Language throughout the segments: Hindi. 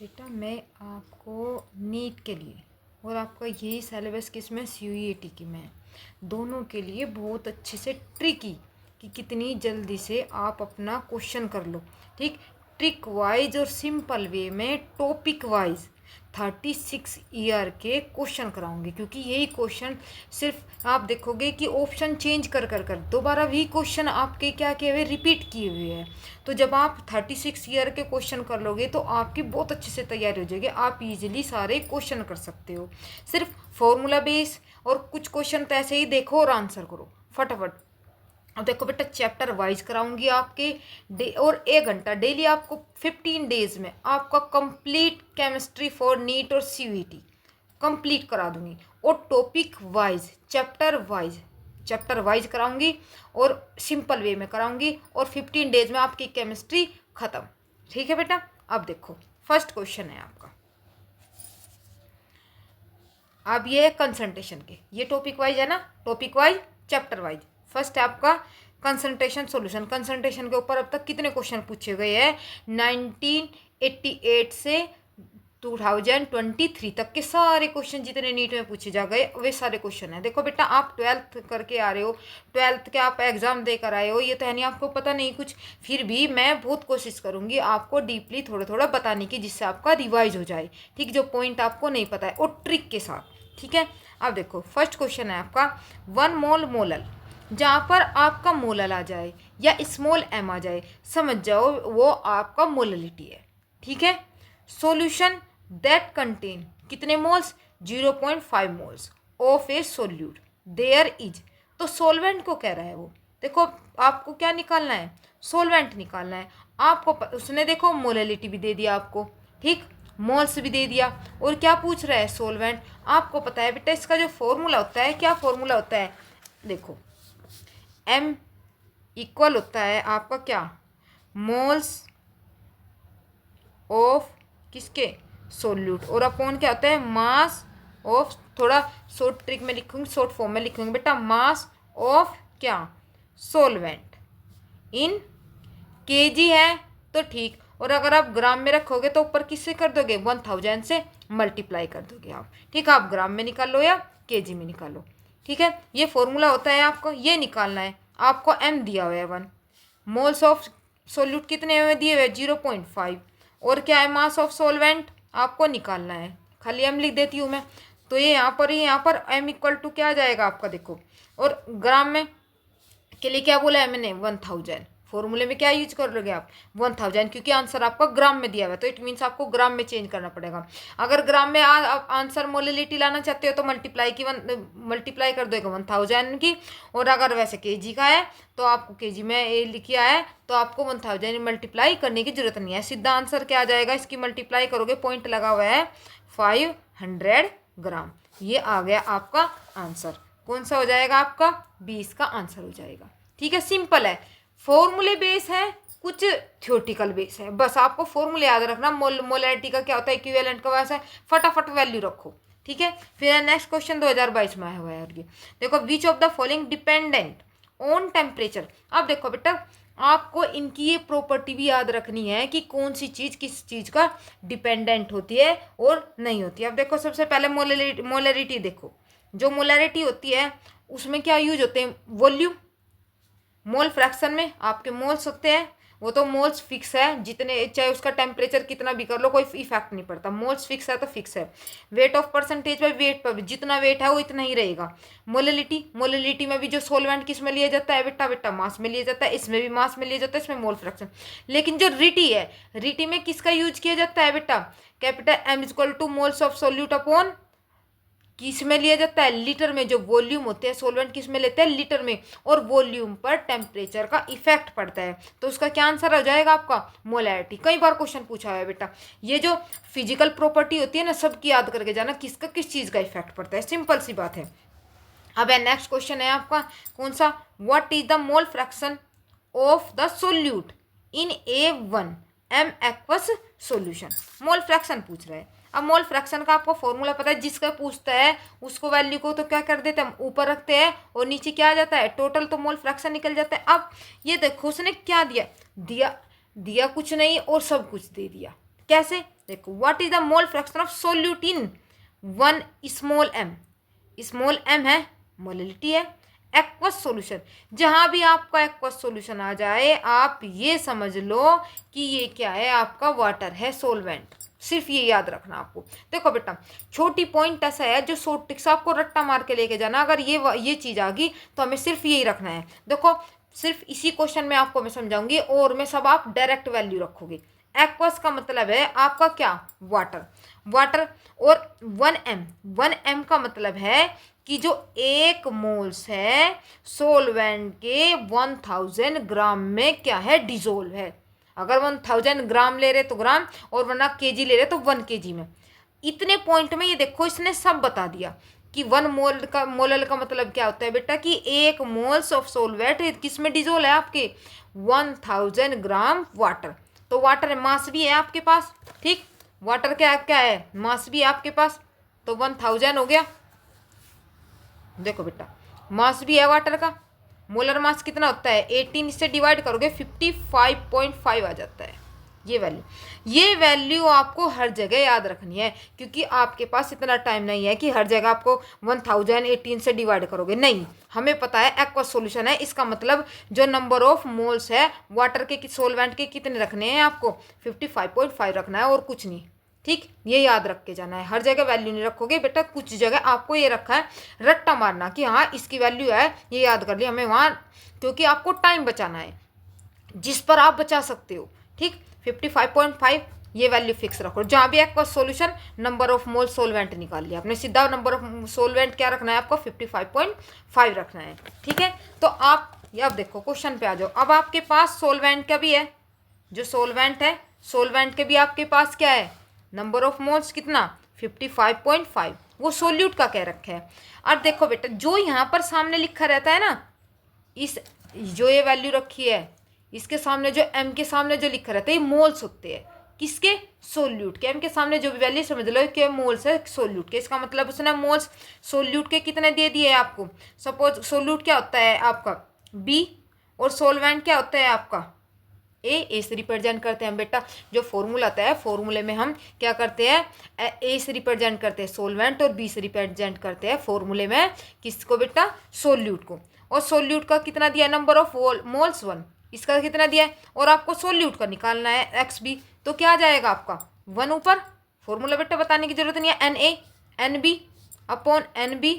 बेटा मैं आपको नीट के लिए और आपका यही सिलेबस किसमें CUET की में दोनों के लिए बहुत अच्छे से ट्रिकी कि कितनी जल्दी से आप अपना क्वेश्चन कर लो। ठीक, ट्रिक वाइज और सिंपल वे में टॉपिक वाइज 36 ईयर के क्वेश्चन कराऊंगी, क्योंकि यही क्वेश्चन सिर्फ आप देखोगे कि ऑप्शन चेंज कर कर कर दोबारा भी क्वेश्चन आपके क्या किए हुए रिपीट किए हुए हैं। तो जब आप 36 ईयर के क्वेश्चन कर लोगे तो आपकी बहुत अच्छे से तैयारी हो जाएगी, आप इजीली सारे क्वेश्चन कर सकते हो। सिर्फ फॉर्मूला बेस और कुछ क्वेश्चन तो ऐसे ही देखो और आंसर करो फटाफट। अब देखो बेटा, चैप्टर वाइज कराऊंगी आपके डे और 1 घंटा डेली आपको 15 डेज में आपका कंप्लीट केमिस्ट्री फॉर नीट और CUET कंप्लीट करा दूंगी। और टॉपिक वाइज चैप्टर वाइज कराऊंगी और सिंपल वे में कराऊंगी और 15 डेज में आपकी केमिस्ट्री खत्म। ठीक है बेटा, अब देखो फर्स्ट क्वेश्चन है आपका। अब ये कंसंट्रेशन के, ये टॉपिक वाइज है ना, topic wise chapter wise. First है आपका कंसंट्रेशन सॉल्यूशन। कंसंट्रेशन के ऊपर अब तक कितने क्वेश्चन पूछे गए हैं? 1988 से 2023 तक के सारे क्वेश्चन जितने नीट में पूछे जा गए वे सारे क्वेश्चन हैं। देखो बेटा, आप 12th करके आ रहे हो, 12th के आप एग्जाम देकर आए हो, ये तो है नहीं आपको पता नहीं कुछ, फिर भी मैं बहुत कोशिश करूंगी आपको डीपली थोड़ा थोड़ा बताने की, जिससे आपका रिवाइज हो जाए। ठीक, जो पॉइंट आपको नहीं पता है और ट्रिक के साथ। ठीक है, अब देखो फर्स्ट क्वेश्चन है आपका 1 मोल मोलल। जहाँ पर आपका मोलल आ जाए या स्मॉल m आ जाए, समझ जाओ वो आपका मोललिटी है। ठीक है, सॉल्यूशन दैट कंटेन कितने moles? 0.5 moles of a solute there is. तो सॉल्वेंट को कह रहा है वो। देखो आपको क्या निकालना है? सॉल्वेंट निकालना है आपको। उसने देखो मोललिटी भी दे दिया आपको, ठीक, मोल्स भी दे दिया, और क्या पूछ रहा है? सॉल्वेंट। आपको पता है बेटा इसका जो फॉर्मूला होता है, क्या फॉर्मूला होता है? देखो M इक्वल होता है आपका क्या? मोल्स ऑफ किसके? सोल्यूट। और अपॉन क्या होता है? मास ऑफ, थोड़ा शॉर्ट ट्रिक में लिखूंगी, शॉर्ट फॉर्म में लिखूंगी बेटा, मास ऑफ क्या? सोलवेंट इन kg है तो ठीक, और अगर आप ग्राम में रखोगे तो ऊपर किससे कर दोगे? 1000 से मल्टीप्लाई कर दोगे आप। ठीक है, आप ग्राम में निकाल लो या kg में निकालो। ठीक है, ये फॉर्मूला होता है, आपको ये निकालना है। आपको m दिया हुआ है 1, मोल्स ऑफ सोल्यूट कितने हुए दिए हुए? 0.5, और क्या है? मास ऑफ सोलवेंट आपको निकालना है, खाली m लिख देती हूँ मैं। तो ये यहाँ पर m इक्वल टू क्या आ जाएगा आपका? देखो, और ग्राम में के लिए क्या बोला है मैंने? 1000। फॉर्मूले में क्या यूज कर लोगे आप? 1000, क्योंकि आंसर आपका ग्राम में दिया हुआ है, तो इट मीन्स आपको ग्राम में चेंज करना पड़ेगा। अगर ग्राम में आंसर मोलिलिटी लाना चाहते हो तो मल्टीप्लाई कर दोगे 1000 की, और अगर वैसे kg का है तो आपको kg में ए लिखा है तो आपको 1000 मल्टीप्लाई करने की जरूरत नहीं है। सीधा आंसर क्या आ जाएगा? इसकी मल्टीप्लाई करोगे, पॉइंट लगा हुआ है 500 ग्राम। ये आ गया आपका आंसर। कौन सा हो जाएगा आपका? 20 का आंसर हो जाएगा। ठीक है, सिंपल है, फॉर्मूले बेस है, कुछ थ्योरेटिकल बेस है, बस आपको फॉर्मूले याद रखना। मोलैरिटी का क्या होता है, इक्विवेलेंट का वैसा है, फटाफट वैल्यू रखो। ठीक है, फिर नेक्स्ट क्वेश्चन 2022 में आया हुआ है। और ये देखो, विच of the following dependent on temperature. अब देखो बेटा, आपको इनकी ये प्रॉपर्टी भी याद रखनी है कि कौन सी चीज़ किस चीज़ का डिपेंडेंट होती है और नहीं होती है। अब देखो, सबसे पहले मोलैरिटी देखो, जो मोलैरिटी होती है उसमें क्या यूज होते हैं? वॉल्यूम। मोल फ्रैक्शन में आपके मोल्स होते हैं, वो तो मोल्स फिक्स है, जितने चाहे उसका टेम्परेचर कितना भी कर लो कोई इफेक्ट नहीं पड़ता, मोल्स फिक्स है तो फिक्स है। Weight of percentage by wait पर जितना वेट है वो इतना ही रहेगा। मोलिलिटी में भी जो सोलवेंट किस में लिया जाता है बेटा? बेटा मास में लिया जाता है, इसमें भी मास में लिया जाता है, इसमें मोल फ्रैक्शन। लेकिन जो रिटी है, रिटी में किसका यूज किया जाता है बेटा? Capital M equal two moles of solute upon किस में लिया जाता है? लीटर में। जो वॉल्यूम होते हैं सोलवेंट किस में लेते हैं? लीटर में। और वॉल्यूम पर टेम्परेचर का इफेक्ट पड़ता है, तो उसका क्या आंसर हो जाएगा आपका? मोलैरिटी। कई बार क्वेश्चन पूछा है बेटा, ये जो फिजिकल प्रॉपर्टी होती है ना, सबकी याद करके जाना, किसका किस चीज़ का इफेक्ट पड़ता है, सिंपल सी बात है। अब नेक्स्ट क्वेश्चन है आपका कौन सा? What is the mole fraction of the solute in A1 M aqueous solution. Mole fraction पूछ रहा है। अब मोल फ्रैक्शन का आपको फॉर्मूला पता है, जिसका पूछता है उसको वैल्यू को तो क्या कर देते हैं हम? ऊपर रखते हैं, और नीचे क्या आ जाता है? टोटल, तो मोल फ्रैक्शन निकल जाता है। अब ये देखो उसने क्या दिया, दिया कुछ नहीं और सब कुछ दे दिया। कैसे? देखो what is the mole fraction of solute in 1 small M, small M है मोलिलिटी है। एक्वस सॉल्यूशन, जहां भी आपका एक्वस सॉल्यूशन आ जाए आप ये समझ लो कि ये क्या है, आपका वाटर है, सोलवेंट। सिर्फ ये याद रखना आपको। देखो बेटा छोटी पॉइंट ऐसा है जो शॉर्ट ट्रिक्स आपको रट्टा मार के लेके जाना, अगर ये चीज़ आ गई तो हमें सिर्फ यही रखना है। देखो सिर्फ इसी क्वेश्चन में आपको मैं समझाऊंगी और में सब आप डायरेक्ट वैल्यू रखोगे। एक्वस का मतलब है आपका क्या, वाटर, वाटर। और 1 m का मतलब है कि जो 1 मोल्स है सोलवेंट के 1000 ग्राम में क्या है, डिजोल्व है। अगर 1000 ग्राम ले रहे तो ग्राम, और वरना केजी ले रहे तो 1 kg में। इतने पॉइंट में ये देखो इसने सब बता दिया कि 1 मोल का मतलब क्या होता है बेटा, कि 1 मोल्स ऑफ सोलवेंट किस में डिजोल्व है, आपके 1000 ग्राम वाटर। तो वाटर मास भी है आपके पास, ठीक, वाटर क्या क्या है, मास भी है आपके पास, तो 1000 हो गया। देखो बेटा मास भी है वाटर का, मोलर मास कितना होता है 18, इससे डिवाइड करोगे 55.5 आ जाता है ये वैल्यू आपको हर जगह याद रखनी है, क्योंकि आपके पास इतना टाइम नहीं है कि हर जगह आपको 1018 से डिवाइड करोगे, नहीं। हमें पता है एक्वस सॉल्यूशन है, इसका मतलब जो नंबर ऑफ मोल्स है वाटर के सोलवेंट के कितने रखने हैं, आपको 55.5 रखना है और कुछ नहीं, ठीक। ये याद रख के जाना है, हर जगह वैल्यू नहीं रखोगे बेटा, कुछ जगह आपको ये रखा है रट्टा मारना कि हाँ इसकी वैल्यू है, ये याद कर लिया हमें वहाँ, क्योंकि आपको टाइम बचाना है जिस पर आप बचा सकते हो, ठीक। 55.5 ये वैल्यू फिक्स रखो। जहाँ भी aqueous solution number of mole solvent निकाल लिया आपने, सीधा नंबर ऑफ सोलवेंट क्या रखना है आपको 55.5 रखना है, ठीक है। तो आप अब देखो क्वेश्चन पे आ जाओ। अब आपके पास सोलवेंट का भी है, जो सोलवेंट है सोलवेंट के भी आपके पास क्या है, नंबर ऑफ मोल्स कितना 55.5, वो सोल्यूट का कह रखा है। और देखो बेटा जो यहाँ पर सामने लिखा रहता है ना, इस जो ये वैल्यू रखी है इसके सामने जो m के सामने जो लिखा रहता है ये मोल्स होते हैं, किसके, सोल्यूट के। m के सामने जो भी वैल्यू समझ लो कि मोल्स है सोल्यूट के, इसका मतलब उसने मोल्स सोल्यूट के कितने दे दिए आपको। सपोज सोल्यूट क्या होता है आपका b, और सोलवेंट क्या होता है आपका ए से रिप्रेजेंट करते हैं बेटा। जो फॉर्मूला आता है फॉर्मूले में हम क्या करते हैं, ए से रिप्रेजेंट करते हैं सोलवेंट और बी से रिप्रेजेंट करते हैं फॉर्मूले में किसको बेटा, सोल्यूट को। और सोल्यूट का कितना दिया, नंबर ऑफ मोल्स 1, इसका कितना दिया है, और आपको सोल्यूट का निकालना है एक्स बी, तो क्या आ जाएगा आपका 1 ऊपर, फॉर्मूला बेटा बताने की जरूरत नहीं है, N A N B upon N B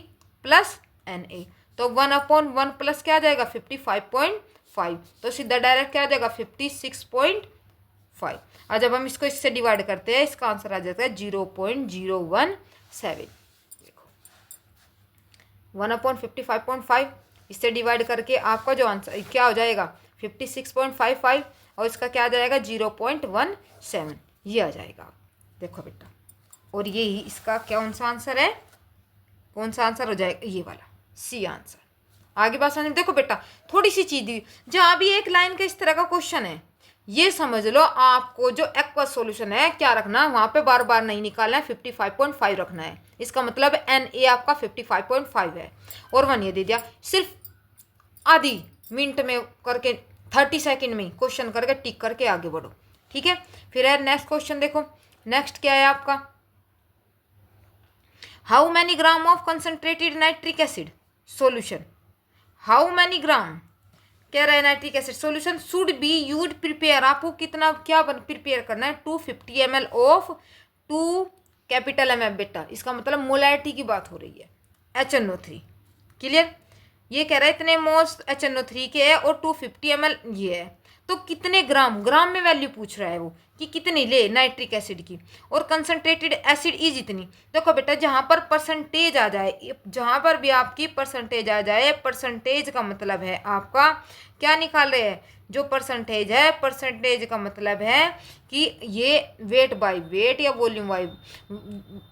plus N A, तो 1/1 प्लस क्या आ जाएगा 55.5, तो सीधा डायरेक्ट क्या आ जाएगा 56.5। और जब हम इसको इससे डिवाइड करते हैं इसका आंसर आ जाता है 0.017। देखो 1/55.5 इससे डिवाइड करके आपका जो आंसर क्या हो जाएगा 56.55, और इसका क्या आ जाएगा 0.17, ये आ जाएगा। देखो बेटा और यही इसका कौन सा आंसर है, कौन सा आंसर हो जाएगा, ये वाला सी आंसर। आगे बात समझ, देखो बेटा थोड़ी सी चीज दी, जहाँ भी एक लाइन का इस तरह का क्वेश्चन है ये समझ लो आपको जो एक्वस सॉल्यूशन है क्या रखना, वहाँ पे बार बार नहीं निकालना है, 55.5 रखना है। इसका मतलब एन ए आपका 55.5 है, और 1 ये दे दिया। सिर्फ आधी मिनट में करके 30 सेकेंड में क्वेश्चन करके टिक करके आगे बढ़ो, ठीक है। फिर है नेक्स्ट क्वेश्चन, देखो नेक्स्ट क्या है आपका, how many gram of concentrated nitric acid solution, how many gram कह रहा है nitric acid solution should be use prepare, आपको कितना क्या प्रिपेयर करना है 250 ml ऑफ 2 कैपिटल mm बेटा, इसका मतलब मोलैरिटी की बात हो रही है HNO3, क्लियर। ये कह रहा है इतने मोल्स HNO3 के है और 250 ml ये है, तो कितने ग्राम, ग्राम में वैल्यू पूछ रहा है वो कि कितनी ले नाइट्रिक एसिड की, और कंसंट्रेटेड एसिड इज इतनी। देखो बेटा जहाँ पर परसेंटेज आ जाए, जहाँ पर भी आपकी परसेंटेज आ जाए, परसेंटेज का मतलब है आपका क्या निकाल रहे हैं, जो परसेंटेज है परसेंटेज का मतलब है कि ये वेट बाय वेट या volume by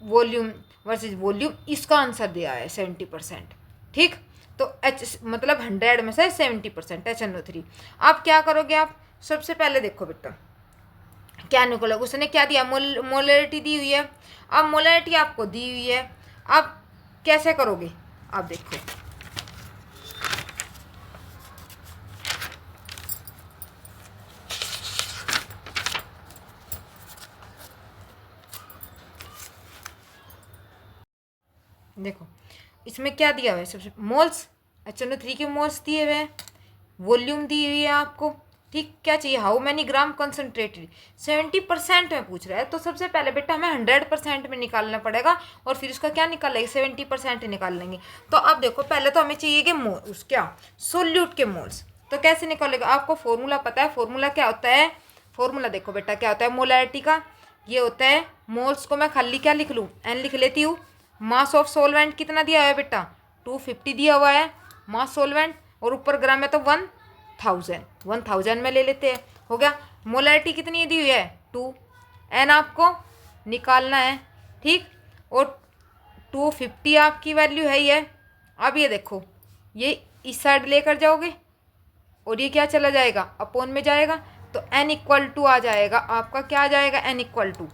volume versus volume, इसका आंसर दिया है 70%, ठीक। तो एच मतलब 100 में से 70% HNO3। आप क्या करोगे, आप सबसे पहले देखो बेटा क्या निकला, उसने क्या दिया, मोलरिटी दी हुई है। अब मोलरिटी आपको दी हुई है, अब कैसे करोगे आप देखो, देखो इसमें क्या दिया हुआ है, सबसे मोल्स HNO3 के मोल्स दिए हुए हैं, वॉल्यूम दी हुई है आपको, ठीक। क्या चाहिए, हाउ मैनी ग्राम कंसनट्रेटेड, 70% में पूछ रहा है। तो सबसे पहले बेटा हमें 100% में निकालना पड़ेगा और फिर उसका क्या निकाल लेंगे, 70% निकाल लेंगे। तो अब देखो पहले तो हमें चाहिए कि उस क्या सोल्यूट के मोल्स। तो कैसे निकालेगा, आपको फॉर्मूला पता है, फॉर्मूला क्या होता है, फॉर्मूला देखो बेटा क्या होता है मोलैरिटी का, ये होता है मोल्स को मैं खाली क्या लिख लूँ, एन लिख लेती हूँ। मास ऑफ सोलवेंट कितना दिया हुआ है बेटा, 250 दिया हुआ है मास सोलवेंट, और ऊपर ग्राम में तो 1000 में ले लेते हैं, हो गया। मोलैरिटी कितनी दी हुई है 2, एन आपको निकालना है, ठीक। और 250 आपकी वैल्यू है ये। अब ये देखो ये इस साइड लेकर जाओगे और ये क्या चला जाएगा, अपोन में जाएगा, तो n इक्वल टू आ जाएगा आपका, क्या आ जाएगा, n इक्वल टू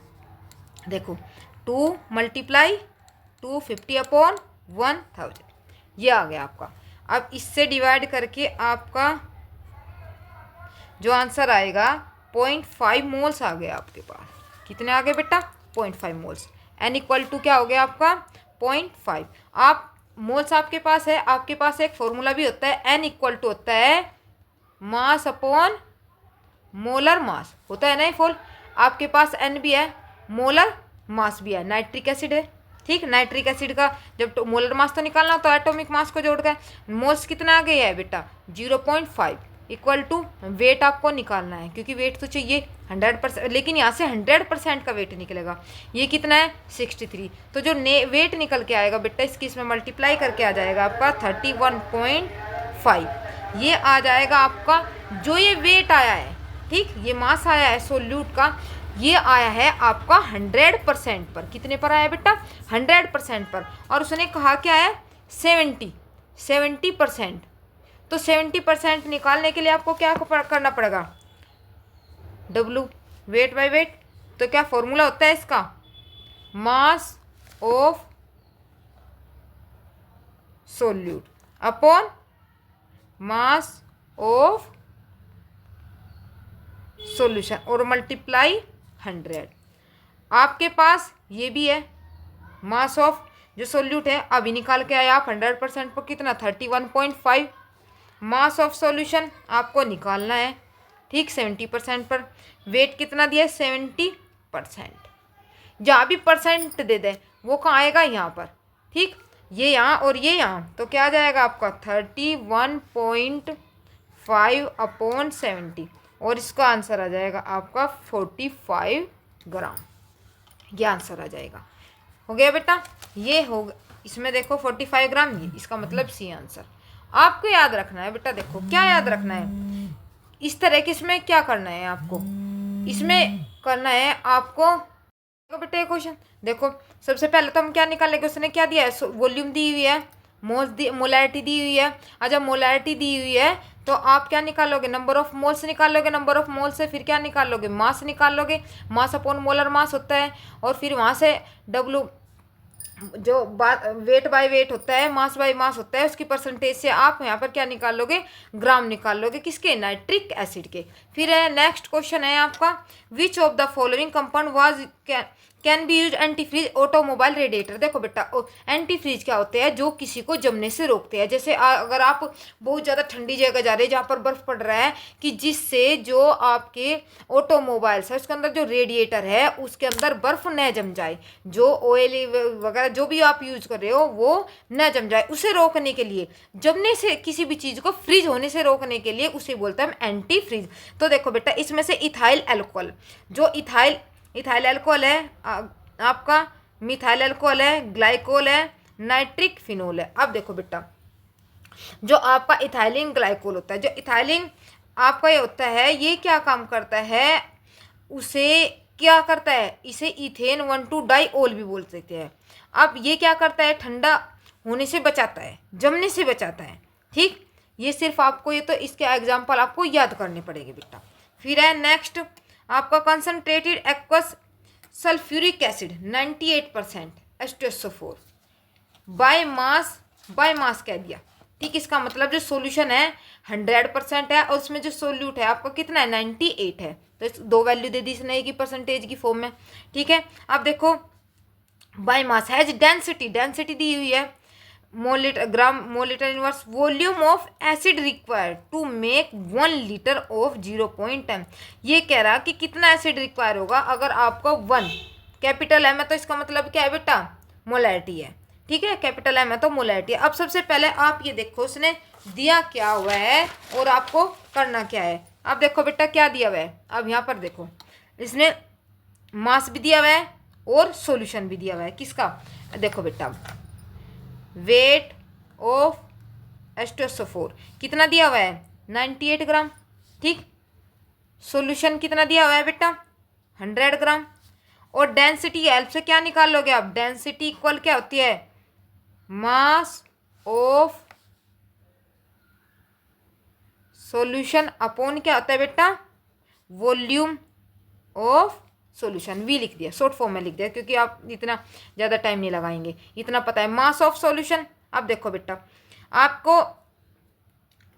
देखो 2 × 250 अपॉन 1000, ये आ गया आपका। अब इससे डिवाइड करके आपका जो आंसर आएगा 0.5 मोल्स आ गया आपके पास। कितने आ गए बेटा, 0.5 मोल्स। n इक्वल टू क्या हो गया आपका 0.5। आप मोल्स आपके पास है, आपके पास एक फॉर्मूला भी होता है, n इक्वल टू होता है मास अपॉन मोलर मास, होता है ना फॉल, आपके पास n भी है, मोलर मास भी है, नाइट्रिक एसिड है, ठीक। नाइट्रिक एसिड का जब मोलर मास तो निकालना हो तो एटॉमिक मास को जोड़ कर, मोल्स कितना आ गया है बेटा 0.5 इक्वल टू वेट आपको निकालना है, क्योंकि वेट तो चाहिए 100%, लेकिन यहाँ से 100% का वेट निकलेगा। ये कितना है 63, तो जो वेट निकल के आएगा बेटा इसकी इसमें मल्टीप्लाई करके आ जाएगा आपका 31.5, ये आ जाएगा आपका जो ये वेट आया है, ठीक। ये मास आया है सोल्यूट का, ये आया है आपका 100% पर। कितने पर आया बेटा 100% पर, और उसने कहा क्या है 70%। तो 70% निकालने के लिए आपको क्या करना पड़ेगा, W वेट बाय वेट। तो क्या फॉर्मूला होता है इसका, मास of solute upon mass of solution और मल्टीप्लाई 100। आपके पास ये भी है मास ऑफ जो सोल्यूट है, अभी निकाल के आए आप 100% पर कितना 31.5। मास ऑफ सॉल्यूशन आपको निकालना है, ठीक 70% पर। वेट कितना दिया है 70%। जहाँ भी परसेंट दे दें वो कहाँ आएगा यहाँ पर, ठीक। ये यहाँ और ये यहाँ, तो क्या आ जाएगा आपका 31.5 अपॉन 70, और इसका आंसर आ जाएगा आपका 45 ग्राम, ये आंसर आ जाएगा। हो गया बेटा, ये हो इसमें देखो 45 ग्राम, ये इसका मतलब सी आंसर। आपको याद रखना है बेटा, देखो क्या याद रखना है, इस तरह के इसमें क्या करना है आपको, इसमें करना है आपको बेटा क्वेश्चन। देखो सबसे पहले तो हम क्या निकालेंगे, उसने क्या दिया है वॉल्यूम दी हुई है, मोलैरिटी दी हुई है। अच्छा मोलैरिटी दी हुई है तो आप क्या निकालोगे, नंबर ऑफ मोल्स निकालोगे, नंबर ऑफ मोल्स से फिर क्या निकालोगे, मास निकालोगे, मास अपॉन मोलर मास होता है, और फिर वहाँ से W जो बात वेट बाय वेट होता है, मास बाय मास होता है, उसकी परसेंटेज से आप यहाँ पर क्या निकालोगे, ग्राम निकालोगे, किसके, नाइट्रिक एसिड के। फिर है नेक्स्ट क्वेश्चन है आपका, which of the following compound was can be use anti freeze automobile radiator. देखो बेटा एंटी फ्रीज क्या होते हैं, जो किसी को जमने से रोकते हैं। जैसे अगर आप बहुत ज़्यादा ठंडी जगह जा रहे हैं जहाँ पर बर्फ़ पड़ रहा है, कि जिससे जो आपके ऑटोमोबाइल्स है उसके अंदर जो रेडिएटर है उसके अंदर बर्फ़ न जम जाए, जो ऑयल वगैरह जो भी आप यूज कर रहे हो वो न जम जाए, उसे रोकने के लिए, जमने से किसी भी चीज़ को फ्रीज होने से रोकने के लिए उसे बोलते हैं हम एंटी फ्रीज। तो देखो बेटा इसमें से इथाइल एल्कोहल, जो इथाइल एल्कोहल है आपका, मिथाइल एल्कोहल है, ग्लाइकोल है, नाइट्रिक फिनोल है। अब देखो बेटा जो आपका इथाइलिन ग्लाइकोल होता है, जो इथाइलिन आपका ये होता है, ये क्या काम करता है, उसे क्या करता है, इसे इथेन 1,2 डाइओल भी बोल सकते हैं। अब ये क्या करता है, ठंडा होने से बचाता है, जमने से बचाता है, ठीक। ये सिर्फ आपको, ये तो इसके एग्जाम्पल आपको याद करने पड़ेंगे बेटा। फिर है नेक्स्ट आपका concentrated aqueous sulphuric acid 98% H2SO4 by mass कह दिया, ठीक। इसका मतलब जो सॉल्यूशन है 100% है और उसमें जो सोल्यूट है आपका कितना है 98 है, तो दो वैल्यू दे दी इसने एक ही परसेंटेज की फॉर्म में, ठीक है। अब देखो by mass has density, density दी हुई है molarity gram molarity inverse volume of acid required to make 1 litre of 0.10। ये कह रहा कि कितना एसिड रिक्वायर होगा अगर आपको 1 कैपिटल एम है तो इसका मतलब क्या है बेटा, मोलैरिटी है। ठीक है, कैपिटल एम है तो मोलैरिटी है। अब सबसे पहले आप ये देखो उसने दिया क्या हुआ है और आपको करना क्या है। अब देखो बेटा क्या दिया हुआ है, अब यहाँ पर देखो इसने मास भी दिया हुआ है और सॉल्यूशन भी दिया हुआ है किसका, देखो बेटा वेट ऑफ H2SO4 कितना दिया हुआ है 98 ग्राम। ठीक, सॉल्यूशन कितना दिया हुआ है बेटा 100 ग्राम। और डेंसिटी हेल्प से क्या निकाल लोगे आप, डेंसिटी इक्वल क्या होती है मास ऑफ सॉल्यूशन अपॉन क्या होता है बेटा वॉल्यूम ऑफ सॉल्यूशन। वी लिख दिया, शॉर्ट फॉर्म में लिख दिया क्योंकि आप इतना ज़्यादा टाइम नहीं लगाएंगे, इतना पता है मास ऑफ सॉल्यूशन। अब देखो बेटा आपको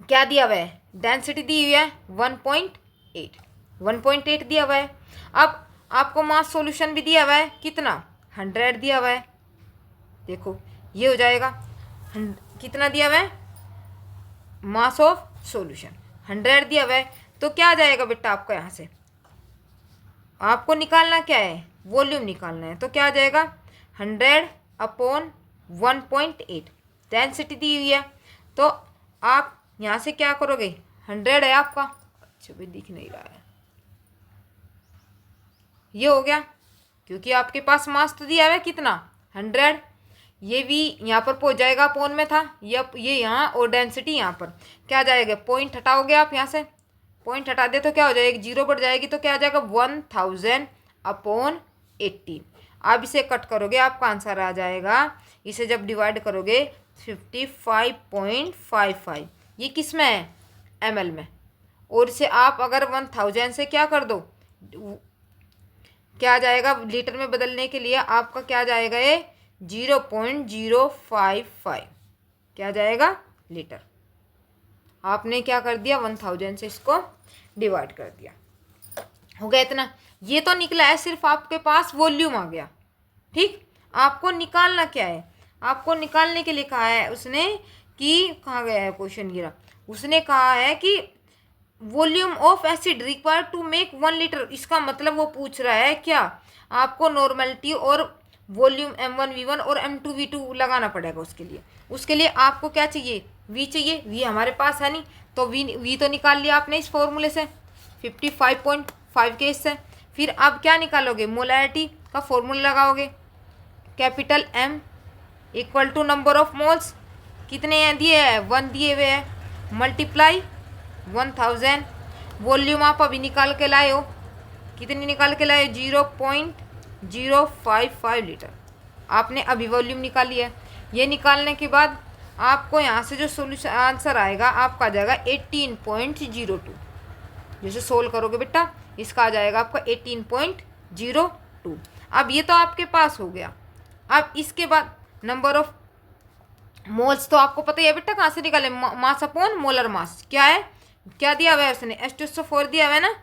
क्या दिया हुआ है, डेंसिटी दी हुई है 1.8, 1.8 दिया हुआ है। अब आपको मास सॉल्यूशन भी दिया हुआ है कितना 100 दिया हुआ है। देखो ये हो जाएगा कितना दिया हुआ है मास ऑफ सॉल्यूशन 100 दिया हुआ है। तो क्या आ जाएगा बेटा आपको यहाँ से, आपको निकालना क्या है वॉल्यूम निकालना है। तो क्या आ जाएगा 100 अपॉन 1.8, डेंसिटी दी हुई है। तो आप यहाँ से क्या करोगे 100 है आपका, अच्छा भी दिख नहीं रहा है, ये हो गया क्योंकि आपके पास मास तो दिया हुआ है कितना 100। ये भी यहाँ पर पहुँच जाएगा अपॉन में था, ये यहाँ और डेंसिटी यहाँ पर क्या आ जाएगा, पॉइंट हटाओगे आप यहाँ से, पॉइंट हटा दे तो क्या हो जाएगी 0 बढ़ जाएगी तो क्या आ जाएगा 1000 अपॉन 80। आप इसे कट करोगे आपका आंसर आ जाएगा, इसे जब डिवाइड करोगे 55.55। ये किस में है ml में, और इसे आप अगर 1000 से क्या कर दो क्या आ जाएगा लीटर में बदलने के लिए आपका क्या आ जाएगा ये 0.055 क्या आ जाएगा लीटर। आपने क्या कर दिया 1000 से इसको डिवाइड कर दिया, हो गया इतना। ये तो निकला है, सिर्फ आपके पास वॉल्यूम आ गया। ठीक, आपको निकालना क्या है, आपको निकालने के लिए कहा है उसने कि कहाँ गया है क्वेश्चन गिरा, उसने कहा है कि volume of acid required to make 1 litre. इसका मतलब वो पूछ रहा है क्या आपको नॉर्मलिटी और वॉल्यूम M1 V1 और M2 V2 लगाना पड़ेगा। उसके लिए आपको क्या चाहिए V चाहिए, V हमारे पास है नहीं तो V तो निकाल लिया आपने इस फॉर्मूले से 55.5 के इससे। फिर आप क्या निकालोगे मोलैरिटी का फॉर्मूला लगाओगे, capital M equal to number of moles कितने हैं दिए हैं 1 दिए हुए हैं मल्टीप्लाई 1000। वॉल्यूम आप अभी निकाल के लाए हो, कितनी निकाल के लाए 0.055 लीटर आपने अभी वॉल्यूम निकाली है। ये निकालने के बाद आपको यहाँ से जो सोल्यूशन आंसर आएगा आपका आ जाएगा 18.02। जैसे सोल्व करोगे बेटा इसका आ जाएगा आपका 18.02। अब ये तो आपके पास हो गया। अब इसके बाद नंबर ऑफ मोल्स तो आपको पता ही है बेटा कहाँ से निकाले, मास अपॉन मोलर मास क्या है, क्या दिया हुआ है उसने H2SO4 दिया हुआ है ना,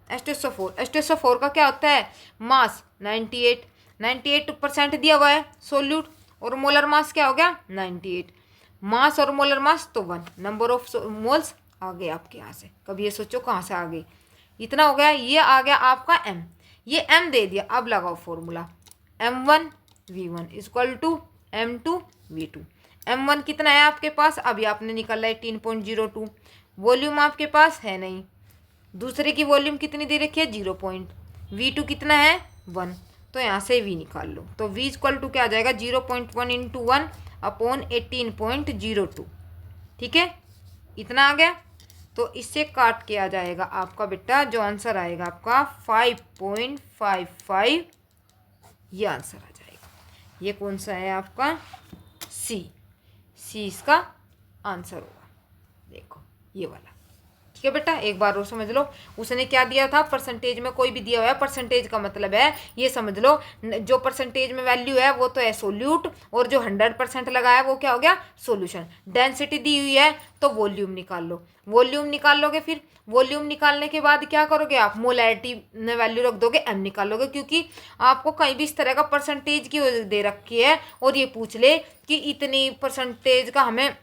H2SO4 का क्या होता है मास 98% दिया हुआ है सोल्यूट, और मोलर मास क्या हो गया 98। मास और मोलर मास तो 1, नंबर ऑफ मोल्स आ गए आपके यहाँ से। कभी ये सोचो कहाँ से आ गई, इतना हो गया। ये आ गया आपका M, ये M दे दिया। अब लगाओ formula M1 V1 equal to M2 V2। M1 कितना है आपके पास, अभी आपने निकाला 18.02। वॉल्यूम आपके पास है नहीं, दूसरे की वॉल्यूम कितनी दे रखी है 0 पॉइंट, V2 कितना है 1, तो यहाँ से V निकाल लो। तो V इक्वल टू क्या आ जाएगा 0.1 इंटू 1 अपॉन 18.02। ठीक है, इतना आ गया। तो इससे काट के आ जाएगा आपका बेटा जो आंसर आएगा आपका 5.55, ये आंसर आ जाएगा। ये कौन सा है आपका सी इसका आंसर होगा। देखो ये वाला, ठीक है बेटा, एक बार और समझ लो। उसने क्या दिया था, परसेंटेज में कोई भी दिया हुआ है, परसेंटेज का मतलब है ये समझ लो जो परसेंटेज में वैल्यू है वो तो है सोल्यूट, और जो 100% लगा है वो क्या हो गया सॉल्यूशन। डेंसिटी दी हुई है तो वॉल्यूम निकाल लो, वॉल्यूम निकाल लोगे फिर, वॉल्यूम निकालने के बाद क्या करोगे आप, मोलैरिटी में वैल्यू रख दोगे, एम निकालोगे, क्योंकि आपको कहीं भी इस तरह का परसेंटेज की दे रखी है और ये पूछ ले कि इतनी परसेंटेज का हमें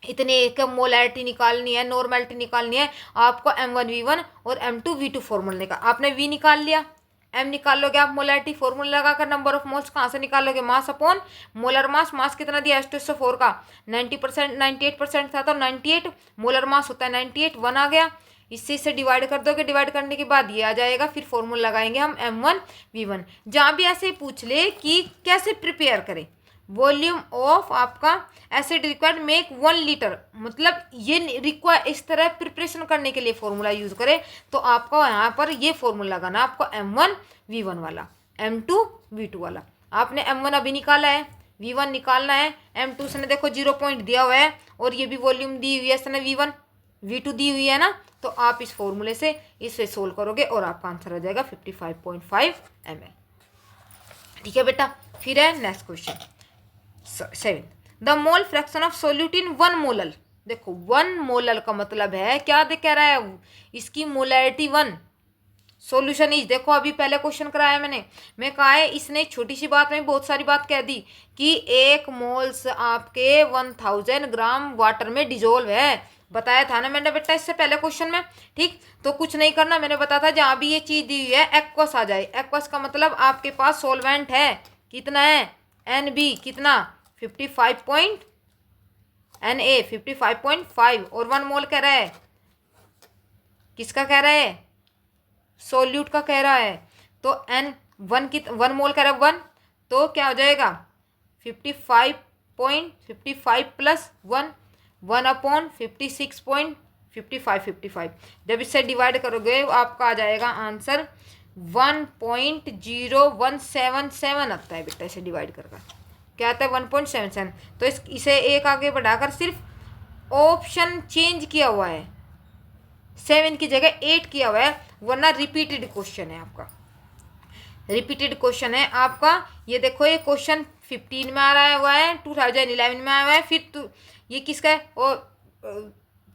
इतने एक मोलैरिटी निकालनी है, नॉर्मेलिटी निकालनी है, आपको M1V1 और M2V2 फॉर्मूला निकाल, आपने V निकाल लिया, M निकाल लोगे आप मोलैरिटी, फॉर्मूला लगाकर नंबर ऑफ मोल्स कहाँ से निकालोगे, मास अपॉन मोलर मास, मास कितना दिया H2SO4 का 90%, 98% था तो 98, मोलर मास होता है 98, 1 आ गया, इससे डिवाइड कर दोगे, डिवाइड करने के बाद ये आ जाएगा, फिर फॉर्मूला लगाएंगे हम M1V1। जहाँ भी ऐसे पूछ ले कि कैसे प्रिपेयर करें, वॉल्यूम ऑफ आपका एसिड रिक्वायर्ड मेक 1 लीटर, मतलब ये रिक्वायर इस तरह प्रिपरेशन करने के लिए फॉर्मूला यूज करें, तो आपको यहाँ पर ये फॉर्मूला लगाना, आपको M1V1 वाला, M2V2 वाला। आपने M1 अभी निकाला है, V1 निकालना है, M2 से देखो 0 पॉइंट दिया हुआ है और ये भी वॉल्यूम दी हुई है इसने, V1 V2 दी हुई है ना, तो आप इस फॉर्मूले से इसे सोल्व करोगे और आपका आंसर आ जाएगा 55.5 ml। ठीक है बेटा, फिर है next question 7, the mole fraction of solute in 1 molal. देखो 1 मोलल का मतलब है क्या कह रहा है, इसकी मोलैरिटी 1, सॉल्यूशन इज, देखो अभी पहले क्वेश्चन कराया मैं कहा है, इसने छोटी सी बात में बहुत सारी बात कह दी कि 1 मोल्स आपके 1000 ग्राम वाटर में डिजोल्व है, बताया था ना मैंने बेटा इससे पहले क्वेश्चन में। ठीक, तो कुछ नहीं करना, मैंने बताया था जहाँ भी ये चीज दी हुई है एक्वस आ जाए, एक्वस का मतलब आपके पास सोलवेंट है, कितना है NB, कितना 55 Na 55.5 और 1 मोल कह रहा है, किसका कह रहा है, सोल्यूट का कह रहा है, तो N1 मोल कह रहा है 1, तो क्या हो जाएगा 55.55 प्लस 1 अपॉन 56.55, जब इससे डिवाइड करोगे आपका आ जाएगा आंसर 1.0177 आता है बेटा, इसे डिवाइड करके क्या आता है 1.77। तो इसे एक आगे बढ़ाकर सिर्फ ऑप्शन चेंज किया हुआ है, 7 की जगह 8 किया हुआ है, वरना रिपीटेड क्वेश्चन है आपका, रिपीटेड क्वेश्चन है आपका। ये देखो ये क्वेश्चन 15 में आ रहा हुआ है, 2011 में आया हुआ है, फिर ये किसका है और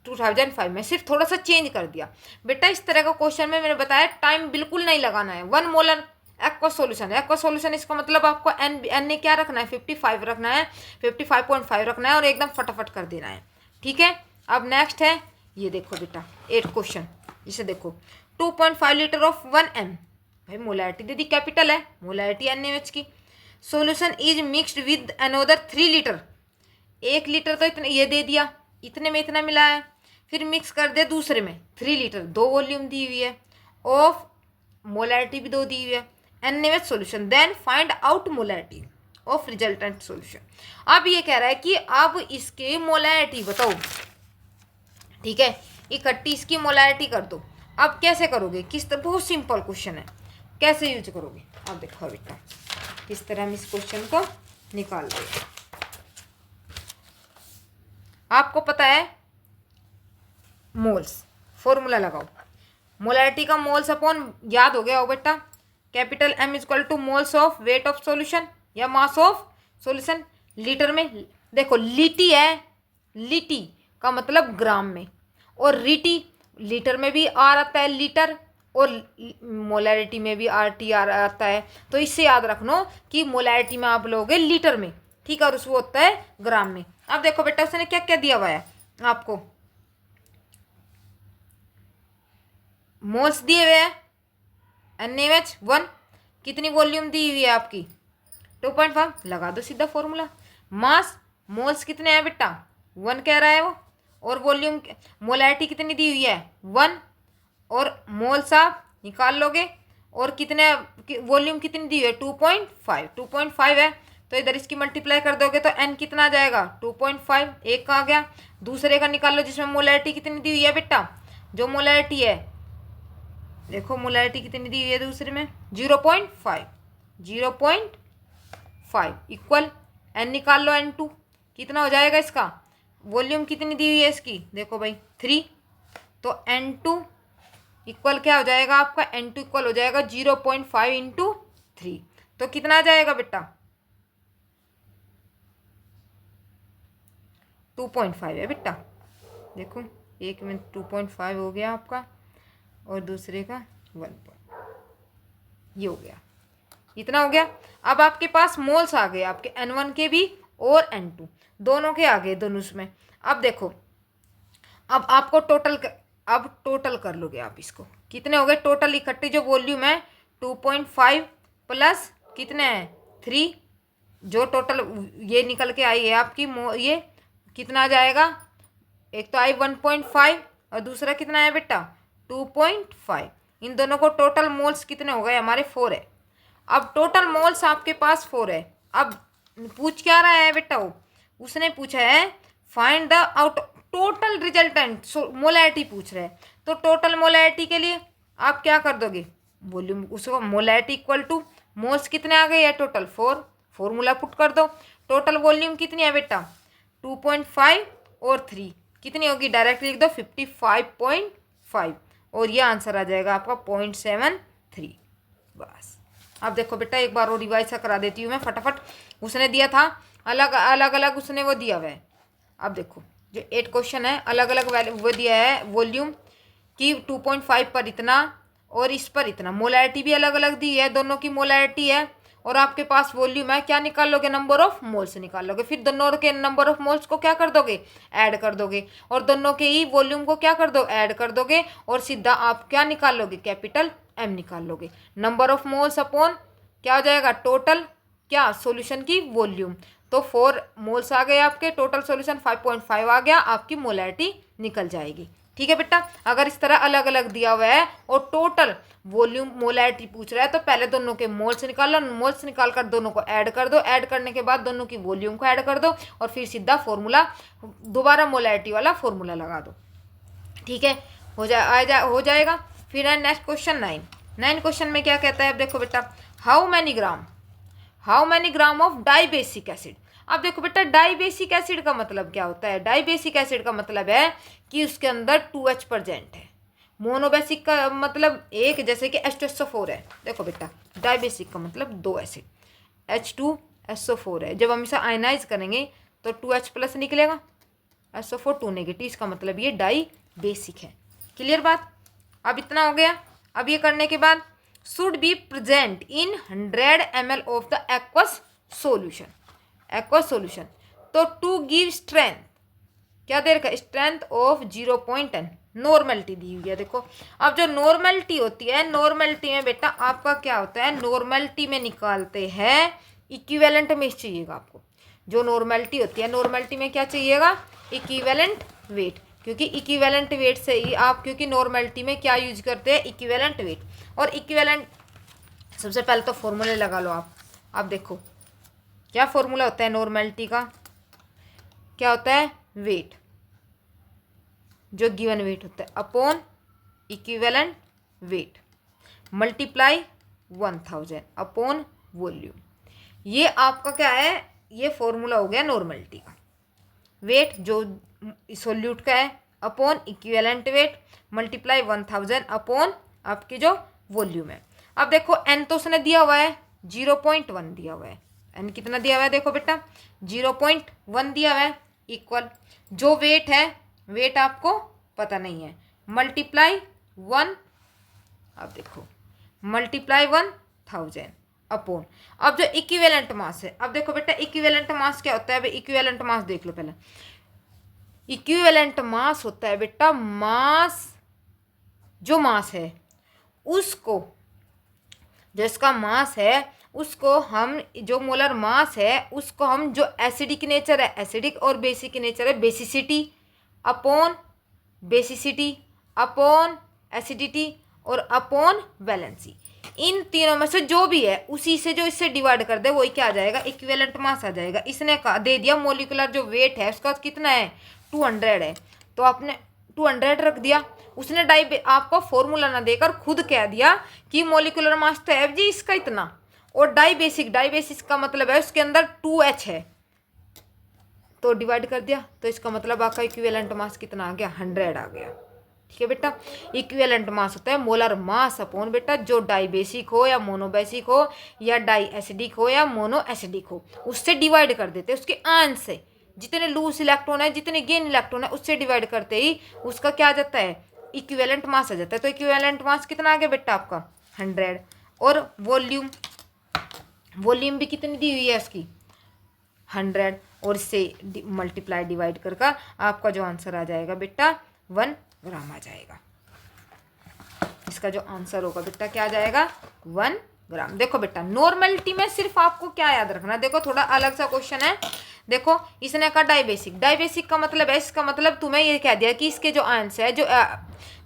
2005 में, सिर्फ थोड़ा सा चेंज कर दिया बेटा। इस तरह का क्वेश्चन में मैंने बताया टाइम बिल्कुल नहीं लगाना है। 1 मोलर एक्वस सॉल्यूशन है, एक्वस सॉल्यूशन इसका मतलब आपको एन ने क्या रखना है 55 रखना है, 55.5 रखना है और एकदम फटाफट कर देना है। ठीक है, अब नेक्स्ट है ये देखो बेटा 8 क्वेश्चन, इसे देखो 2.5 लीटर ऑफ 1 m, भाई मोलैरिटी दे दी कैपिटल है, मोलैरिटी NaOH की, solution is mixed with another 3 litre, 1 litre तो इतने ये दे दिया, इतने में इतना मिला है, फिर मिक्स कर दे दूसरे में 3 लीटर, 2 वॉल्यूम दी हुई है, ऑफ मोलैरिटी भी 2 दी हुई है, NaOH solution, then find out molarity of resultant solution. अब ये कह रहा है कि अब इसके मोलैरिटी बताओ, ठीक है, इकट्ठी इसकी मोलैरिटी कर दो। अब कैसे करोगे, किस तरह, बहुत सिंपल क्वेश्चन है, कैसे यूज करोगे अब देखो बेटा, किस तरह हम इस क्वेश्चन को निकाल देंगे। आपको पता है मोल्स, फॉर्मूला लगाओ, मोलैरिटी का मोल्स अपॉन याद हो गया हो बेटा, capital M equal two moles of weight of solution या मास ऑफ सॉल्यूशन, लीटर में देखो लीटी है, लीटी का मतलब ग्राम में, और रीटी लीटर में भी आर आता है लीटर, और मोलैरिटी में भी RTR आता है, तो इससे याद रखनो कि मोलैरिटी में आप लोगे लीटर में, ठीक है, और उसको होता है ग्राम में। अब देखो बेटा उसने क्या क्या दिया हुआ है आपको, मोल्स दिए हुए हैं, NaOH 1, कितनी वॉल्यूम दी हुई है आपकी 2.5, लगा दो सीधा फॉर्मूला, मास मोल्स कितने हैं बेटा 1 कह रहा है वो, और वॉल्यूम मोलैरिटी कितनी दी हुई है 1, और मोल्स आप निकाल लोगे, और कितने वॉल्यूम कितनी दी हुई है 2.5 है, तो इधर इसकी मल्टीप्लाई कर दोगे तो n कितना आ जाएगा 2.5, एक का आ गया, दूसरे का निकाल लो जिसमें मोलैरिटी कितनी दी हुई है बेटा, जो मोलैरिटी है देखो मोलैरिटी कितनी दी हुई है दूसरे में 0.5 इक्वल n निकाल लो n2, कितना हो जाएगा इसका, वॉल्यूम कितनी दी हुई है इसकी देखो भाई 3, तो n2 इक्वल क्या हो जाएगा आपका, n2 इक्वल हो जाएगा 0.5 इंटू 3, तो कितना आ जाएगा बेटा 2.5 है बेटा, देखो एक में 2.5 हो गया आपका और दूसरे का 1, ये हो गया, इतना हो गया। अब आपके पास मोल्स आ गए आपके N1 के भी और N2 दोनों के आ गए दोनों उसमें। अब देखो, अब आपको अब टोटल कर लोगे आप इसको, कितने हो गए टोटल इकट्ठे जो वॉल्यूम है 2.5 प्लस कितने हैं 3, जो टोटल ये निकल के आई है आपकी ये कितना आ जाएगा, एक तो आई 1.5 और दूसरा कितना है बेटा 2.5, इन दोनों को टोटल मोल्स कितने हो गए हमारे 4 है। अब टोटल मोल्स आपके पास 4 है। अब पूछ क्या रहा है बेटा, वो उसने पूछा है find the out total resultant molarity पूछ रहा है। तो टोटल मोलैरिटी के लिए आप क्या कर दोगे, वॉल्यूम उसको मोलैरिटी इक्वल टू मोल्स कितने आ गए हैं टोटल 4, फॉर्मूला पुट कर दो। टोटल वॉल्यूम कितनी है बेटा 2.5 और 3 कितनी होगी, डायरेक्ट लिख दो 55.5 और ये आंसर आ जाएगा आपका 0.73। बस अब देखो बेटा एक बार और रिवाइज सा करा देती हूँ मैं फटाफट। उसने दिया था अलग अलग उसने वो दिया हुआ है। अब देखो जो 8 क्वेश्चन है अलग अलग वैल्यू वो दिया है वॉल्यूम की 2.5 पर इतना और इस पर इतना, मोलैरिटी भी अलग अलग दी है, दोनों की मोलैरिटी है और आपके पास वॉल्यूम है। क्या निकाल लोगे, नंबर ऑफ मोल्स निकाल लोगे, फिर दोनों के नंबर ऑफ मोल्स को क्या कर दोगे ऐड कर दोगे और दोनों के ही वॉल्यूम को क्या कर दो ऐड कर दोगे और सीधा आप क्या निकाल लोगे कैपिटल एम निकाल लोगे। नंबर ऑफ मोल्स अपॉन क्या हो जाएगा टोटल क्या सॉल्यूशन की वॉल्यूम, तो 4 मोल्स आ गए आपके, टोटल सॉल्यूशन 5.5 आ गया, आपकी मोलैरिटी निकल जाएगी। ठीक है बेटा, अगर इस तरह अलग अलग दिया हुआ है और टोटल वॉल्यूम मोलैरिटी पूछ रहा है तो पहले दोनों के मोल्स निकाल लो, मोल्स निकाल कर दोनों को ऐड कर दो, ऐड करने के बाद दोनों की वॉल्यूम को ऐड कर दो और फिर सीधा फॉर्मूला दोबारा मोलैरिटी वाला फॉर्मूला लगा दो। ठीक है, हो जाएगा। फिर है नेक्स्ट क्वेश्चन 9 क्वेश्चन में क्या कहता है, अब देखो बेटा how many gram of dibasic acid. अब देखो बेटा डाइबेसिक एसिड का मतलब क्या होता है, डाइबेसिक एसिड का मतलब है कि उसके अंदर 2H प्रेजेंट है। मोनोबेसिक का मतलब एक, जैसे कि H2SO4 है। देखो बेटा डाइबेसिक का मतलब 2 एसिड, H2SO4 है, जब हम इसे आयनाइज करेंगे तो 2H प्लस निकलेगा, SO4 2 नेगेटिव, इसका मतलब ये डाइबेसिक है। क्लियर बात, अब इतना हो गया। अब ये करने के बाद should be present in 100 ml of the aqueous solution. तो टू गिव स्ट्रेंथ क्या दे रखा है, स्ट्रेंथ ऑफ 0.10, नॉर्मलिटी दी हुई है। देखो अब जो नॉर्मलिटी होती है, नॉर्मलिटी में बेटा आपका क्या होता है, नॉर्मलिटी में निकालते हैं इक्विवेलेंट में चाहिएगा आपको। जो नॉर्मलिटी होती है, नॉर्मलिटी में क्या चाहिएगा इक्विवेलेंट वेट, क्योंकि इक्विवेलेंट वेट से ही आप, क्योंकि नॉर्मलिटी में क्या यूज करते हैं इक्विवेलेंट वेट। और इक्विवेलेंट सबसे पहले तो फॉर्मूले लगा लो आप। अब देखो क्या फॉर्मूला होता है नॉर्मलिटी का, क्या होता है वेट, जो गिवन वेट होता है upon equivalent weight multiply 1000 upon volume. ये आपका क्या है, ये फॉर्मूला हो गया नॉर्मलिटी का। वेट जो सोल्यूट का है upon equivalent weight multiply 1000 upon आपकी जो वॉल्यूम है। अब देखो एन तो उसने दिया हुआ है 0.1 दिया हुआ है, एन कितना दिया हुआ है देखो बेटा 0.1 दिया हुआ है, इक्वल जो वेट है, वेट आपको पता नहीं है, मल्टीप्लाई 1, अब देखो मल्टीप्लाई 1000 अपॉन, अब जो इक्विवेलेंट मास है, अब देखो बेटा इक्विवेलेंट मास क्या होता है, इक्विवेलेंट मास देख लो पहले। इक्विवेलेंट मास होता है बेटा मास, जो मास है उसको, जो इसका मास है उसको हम, जो मोलर मास है उसको हम, जो एसिडिक नेचर है एसिडिक और बेसिक नेचर है बेसिसिटी अपॉन एसिडिटी और अपॉन वैलेंसी, इन तीनों में से जो भी है उसी से जो इससे डिवाइड कर दे वही क्या आ जाएगा इक्विवेलेंट मास आ जाएगा। इसने कहा दे दिया मोलिकुलर जो वेट है उसका कितना है 200 है, तो आपने 200 रख दिया। उसने आपको फॉर्मूला ना देकर खुद कह दिया कि मोलिकुलर मास तो है जी इसका इतना, और डाइबेसिक का मतलब है उसके अंदर 2H है, तो डिवाइड कर दिया, तो इसका मतलब आपका इक्विवेलेंट मास कितना आ गया 100 आ गया। ठीक है बेटा, इक्विवेलेंट मास होता है मोलर मास अपॉन बेटा जो डाइबेसिक हो या मोनोबेसिक हो या डाई एसिडिक हो या मोनो एसिडिक हो, उससे डिवाइड कर देते हैं उसके अंश से, जितने लूज इलेक्ट्रॉन है, जितने गेन इलेक्ट्रॉन है, उससे डिवाइड करते ही उसका क्या आ जाता है, इक्विवेलेंट मास आ जाता है। तो इक्विवेलेंट मास कितना आ गया बेटा आपका 100। और वॉल्यूम, वॉल्यूम भी कितनी दी हुई है इसकी 100, और इससे मल्टीप्लाई डिवाइड करके आपका जो आंसर आ जाएगा बेटा 1 ग्राम आ जाएगा। इसका जो आंसर होगा बेटा क्या आ जाएगा 1 ग्राम। देखो बेटा नॉर्मलिटी में सिर्फ आपको क्या याद रखना, देखो थोड़ा अलग सा क्वेश्चन है। देखो इसने कहा डाइबेसिक, डाइबेसिक का मतलब है, इसका मतलब तुम्हें ये कह दिया कि इसके जो आंसर है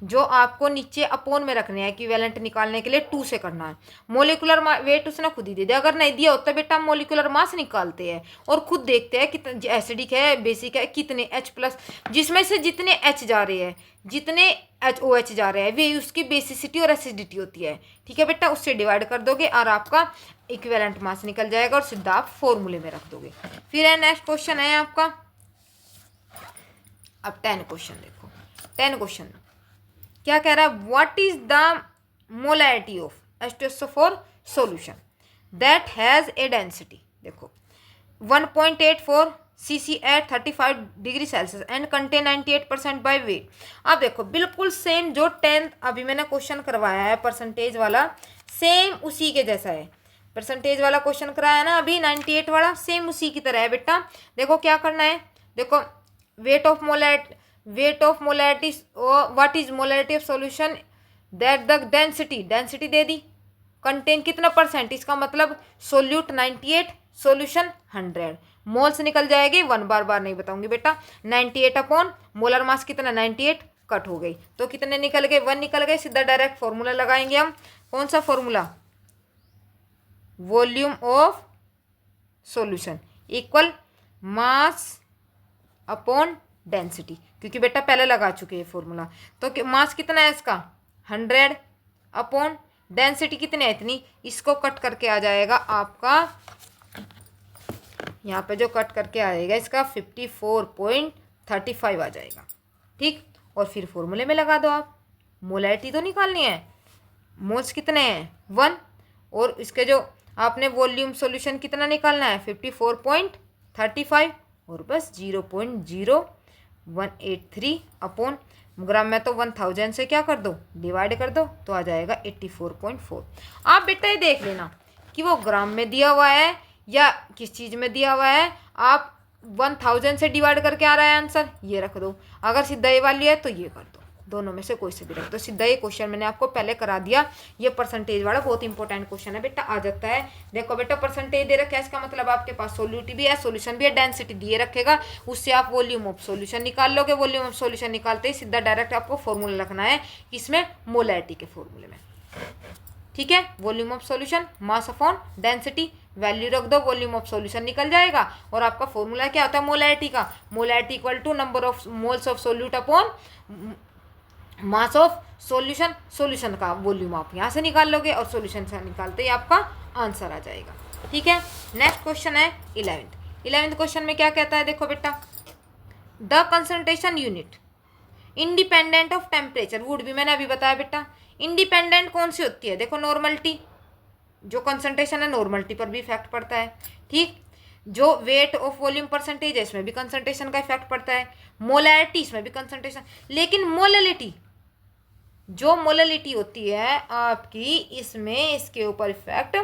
जो आपको नीचे अपोन में रखने हैं इक्विवेलेंट निकालने के लिए 2 से करना है। मोलिकुलर वेट उसने खुद ही दे दिया, अगर नहीं दिया होता बेटा मोलिकुलर मास निकालते हैं और खुद देखते हैं कितने एसिडिक है बेसिक है कितने H+, जिसमें से जितने H जा रहे हैं, जितने HOH जा रहे हैं, वे उसकी बेसिसिटी और एसिडिटी होती है। ठीक है बेटा, उससे डिवाइड कर दोगे और आपका इक्विवेलेंट मास निकल जाएगा और सीधा आप फॉर्मूले में रख दोगे। फिर है नेक्स्ट क्वेश्चन है आपका, अब 10 क्वेश्चन देखो। 10 क्वेश्चन क्या कह रहा है, what is the molarity of H2SO4 solution that has a density, देखो 1.84 cc at 35 degree Celsius and contain 98% by weight. अब देखो बिल्कुल सेम जो 10th अभी मैंने क्वेश्चन करवाया है परसेंटेज वाला, सेम उसी के जैसा है। परसेंटेज वाला क्वेश्चन कराया ना अभी 98 वाला, सेम उसी की तरह है बेटा। देखो क्या करना है, देखो weight of molarity, what is molarity of solution that the density, density they the, contain कितना परसेंट, इसका मतलब सोल्यूट 98 सॉल्यूशन 100, मोल्स निकल जाएगी 1 बार बार नहीं बताऊंगी बेटा। 98 अपॉन मोलर मास कितना 98 कट हो गई तो कितने निकल गए 1 निकल गए। सीधा डायरेक्ट फॉर्मूला लगाएंगे हम, कौन सा formula, volume of solution equal mass upon density, क्योंकि बेटा पहले लगा चुके हैं फॉर्मूला। तो मास कितना है इसका 100 अपॉन डेंसिटी कितनी है इतनी, इसको कट करके आ जाएगा आपका, यहाँ पे जो कट करके आएगा इसका 54.35 आ जाएगा। ठीक, और फिर फॉर्मूले में लगा दो आप, मोलैरिटी तो निकालनी है, मोल्स कितने हैं 1, और इसके जो आपने वॉल्यूम सॉल्यूशन कितना निकालना है 54.35, और बस 0.0183 अपॉन ग्राम में तो 1000 से क्या कर दो डिवाइड कर दो तो आ जाएगा 84.4। आप बेटा ये देख लेना कि वो ग्राम में दिया हुआ है या किस चीज़ में दिया हुआ है। आप 1000 से डिवाइड करके आ रहा है आंसर, ये रख दो, अगर सीधा ये वाली है तो ये कर दो, दोनों में से कोई से भी रख दो। सीधा ये क्वेश्चन मैंने आपको पहले करा दिया, ये परसेंटेज वाला बहुत इंपॉर्टेंट क्वेश्चन है बेटा, आ जाता है। देखो बेटा परसेंटेज दे रखा है, इसका मतलब आपके पास सोल्यूटी भी है, सोल्यूशन भी है, डेंसिटी दिए रखेगा, उससे आप वॉल्यूम ऑफ सोल्यूशन निकाल लोगे। वॉल्यूम ऑफ सोल्यूशन निकालते ही सीधा डायरेक्ट आपको फॉर्मूला रखना है, इसमें मोलैरिटी के फॉर्मूले में। ठीक है, volume of solution mass upon density, value रख दो, वॉल्यूम ऑफ सॉल्यूशन निकल जाएगा। और आपका फॉर्मूला क्या होता है मोलैरिटी का, molarity equal to number of moles of solute upon mass of solution, solution का वॉल्यूम आप यहाँ से निकाल लोगे और सॉल्यूशन से निकालते ही आपका आंसर आ जाएगा। ठीक है, नेक्स्ट क्वेश्चन है 11th क्वेश्चन में क्या कहता है, देखो बेटा the concentration unit independent of temperature would भी, मैंने अभी बताया बेटा इंडिपेंडेंट कौन सी होती है, देखो नॉर्मलिटी, जो कंसंट्रेशन है नॉर्मलिटी पर भी इफेक्ट पड़ता है। ठीक, जो वेट ऑफ वॉल्यूम परसेंटेज है इसमें भी कंसंट्रेशन का इफेक्ट पड़ता है, मोलैरिटी इसमें भी कंसंट्रेशन, लेकिन मोलैलिटी, जो मोलैलिटी होती है आपकी इसमें इसके ऊपर इफेक्ट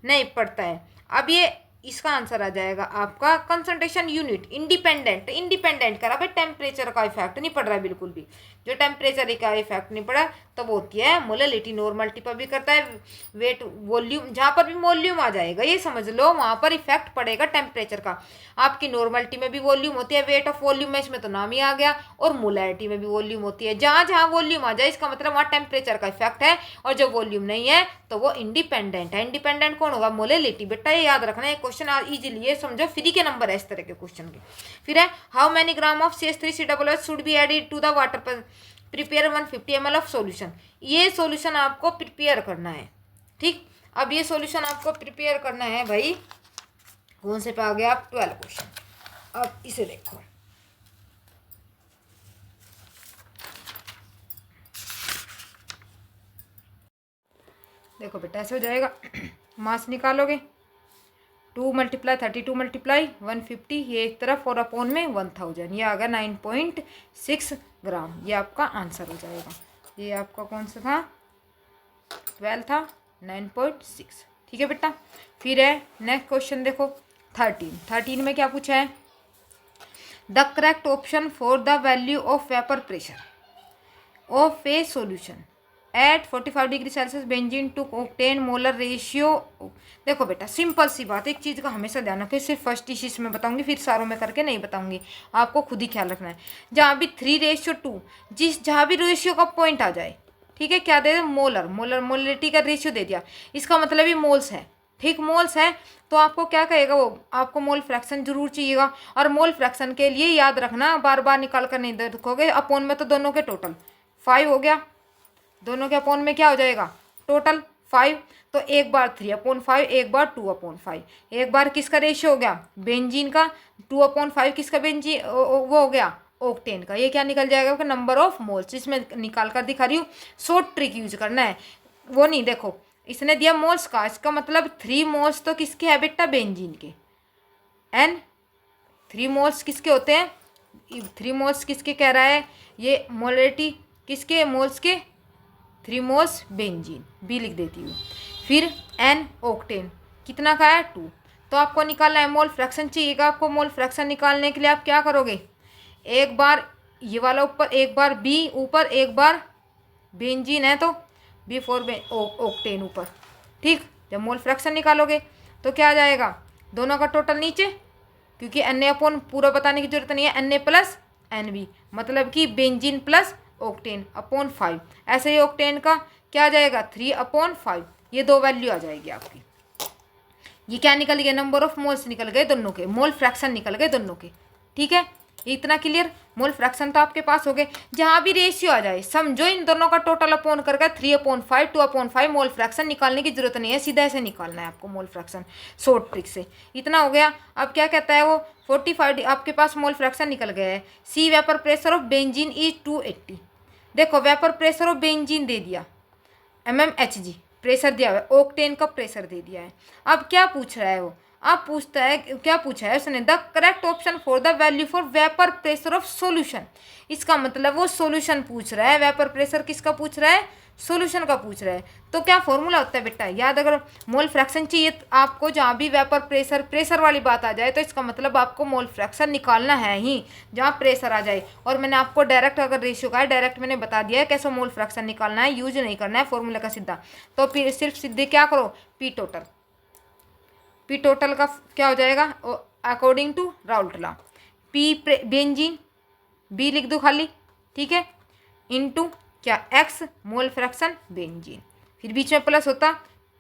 नहीं पड़ता है। अब ये इसका आंसर आ जाएगा आपका कंसंट्रेशन यूनिट इंडिपेंडेंट, इंडिपेंडेंट करा भाई, टेम्परेचर का इफेक्ट नहीं पड़ रहा है बिल्कुल भी, जो टेम्परेचर का इफेक्ट नहीं पड़ा तब होती है मोलैलिटी। नॉर्मलिटी पर भी करता है, वेट वॉल्यूम जहाँ पर भी वॉल्यूम आ जाएगा ये समझ लो वहाँ पर इफेक्ट पड़ेगा टेम्परेचर का। आपकी नॉर्मलिटी में भी वॉल्यूम होती है, वेट ऑफ वॉल्यूम में इसमें तो नाम ही आ गया, और मोलैरिटी में भी वॉल्यूम होती है। जहाँ जहाँ वॉल्यूम आ जाए इसका मतलब वहाँ टेम्परेचर का इफेक्ट है, और जब वॉल्यूम नहीं है तो वो इंडिपेंडेंट है। इंडिपेंडेंट कौन होगा मोलैलिटी, बेटा ये याद रखना है, क्वेश्चन इजीली ये समझो, फ्री के नंबर है इस तरह के क्वेश्चन के। फिर है how many gram of CH3COOH should be added to the water पर प्रिपेयर 150 ml ऑफ सॉल्यूशन। ये सॉल्यूशन आपको प्रिपेयर करना है। ठीक, अब ये सॉल्यूशन आपको प्रिपेयर करना है भाई, कौन से पे आ गया आप 12 क्वेश्चन। अब इसे देखो, देखो बेटा ऐसे हो जाएगा, मास निकालोगे 2 मल्टीप्लाई 32 मल्टीप्लाई 150, ये एक तरफ और अपॉन में 1000, ये आ गया 9.6 ग्राम। ये आपका आंसर हो जाएगा। ये आपका कौन सा था, 12 था, 9.6। ठीक है बेटा। फिर है नेक्स्ट क्वेश्चन देखो 13 में क्या पूछा है, the correct option for the value of vapour pressure of a solution at 45 degree Celsius benzene to octane molar ratio. देखो बेटा सिंपल सी बात, एक चीज़ का हमेशा ध्यान रखो, सिर्फ फर्स्ट इशिश में बताऊंगी, फिर सारों में करके नहीं बताऊंगी, आपको खुद ही ख्याल रखना है। जहाँ भी 3:2 जहाँ भी रेशियो का पॉइंट आ जाए, ठीक है, क्या दे दे, मोलरिटी का रेशियो दे दिया, इसका मतलब ये मोल्स है। ठीक, मोल्स है तो आपको क्या कहेगा वो, आपको मोल फ्रैक्शन जरूर चाहिएगा। और मोल फ्रैक्शन के लिए याद रखना, बार बार निकाल कर नहीं देखोगे, अपॉन में तो दोनों के टोटल 5 हो गया, दोनों के अपॉन में क्या हो जाएगा, टोटल 5। तो एक बार 3/5, एक बार 2/5, एक बार किसका रेशियो हो गया, बेंजीन का, 2/5 किसका, बेंजीन वो हो गया ऑक्टेन का। ये क्या निकल जाएगा, कि नंबर ऑफ मोल्स। इसमें निकाल कर दिखा रही हूँ, शॉर्ट ट्रिक यूज करना है, वो नहीं। देखो इसने दिया मोल्स का, इसका मतलब 3 मोल्स तो किसके है बेटा, बेंजीन के, एंड 3 मोल्स किसके होते हैं, 3 मोल्स किसके कह रहा है, ये मोलरिटी किसके, मोल्स के, 3 मोल्स बेंजीन, बी लिख देती हूँ। फिर एन ऑक्टेन कितना का है, 2। तो आपको निकालना है मोल फ्रैक्शन चाहिएगा। आपको मोल फ्रैक्शन निकालने के लिए आप क्या करोगे, एक बार ये वाला ऊपर, एक बार बी ऊपर, एक बार बेंजीन है तो B4 ऑक्टेन ऊपर। ठीक, जब मोल फ्रैक्शन निकालोगे तो क्या आ जाएगा, दोनों का टोटल नीचे, क्योंकि एन ए अपॉन पूरा बताने की जरूरत नहीं है, N A plus N B, मतलब कि बेंजीन प्लस ऑक्टेन अपॉन 5। ऐसे ही ऑक्टेन का क्या आ जाएगा, 3/5। ये 2 वैल्यू आ जाएगी आपकी। ये क्या निकल गया, नंबर ऑफ मोल्स निकल गए दोनों के, मोल फ्रैक्शन निकल गए दोनों के। ठीक है, इतना क्लियर। मोल फ्रैक्शन तो आपके पास हो गए। जहाँ भी रेशियो आ जाए समझो इन दोनों का टोटल अपॉन करके 3/5 2/5 मोल फ्रैक्शन निकालने की जरूरत नहीं है, सीधा ऐसे निकालना है आपको मोल फ्रैक्शन शॉर्ट ट्रिक से। इतना हो गया। अब क्या कहता है वो, 45 आपके पास मोल फ्रैक्शन निकल गया है। See vapour pressure of benzene is 280। देखो वेपर प्रेशर ऑफ बेंजीन दे दिया, mmHg प्रेशर दिया हुआ है, ऑक्टेन का प्रेशर दे दिया है। अब क्या पूछ रहा है वो, अब पूछता है, क्या पूछा है उसने, the correct option for the value for vapour pressure of solution. इसका मतलब वो सॉल्यूशन पूछ रहा है, वेपर प्रेशर किसका पूछ रहा है, सॉल्यूशन का पूछ रहा है। तो क्या फॉर्मूला होता है बेटा, याद, अगर मोल फ्रैक्शन चाहिए तो आपको, जहाँ भी वेपर प्रेशर वाली बात आ जाए तो इसका मतलब आपको मोल फ्रैक्शन निकालना है ही, जहाँ प्रेशर आ जाए। और मैंने आपको डायरेक्ट, अगर रेशियो का है डायरेक्ट मैंने बता दिया है कैसे मोल फ्रैक्शन निकालना है, यूज नहीं करना है फॉर्मूला का सीधा। तो फिर सिर्फ सीधे क्या करो, पी टोटल का क्या हो जाएगा, according to Raoult law, P benzene, B लिख दो खाली, ठीक है, इनटू क्या, एक्स मोल फ्रैक्शन बेंजीन, फिर बीच में प्लस होता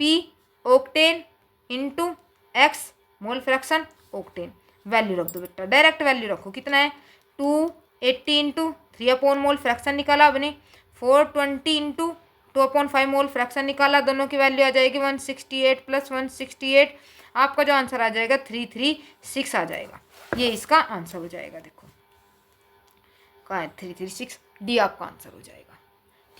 P octane into x mole fraction octane. Value रख दो बेटा, डायरेक्ट वैल्यू रखो, कितना है 280 इंटू 3 मोल फ्रैक्शन निकाला आपने, 420 इंटू 2/5 मोल फ्रैक्शन निकाला, दोनों की वैल्यू आ जाएगी 168 + 168, आपका जो आंसर आ जाएगा 336 आ जाएगा। ये इसका आंसर हो जाएगा। देखो कहाँ है 336, डी आपका आंसर हो जाएगा।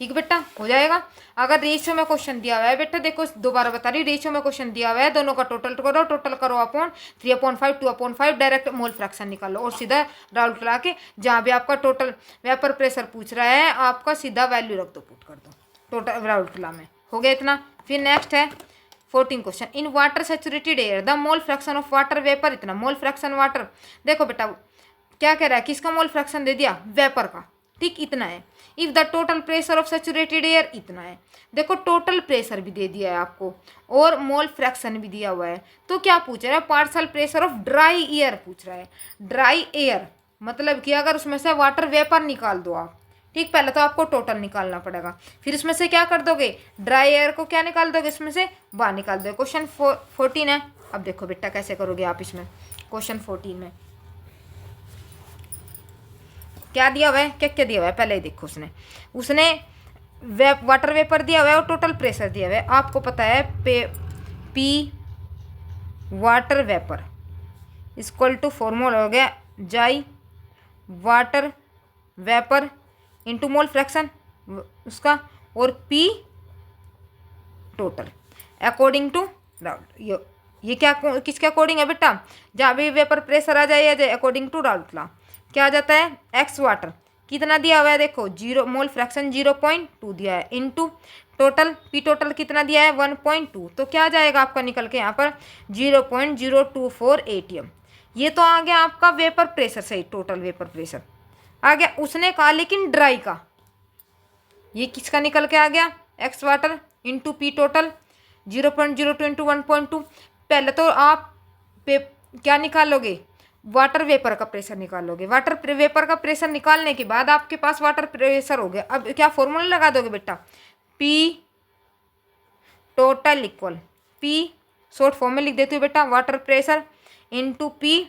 ठीक है बेटा, हो जाएगा। अगर रेशियो में क्वेश्चन दिया हुआ है बेटा, देखो दोबारा बता रही हूँ, रेशियो में क्वेश्चन दिया हुआ है, दोनों का टोटल करो अपॉन 3/5 2/5, डायरेक्ट मोल फ्रैक्शन निकालो और सीधा राउल्ट ला के, जहाँ भी आपका टोटल वेपर प्रेशर पूछ रहा है आपका सीधा वैल्यू रख दो, पुट कर दो टोटल राउल्ट ला में। हो गया इतना। फिर नेक्स्ट है 14 question, in water saturated air the mole fraction of water vapour, इतना मोल फ्रैक्शन वाटर। देखो बेटा क्या कह रहा है, किसका मोल फ्रैक्शन दे दिया, वेपर का, ठीक, इतना है। If the total pressure of saturated air, इतना है। देखो टोटल प्रेशर भी दे दिया है आपको और मोल फ्रैक्शन भी दिया हुआ है। तो क्या पूछ रहा है, partial pressure of dry air पूछ रहा है। ड्राई एयर मतलब कि अगर उसमें से वाटर वेपर निकाल दो आप, ठीक, पहले तो आपको टोटल निकालना पड़ेगा, फिर उसमें से क्या कर दोगे, ड्राई एयर को क्या निकाल दोगे, इसमें से बाहर निकाल दोगे। क्वेश्चन 14 है। अब देखो बेटा कैसे करोगे आप इसमें, क्वेश्चन 14 में क्या दिया हुआ है, क्या क्या दिया हुआ है, पहले ही देखो। उसने वाटर वेपर दिया हुआ है और टोटल प्रेशर दिया हुआ है। आपको पता है P water vapour equal to formula हो गया जाई water vapour into mole fraction उसका, और P total according to Raoult, ये ये क्या किसके अकॉर्डिंग है बेटा, जहाँ भी वेपर प्रेशर आ जाए अकॉर्डिंग टू राउल्ट लॉ क्या आ जाता है, एक्स वाटर कितना दिया हुआ है, देखो 0 मोल फ्रैक्शन 0.2 दिया है, इनटू टोटल पी टोटल कितना दिया है 1.2, तो क्या आ जाएगा आपका निकल के यहाँ पर 0.024 ATM। ये तो आ गया आपका वेपर प्रेशर, सही, टोटल वेपर प्रेशर आ गया। उसने कहा लेकिन ड्राई का, ये किसका निकल के आ गया, x water into P total 0.02 into 1.2। पहले तो आप क्या निकालोगे, वाटर वेपर का प्रेशर निकालोगे। वाटर वेपर का प्रेशर निकालने के बाद आपके पास वाटर प्रेशर हो गया। अब क्या फॉर्मूला लगा दोगे बेटा, P total equal P, short form में लिख देती हूँ बेटा, water pressure into P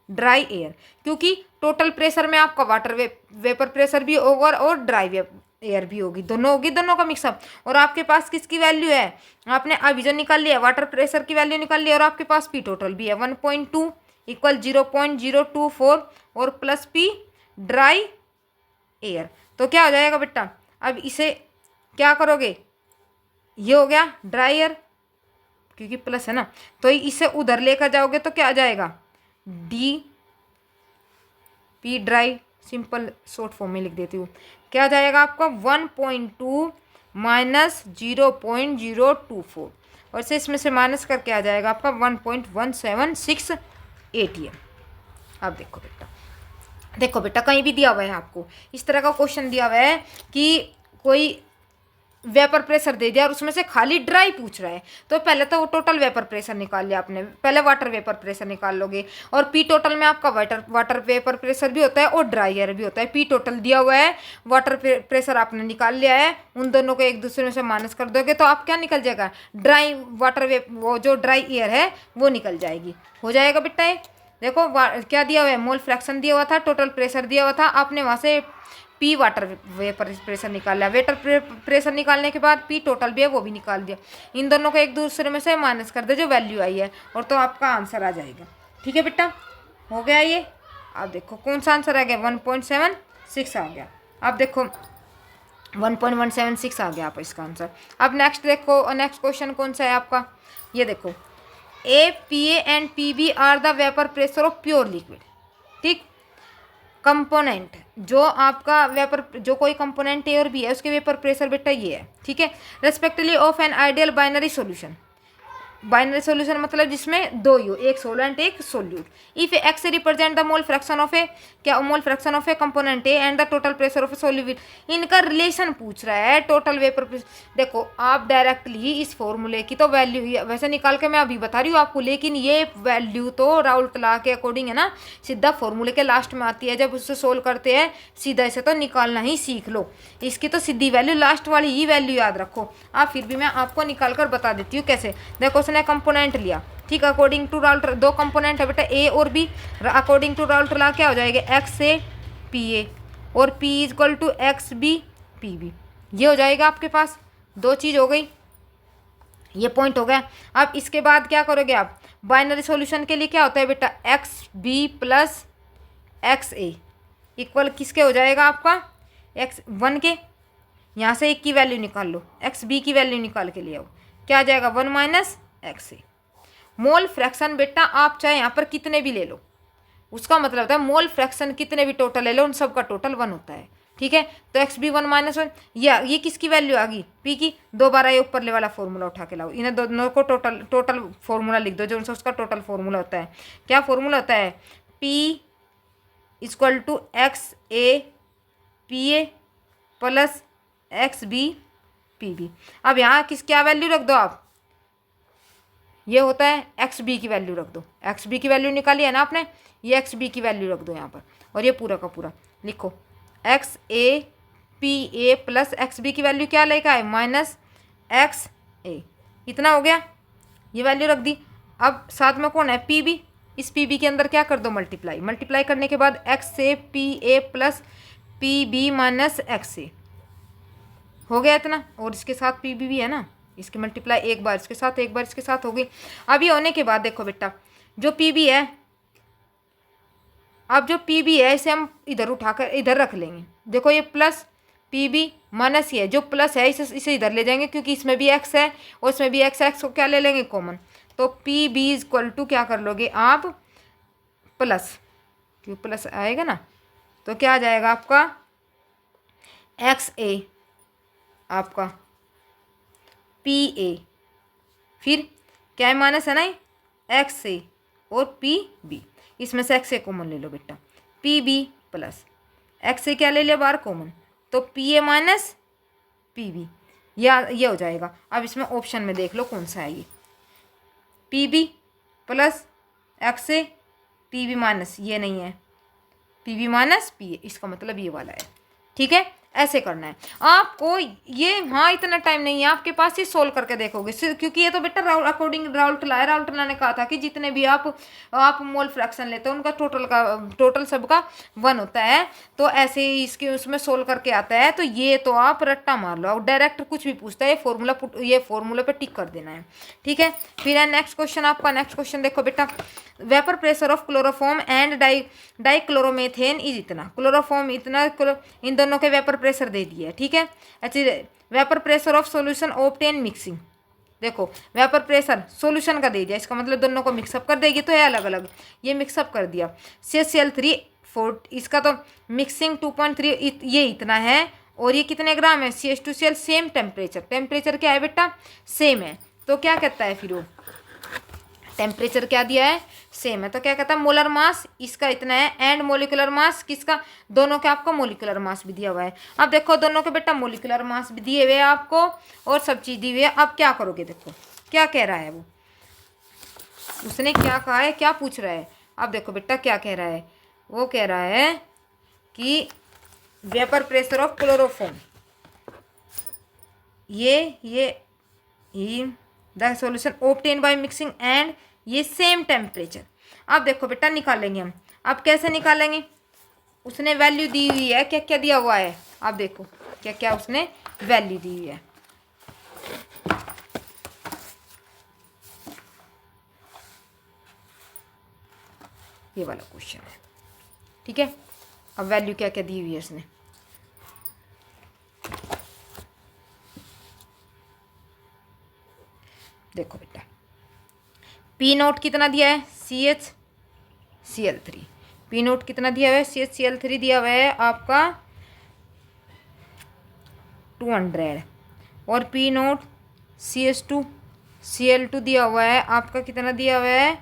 dry air, क्योंकि टोटल प्रेशर में आपका वाटर वेपर प्रेशर भी होगा और ड्राई एयर भी होगी, दोनों होगी, दोनों का मिक्सअप। और आपके पास किसकी वैल्यू है, आपने अभी जो निकाल लिया वाटर प्रेशर की वैल्यू निकाल लिया, और आपके पास पी टोटल भी है 1.2 इक्वल 0.024 और प्लस पी ड्राई एयर, तो क्या हो जाएगा बेटा। अब इसे क्या करोगे, ये हो गया ड्राई एयर क्योंकि प्लस है ना, तो इसे उधर लेकर जाओगे तो क्या आ जाएगा, D P dry, simple short form में लिख देती हूँ, क्या आ जाएगा आपका 1.2 माइनस 0.024 और से इसमें से माइनस करके आ जाएगा आपका 1.176 ATM। अब देखो बेटा कहीं भी दिया हुआ है आपको इस तरह का क्वेश्चन दिया हुआ है कि कोई वेपर प्रेशर दे दिया और उसमें से खाली ड्राई पूछ रहा है, तो पहले तो वो टोटल वेपर प्रेशर निकाल लिया आपने, पहले वाटर वेपर प्रेशर निकाल लोगे। और पी टोटल में आपका वाटर वेपर प्रेशर भी होता है और ड्राई एयर भी होता है। पी टोटल दिया हुआ है, वाटर प्रेशर आपने निकाल लिया है, उन दोनों को एक दूसरे से माइनस कर दोगे तो आप क्या निकल जाएगा, ड्राई वाटर वो जो ड्राई एयर है वो निकल जाएगी, हो जाएगा बेटा। ये देखो क्या दिया हुआ है, मोल फ्रैक्शन दिया हुआ था, टोटल प्रेशर दिया हुआ था, आपने वहाँ से पी वाटर वेपर प्रेशर निकाल लिया, वेटर प्रेशर निकालने के बाद पी टोटल भी है वो भी निकाल दिया, इन दोनों को एक दूसरे में से माइनस कर दे जो वैल्यू आई है, और तो आपका आंसर आ जाएगा। ठीक है बेटा, हो गया ये। अब देखो कौन सा आंसर आ गया, 1.76 आ गया। अब देखो 1.176 आ गया आप इसका आंसर। अब नेक्स्ट देखो, नेक्स्ट क्वेश्चन कौन सा है आपका, ये देखो APA and PB are the vapour pressure of pure liquid. ठीक, कंपोनेंट जो आपका वेपर, जो कोई कंपोनेंट ए और बी है उसके वेपर प्रेशर बेटा ये है। ठीक है, respectively of an ideal binary solution, binary solution मतलब जिसमें दो ही हो, एक सोलेंट एक solute. If x represent the mole fraction of A, क्या mole fraction of A component A and the total pressure of a solute, इनका रिलेशन पूछ रहा है टोटल वेपर प्रेशर। देखो आप डायरेक्टली इस फॉर्मूले की तो वैल्यू वैसे निकाल के मैं अभी बता रही हूँ आपको, लेकिन ये वैल्यू तो राउल्ट लॉ के अकॉर्डिंग है ना, सीधा फॉर्मूले के लास्ट में आती है, जब उससे सोल्व करते हैं सीधा इसे तो निकालना ही सीख लो, इसकी तो सीधी वैल्यू लास्ट वाली ही वैल्यू याद रखो आप। फिर भी मैं आपको निकाल कर बता देती हूँ कैसे। देखो उसने कंपोनेंट लिया, ठीक, अकॉर्डिंग टू राउल्ट, दो कंपोनेंट है बेटा ए और B, according to Raoult law क्या हो जाएगा, एक्स ए पी ए और P equal to X B P B, ये हो जाएगा आपके पास, दो चीज़ हो गई, ये पॉइंट हो गया। अब इसके बाद क्या करोगे आप, बाइनरी सॉल्यूशन के लिए क्या होता है बेटा, एक्स बी प्लस एक्स ए इक्वल किसके हो जाएगा आपका, एक्स वन के, यहाँ से एक की वैल्यू निकाल लो, एक्स बी की वैल्यू निकाल के लिए आओ, क्या आ जाएगा 1 माइनस एक्स ए। मोल फ्रैक्शन बेटा आप चाहे यहाँ पर कितने भी ले लो, उसका मतलब होता है मोल फ्रैक्शन कितने भी टोटल ले लो उन सब का टोटल 1 होता है। ठीक है, तो एक्स बी 1 माइनस 1, या ये किसकी वैल्यू आ गई, पी की, दोबारा ये ऊपर ले वाला फॉर्मूला उठा के लाओ, इन्हें दोनों को टोटल फॉर्मूला लिख दो जो उनसे उसका टोटल फॉर्मूला होता है। क्या फॉर्मूला होता है, P equal to X A P A plus X B P B. अब यहाँ क्या वैल्यू रख दो आप, ये होता है एक्स बी की वैल्यू रख दो, एक्स बी की वैल्यू निकाली है ना आपने, ये एक्स बी की वैल्यू रख दो यहाँ पर, और ये पूरा का पूरा लिखो, X A P A plus X B की वैल्यू क्या लेकर आए, माइनस एक्स ए, इतना हो गया, ये वैल्यू रख दी। अब साथ में कौन है, पी बी, इस पी बी के अंदर क्या कर दो, मल्टीप्लाई, मल्टीप्लाई करने के बाद X A P A plus P B minus X A, हो गया इतना, और इसके साथ पी बी भी है ना, इसकी मल्टीप्लाई एक बार इसके साथ एक बार इसके साथ हो गई। अब ये होने के बाद देखो बेटा जो पी बी है, अब जो पी बी है इसे हम इधर उठाकर इधर रख लेंगे, देखो ये प्लस पी बी माइनस ये जो प्लस है इसे इधर ले जाएंगे क्योंकि इसमें भी एक्स है और इसमें भी एक्स, एक्स को क्या ले लेंगे कॉमन, तो P B is equal to क्या कर लोगे आप, प्लस, क्यों प्लस आएगा ना, तो क्या आ जाएगा आपका एक्स ए आपका पी ए, फिर क्या है माइनस है ना, एक्स ए और पी बी, इसमें से एक्स ए कॉमन ले लो बेटा, P B plus X A क्या ले लिया बाहर कॉमन, तो P A minus P B, या ये हो जाएगा। अब इसमें ऑप्शन में देख लो कौन सा है ये, P B plus X A P B minus, ये नहीं है, P B minus P A, इसका मतलब ये वाला है। ठीक है, ऐसे करना है आपको ये। हाँ, इतना टाइम नहीं है आपके पास, ये सोल्व करके देखोगे क्योंकि ये तो बेटा अकॉर्डिंग राउल टला ने कहा था कि जितने भी आप मोल फ्रैक्शन लेते हो उनका टोटल सबका 1 होता है। तो ऐसे ही इसके उसमें सोल्व करके आता है। तो ये तो आप रट्टा मार लो, डायरेक्ट कुछ भी पूछता है ये फॉर्मूला पे टिक कर देना है। ठीक है, फिर है नेक्स्ट क्वेश्चन आपका। नेक्स्ट क्वेश्चन देखो बेटा, vapour pressure of chloroform and dichloromethane is इतना, क्लोरोफॉर्म इतना, इन दोनों के वेपर प्रेशर दे दिया है। ठीक है, अच्छा vapour pressure of solution obtain mixing, देखो वेपर प्रेशर सॉल्यूशन का दे दिया, इसका मतलब दोनों को मिक्सअप कर देगी, तो है अलग अलग, ये मिक्सअप कर दिया। CH3 4, इसका तो मिक्सिंग 2.3 ये इतना है, और ये कितने ग्राम है, CH2Cl सेम टेम्परेचर क्या है बेटा, सेम है। तो क्या कहता है फिर वो, टेम्परेचर क्या दिया है, सेम है, तो क्या कहता है मोलर मास इसका इतना है, एंड मोलिकुलर मास किसका, दोनों के आपको मोलिकुलर मास भी दिया हुआ है। अब देखो दोनों के बेटा मोलिकुलर मास भी दिए हुए हैं आपको, और सब चीज़ दी हुई है। अब क्या करोगे, देखो क्या कह रहा है वो, उसने क्या कहा है, क्या पूछ रहा है। अब देखो बेटा क्या कह रहा है, वो कह रहा है कि वेपर प्रेशर ऑफ क्लोरोफॉर्म, ये the solution obtain by mixing and ये सेम टेम्परेचर। अब देखो बेटा निकालेंगे हम, अब कैसे निकालेंगे, उसने वैल्यू दी हुई है, क्या क्या दिया हुआ है, अब देखो क्या क्या उसने वैल्यू दी हुई है। ये वाला क्वेश्चन है। ठीक है, अब वैल्यू क्या क्या दी हुई है उसने, देखो बेटा पी नोट कितना दिया है, CHCl3, पी नोट कितना दिया हुआ है, CHCl3 दिया हुआ है आपका 200, और पी नोट CH2Cl2 दिया हुआ है आपका, कितना दिया हुआ है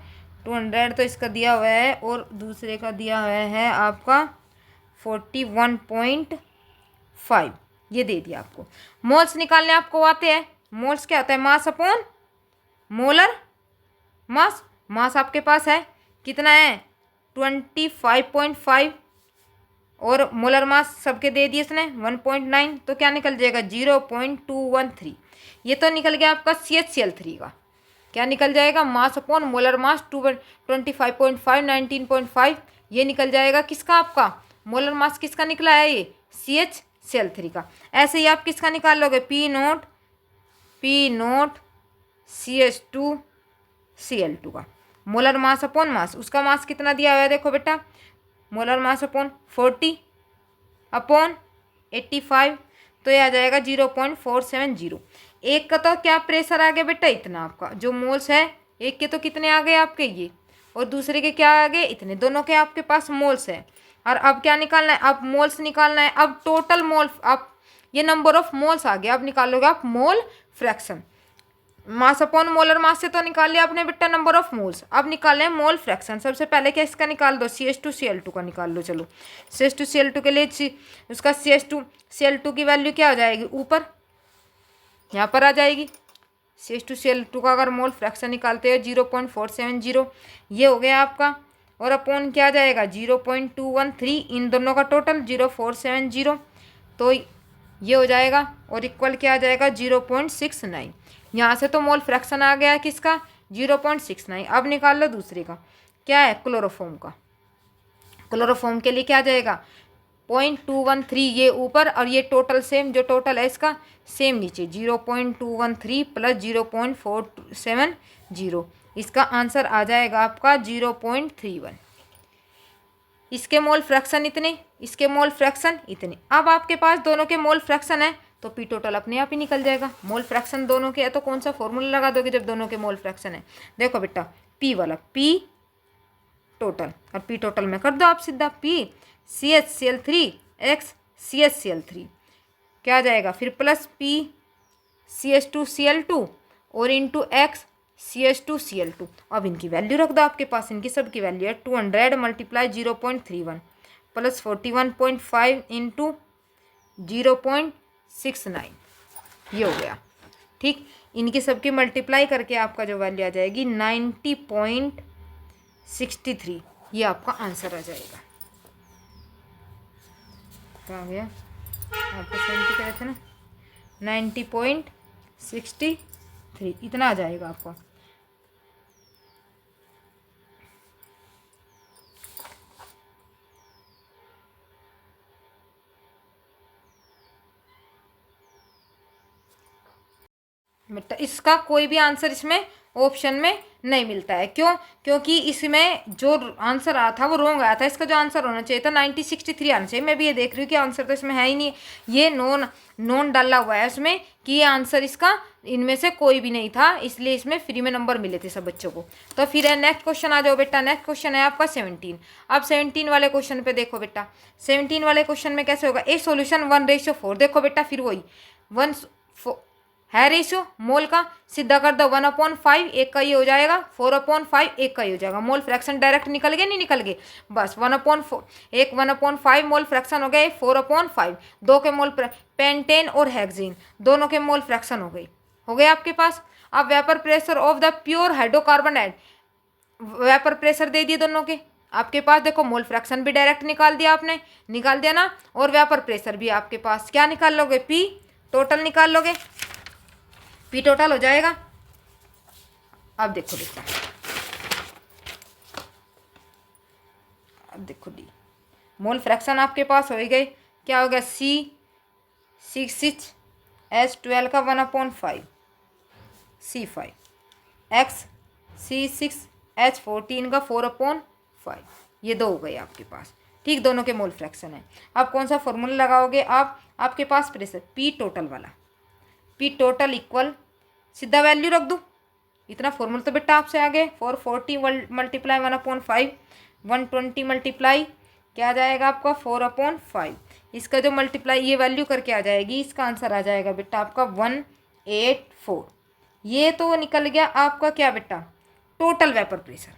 200, तो इसका दिया हुआ है, और दूसरे का दिया हुआ है आपका 41.5, ये दे दिया आपको। मोल्स निकालने आपको आते हैं, मोल्स क्या होता है, मास अपॉन मोलर मास, मास आपके पास है कितना है 25.5, और मोलर मास सबके दे दिए इसने 1.9, तो क्या निकल जाएगा 0.213। ये तो निकल गया आपका CHCl3 का, क्या निकल जाएगा मास अपॉन मोलर मास 25.5 19.5, ये निकल जाएगा किसका, आपका मोलर मास किसका निकला है, ये CHCl3 का। ऐसे ही आप किसका निकाल लोगे, पी नोट CH2Cl2 का, मोलर मास अपॉन मास, उसका मास कितना दिया हुआ है, देखो बेटा मोलर मास अपॉन 40/85, तो ये आ जाएगा 0.470। एक का तो क्या प्रेशर आ गया बेटा इतना, आपका जो मोल्स है एक के तो कितने आ गए आपके ये, और दूसरे के क्या आ गए इतने, दोनों के आपके पास मोल्स है। और अब क्या निकालना है, अब मोल्स निकालना है, अब टोटल मोल, आप ये नंबर ऑफ मोल्स आ गया, अब निकालोगे आप मोल फ्रैक्शन, मास अपॉन मोलर मास से तो निकाल लिया आपने बेटा नंबर ऑफ मोल्स, अब निकाल लें मोल फ्रैक्शन। सबसे पहले क्या इसका निकाल दो, CH2Cl2 का निकाल लो। चलो CH2Cl2 के लिए उसका CH2Cl2 की वैल्यू क्या हो जाएगी, ऊपर यहाँ पर आ जाएगी। CH2Cl2 का अगर मोल फ्रैक्शन निकालते हो 0.470, ये हो गया आपका, और अपॉन क्या आ जाएगा 0.213, इन दोनों का टोटल 0.470, तो ये हो जाएगा, और इक्वल क्या आ जाएगा 0.69। यहाँ से तो मोल फ्रैक्शन आ गया है किसका 0.69। अब निकाल लो दूसरे का, क्या है क्लोरोफॉर्म का, क्लोरोफॉर्म के लिए क्या आ जाएगा 0.213, ये ऊपर, और ये टोटल सेम, जो टोटल है इसका सेम नीचे, 0.213 प्लस 0.470, इसका आंसर आ जाएगा आपका 0.31। इसके मोल फ्रैक्शन इतने, इसके मोल फ्रैक्शन इतने। अब आपके पास दोनों के मोल फ्रैक्शन है, तो पी टोटल अपने आप ही निकल जाएगा। मोल फ्रैक्शन दोनों के है तो कौन सा फॉर्मूला लगा दोगे जब दोनों के मोल फ्रैक्शन है। देखो बेटा पी वाला पी टोटल और पी टोटल में कर दो आप सीधा पी CHCl3 एक्स CHCl3 क्या आ जाएगा फिर प्लस पी CH2Cl2 और इंटू एक्स CH2Cl2। अब इनकी वैल्यू रख दो आपके पास, इनकी सब की वैल्यू है 200 मल्टीप्लाई 0.31 प्लस 41.5 इंटू 0.69 ये हो गया। ठीक, इनकी सबकी मल्टीप्लाई करके आपका जो वैल्यू आ जाएगी 90.63 ये आपका आंसर आ जाएगा। क्या आ गया आपको 70 कह रहे थे ना 90.63 इतना आ जाएगा आपका। बेटा इसका कोई भी आंसर इसमें ऑप्शन में नहीं मिलता है। क्यों? क्योंकि इसमें जो आंसर आया था वो रॉन्ग आया था। इसका जो आंसर होना चाहिए था 9063 आना चाहिए। मैं भी ये देख रही हूँ कि आंसर तो इसमें है ही नहीं, ये नॉन डाला हुआ है उसमें कि ये आंसर इसका इनमें से कोई भी नहीं था, इसलिए इसमें फ्री में नंबर मिले थे सब बच्चों को। तो फिर नेक्स्ट क्वेश्चन आ जाओ बेटा। नेक्स्ट क्वेश्चन है आपका 17। अब 17 वाले क्वेश्चन पे देखो बेटा, 17 वाले क्वेश्चन में कैसे होगा ए सोल्यूशन 1:4। देखो बेटा फिर वही 1 है रेशियो मोल का, सीधा कर दो 1/5 एक का ये हो जाएगा, 4/5 एक का ही हो जाएगा। मोल फ्रैक्शन डायरेक्ट निकल गए नहीं निकल गए, बस 1/4 एक 1/5 मोल फ्रैक्शन हो गए 4/5। दो के मोल पेंटेन और हेक्सेन दोनों के मोल फ्रैक्शन हो गए आपके पास। अब vapour pressure of the pure hydrocarbon vapour pressure दे दिए दोनों के आपके पास। देखो मोल फ्रैक्शन भी डायरेक्ट निकाल दिया आपने, निकाल दिया ना, और वेपर प्रेशर भी आपके पास। क्या निकाल लोगे? पी टोटल निकाल लोगे, पी टोटल हो जाएगा। अब देखो बेटा, अब देखो डी मोल फ्रैक्शन आपके पास हो ही गए। क्या हो गया? C6H12 का 1/5 C5 एक्स C6H14 का 4/5 ये दो हो गए आपके पास। ठीक, दोनों के मोल फ्रैक्शन है। अब कौन सा फॉर्मूला लगाओगे आप? आपके पास प्रेशर पी टोटल वाला, पी टोटल इक्वल सीधा वैल्यू रख दूँ, इतना फॉर्मूला तो बेटा आपसे आ गए। 440 मल्टीप्लाई 1/5 120 मल्टीप्लाई क्या आ जाएगा आपका 4/5। इसका जो मल्टीप्लाई ये वैल्यू करके आ जाएगी, इसका आंसर आ जाएगा बेटा आपका 184। ये तो निकल गया आपका क्या बेटा? Total vapour pressure.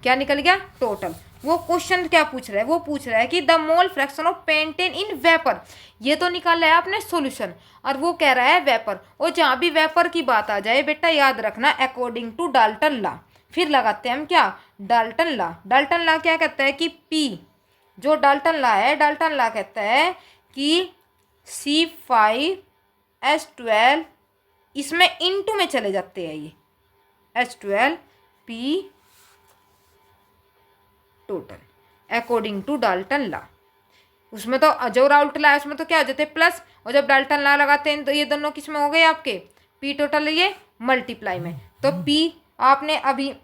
क्या निकल गया? टोटल। वो क्वेश्चन क्या पूछ रहा है? वो पूछ रहा है कि the mole fraction of pentane in vapour. ये तो निकाला है आपने सॉल्यूशन, और वो कह रहा है वेपर। और जहाँ भी वेपर की बात आ जाए बेटा याद रखना अकॉर्डिंग टू डाल्टन लॉ। फिर लगाते हैं हम क्या? Dalton law. डाल्टन लॉ क्या कहता है कि पी, जो डाल्टन लॉ है, डाल्टन लॉ कहता है कि C5H12 इसमें इंटू में चले जाते हैं ये H12 P total according to Dalton law. उसमें तो जो डाल्टन लॉ है उसमें तो क्या हो जाते हैं प्लस, और जब डाल्टन लॉ लगाते हैं तो ये दोनों किस में हो गए आपके? पी टोटल ये मल्टीप्लाई में। तो पी आपने अभी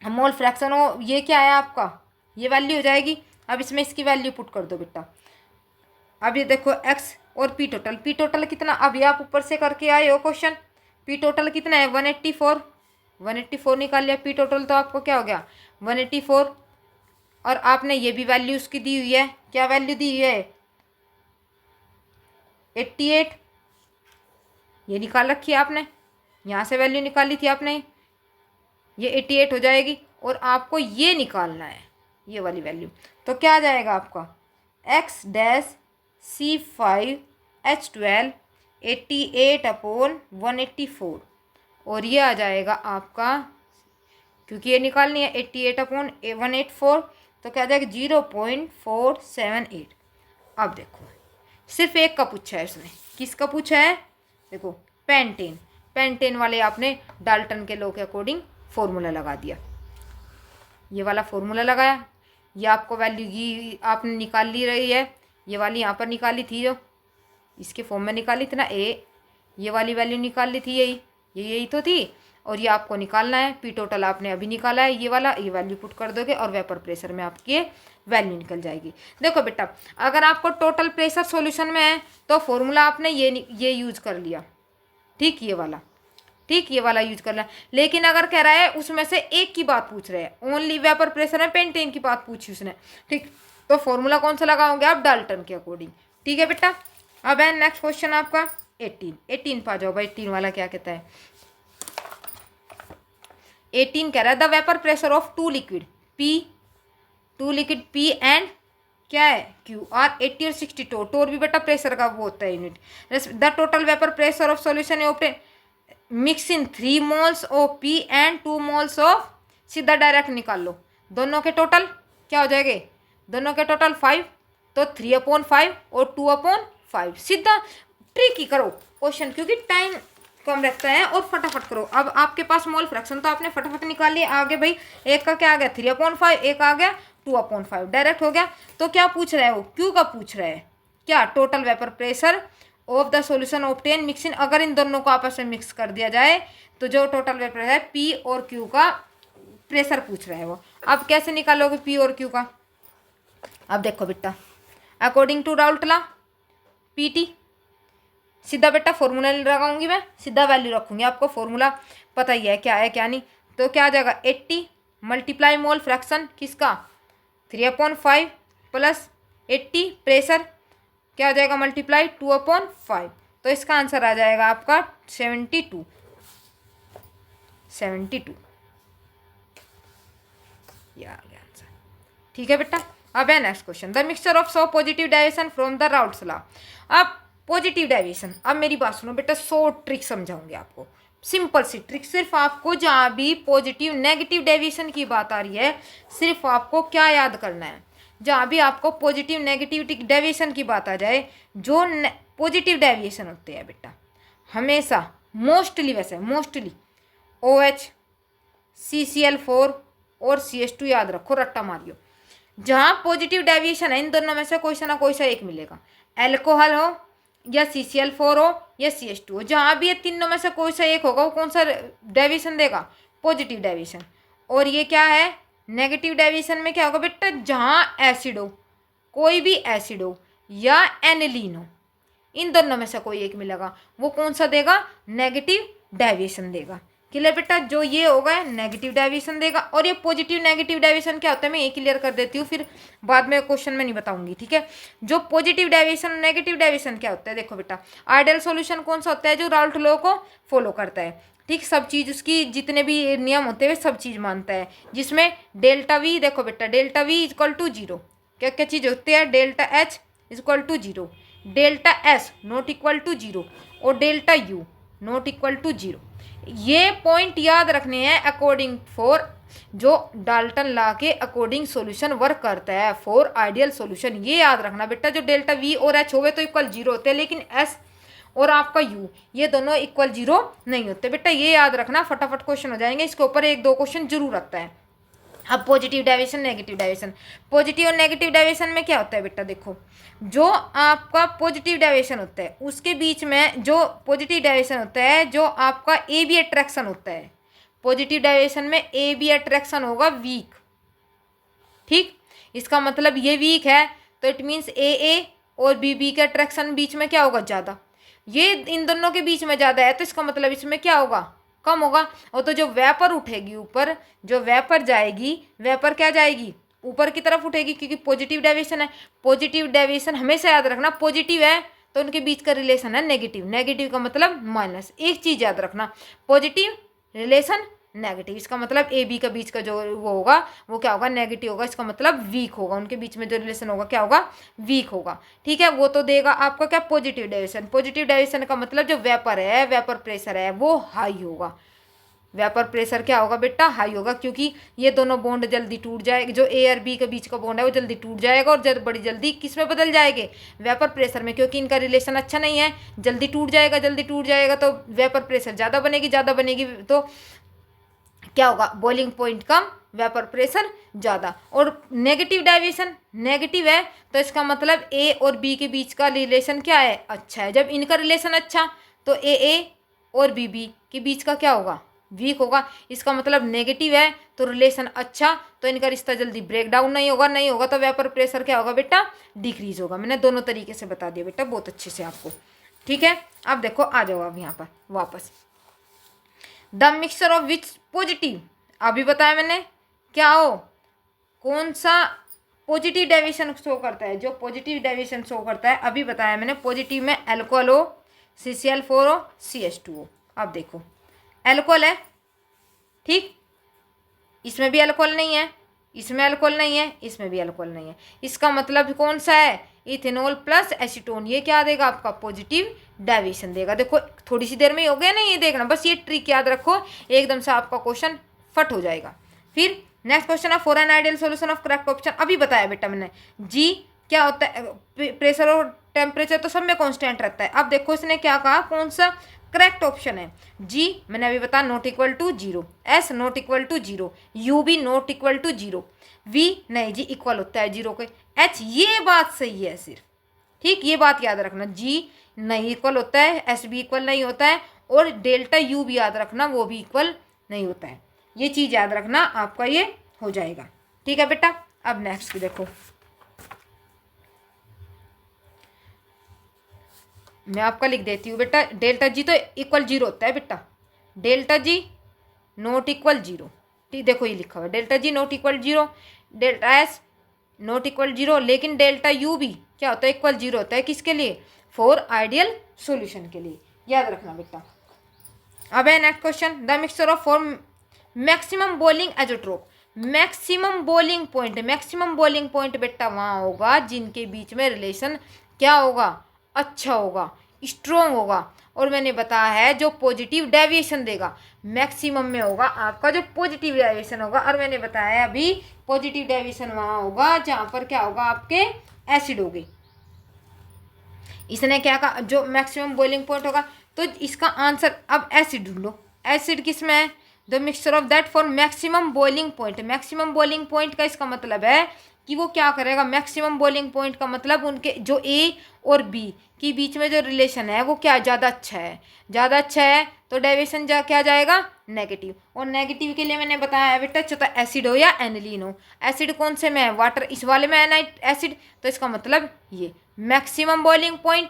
मोल फ्रैक्शन हो, ये क्या है आपका? ये वैल्यू हो जाएगी। अब इसमें इसकी वैल्यू पुट कर दो बेटा। अब ये देखो एक्स और पी टोटल, पी टोटल कितना? अभी आप ऊपर से करके आए हो क्वेश्चन, पी टोटल कितना है? 184 निकाल लिया। पी टोटल तो आपको क्या हो गया? 184। और आपने ये भी वैल्यू उसकी दी हुई है, क्या वैल्यू दी हुई है? 88 ये निकाल रखी है आपने, यहाँ से वैल्यू निकाली थी आपने, ये 88 हो जाएगी। और आपको ये निकालना है ये वाली वैल्यू, तो क्या आ जाएगा आपका? एक्स डैश C5H12 88/184, और ये आ जाएगा आपका, क्योंकि ये निकालनी है 88/184, तो क्या आ जाएगा 0.478। अब देखो सिर्फ एक का पूछा है उसने, किसका पूछा है? देखो पेंटेन वाले आपने डाल्टन के लॉ के अकॉर्डिंग फॉर्मूला लगा दिया, ये वाला फॉर्मूला लगाया। ये आपको वैल्यू ये आपने निकाल ली रही है, ये वाली यहाँ पर निकाली थी, जो इसके फॉर्म में निकाली थी ना ए, ये वाली वैल्यू निकाल ली थी, यही तो थी। और ये आपको निकालना है। पी टोटल आपने अभी निकाला है, ये वाला, ये वैल्यू पुट कर दोगे और वेपर प्रेशर में आपकी ये वैल्यू निकल जाएगी। देखो बेटा, अगर आपको टोटल प्रेशर सॉल्यूशन में है तो फॉर्मूला आपने ये यूज कर लिया, ठीक, ये वाला, ठीक, ये वाला यूज कर लिया। लेकिन अगर कह रहा है उसमें से एक की बात पूछ रहे हैं, ओनली वेपर प्रेशर में पेंटेन की बात पूछी उसने, ठीक, तो फॉर्मूला कौन सा लगाओगे आप, डाल्टन के अकॉर्डिंग, ठीक है बेटा। अब है नेक्स्ट क्वेश्चन आपका 18 पा जाओ भाई। 18 वाला क्या कहता है, 18 कह रहा है the vapour pressure of two liquid P and क्या है क्यू आर 80 और 62। टोर भी बेटा प्रेशर का वो होता है unit. The total vapour pressure of solution obtain mix in 3 moles of P and 2 moles of, सीधा डायरेक्ट निकाल लो, दोनों के टोटल क्या हो जाएंगे, दोनों के टोटल 5, तो 3/5 और 2/5, सीधा ट्रिकी करो क्वेश्चन क्योंकि टाइम कम रखता है, और फटाफट करो। अब आपके पास मोल फ्रैक्शन तो आपने फटाफट निकाल लिया, आगे भाई एक का क्या आ गया 3/5, एक आ गया 2/5, डायरेक्ट हो गया। तो क्या पूछ रहा है वो, क्यू का पूछ रहा है, क्या total vapour pressure of the solution obtain mixing, अगर इन दोनों को आपस में मिक्स कर दिया जाए तो जो टोटल वेपर है पी और क्यू का प्रेशर पूछ रहा है वो। अब कैसे निकालोगे पी और क्यू का, अब देखो बेटा, according to Raoult law P T, सीधा बेटा फॉर्मूला लगाऊंगी मैं, सीधा वैल्यू रखूंगी, आपको फॉर्मूला पता ही है क्या है क्या नहीं। तो क्या आ जाएगा 80 मल्टीप्लाई मोल फ्रैक्शन किसका 3/5 प्लस 80 प्रेशर क्या आ जाएगा मल्टीप्लाई 2/5, तो इसका आंसर आ जाएगा आपका 72, ये आ गया आंसर, ठीक है बेटा। अब है next question, the mixture of so positive deviation from the Raoult's law. अब पॉजिटिव डेविएशन, अब मेरी बात सुनो बेटा, 100 ट्रिक समझाऊंगी आपको, सिंपल सी ट्रिक, सिर्फ आपको जहाँ भी पॉजिटिव नेगेटिव डेविएशन की बात आ रही है, सिर्फ आपको क्या याद करना है, जहाँ भी आपको पॉजिटिव नेगेटिव डेविएशन की बात आ जाए, जो पॉजिटिव डेविएशन होते हैं बेटा हमेशा मोस्टली, वैसे मोस्टली OH CCl4 और CH2 याद रखो, रट्टा मारियो, जहाँ पॉजिटिव डेविएशन है इन दोनों में से कोई सा ना कोई सा एक मिलेगा, एल्कोहल हो या CCl4 हो या CH2 हो, जहाँ भी ये तीनों में से कोई सा एक होगा वो कौन सा डेविएशन देगा, पॉजिटिव डेविएशन। और ये क्या है नेगेटिव डेविएशन में क्या होगा बेटा, जहाँ एसिड हो, कोई भी एसिड हो या एनिलीन हो, इन दोनों में से कोई एक मिलेगा, वो कौन सा देगा, नेगेटिव डेविएशन देगा। क्लियर बेटा, जो ये होगा नेगेटिव डेविएशन देगा। और ये पॉजिटिव नेगेटिव डेविएशन क्या होता है मैं ये क्लियर कर देती हूँ, फिर बाद में क्वेश्चन में नहीं बताऊंगी, ठीक है। जो पॉजिटिव डेविएशन नेगेटिव डेविएशन क्या होता है, देखो बेटा आइडियल सॉल्यूशन कौन सा होता है, जो राउल्ट लॉ को फॉलो करता है, ठीक, सब चीज़ उसकी जितने भी नियम होते हैं सब चीज़ मानता है, जिसमें डेल्टा वी, देखो बेटा डेल्टा वी इक्वल टू 0, क्या क्या चीज़ होती है, delta H equal to 0, delta S not equal to 0 और delta U not equal to 0। ये पॉइंट याद रखने हैं अकॉर्डिंग फॉर, जो डाल्टन लॉ के अकॉर्डिंग सॉल्यूशन वर्क करता है फॉर आइडियल सॉल्यूशन। ये याद रखना बेटा, जो डेल्टा वी और एच होवे तो इक्वल 0 होते हैं, लेकिन एस और आपका यू ये दोनों इक्वल 0 नहीं होते बेटा, ये याद रखना, फटाफट क्वेश्चन हो जाएंगे, इसके ऊपर 1-2 क्वेश्चन जरूर आता है। अब positive deviation negative deviation, positive और नेगेटिव डेविएशन में क्या होता है बेटा, देखो जो आपका पॉजिटिव डेविएशन होता है उसके बीच में, जो पॉजिटिव डेविएशन होता है जो आपका ए बी अट्रैक्शन होता है, पॉजिटिव डेविएशन में ए बी अट्रैक्शन होगा वीक, ठीक, इसका मतलब ये वीक है तो इट मीन्स ए और बी के अट्रैक्शन बीच में क्या होगा, ज़्यादा, ये इन दोनों के बीच में ज़्यादा है तो इसका मतलब इसमें क्या होगा, कम होगा। और तो जो वेपर उठेगी ऊपर, जो वेपर जाएगी, वेपर क्या जाएगी ऊपर की तरफ उठेगी, क्योंकि पॉजिटिव डेविएशन है। पॉजिटिव डेविएशन हमेशा याद रखना, पॉजिटिव है तो उनके बीच का रिलेशन है नेगेटिव, नेगेटिव का मतलब माइनस। एक चीज़ याद रखना, पॉजिटिव रिलेशन नेगेटिव, इसका मतलब ए बी का बीच का जो वो होगा वो क्या होगा, नेगेटिव होगा, इसका मतलब वीक होगा, उनके बीच में जो रिलेशन होगा क्या होगा, वीक होगा, ठीक है। वो तो देगा आपका क्या, पॉजिटिव डेविएशन। पॉजिटिव डेविएशन का मतलब जो वेपर है, वेपर प्रेशर है वो हाई होगा, वेपर प्रेशर क्या होगा बेटा, हाई होगा, क्योंकि ये दोनों बॉन्ड जल्दी टूट जाएगा, जो ए और बी के बीच का बॉन्ड है वो जल्दी टूट जाएगा और बड़ी जल्दी किस में बदल जाएंगे, वेपर प्रेशर में, क्योंकि इनका रिलेशन अच्छा नहीं है, जल्दी टूट जाएगा, जल्दी टूट जाएगा तो वेपर प्रेशर ज़्यादा बनेगी तो क्या होगा, बॉइलिंग पॉइंट कम, वेपर प्रेशर ज़्यादा। और नेगेटिव डेविएशन नेगेटिव है तो इसका मतलब ए और बी के बीच का रिलेशन क्या है, अच्छा है। जब इनका रिलेशन अच्छा तो ए और बी के बीच का क्या होगा, वीक होगा, इसका मतलब नेगेटिव है तो रिलेशन अच्छा, तो इनका रिश्ता जल्दी ब्रेक डाउन नहीं होगा, नहीं होगा तो वेपर प्रेशर क्या होगा बेटा, डिक्रीज होगा। मैंने दोनों तरीके से बता दिया बेटा बहुत अच्छे से आपको, ठीक है। अब देखो आ जाओ अब यहाँ पर वापस, the mixture of which positive, अभी बताया मैंने क्या हो, कौन सा पॉजिटिव डेविएशन शो करता है, जो पॉजिटिव डेविएशन शो करता है अभी बताया मैंने, पॉजिटिव में एल्कोहल हो, CCl4 हो, CH2 हो। अब देखो एल्कोहल है, ठीक, इसमें भी अल्कोहल नहीं है, इसमें अल्कोहल नहीं है, इसमें भी अल्कोहल नहीं है, इसका मतलब कौन सा है, इथेनॉल प्लस एसीटोन, ये क्या देगा आपका पॉजिटिव डेविएशन देगा। देखो थोड़ी सी देर में ही हो गया ना, ये देखना बस, ये ट्रिक याद रखो, एकदम से आपका क्वेश्चन फट हो जाएगा। फिर नेक्स्ट क्वेश्चन है for an ideal solution of correct option, अभी बताया बेटा मैंने, जी क्या होता है, प्रेशर और टेम्परेचर तो सब में कांस्टेंट रहता है। अब देखो इसने क्या कहा, कौन सा करेक्ट ऑप्शन है, जी मैंने अभी बताया not equal to 0, S not equal to 0, U भी नॉट इक्वल टू 0, वी नहीं जी इक्वल होता है 0 के, एच ये बात सही है सिर्फ, ठीक, ये बात याद रखना, जी नहीं इक्वल होता है, एस भी इक्वल नहीं होता है, और डेल्टा यू भी याद रखना वो भी इक्वल नहीं होता है, ये चीज़ याद रखना, आपका ये हो जाएगा, ठीक है बेटा। अब नेक्स्ट देखो, मैं आपका लिख देती हूँ बेटा, डेल्टा जी तो इक्वल 0 होता है बेटा, डेल्टा जी नॉट इक्वल 0, ठीक, देखो ये लिखा हुआ है delta G not equal 0, delta S not equal 0, लेकिन डेल्टा यू भी क्या होता है, इक्वल 0 होता है, किसके लिए, फॉर आइडियल सॉल्यूशन के लिए, याद रखना बेटा। अब है next question, the mixture of for maximum boiling azeotrope, maximum boiling point, maximum boiling point बेटा वहाँ होगा जिनके बीच में रिलेशन क्या होगा, अच्छा होगा, स्ट्रोंग होगा, और मैंने बताया है जो पॉजिटिव डेविएशन देगा मैक्सिमम में होगा आपका जो पॉजिटिव डेविएशन होगा, और मैंने बताया है अभी पॉजिटिव डेविएशन वहाँ होगा जहाँ पर क्या होगा, आपके एसिड होगी। इसने क्या कहा, जो मैक्सिमम बॉइलिंग पॉइंट होगा, तो इसका आंसर अब एसिड ढूंढो, एसिड किस में है, the mixture of that for maximum boiling point, maximum boiling point का इसका मतलब है कि वो क्या करेगा, मैक्सिमम बॉइलिंग पॉइंट का मतलब उनके जो ए और बी के बीच में जो रिलेशन है वो क्या ज़्यादा अच्छा है, ज़्यादा अच्छा है तो डेविएशन क्या जाएगा, नेगेटिव, और नेगेटिव के लिए मैंने बताया है बेटा चाहे एसिड हो या एनिलीन हो, एसिड कौन से में है, वाटर, इस वाले में है नाइट एसिड, तो इसका मतलब ये मैक्सिमम बॉइलिंग पॉइंट,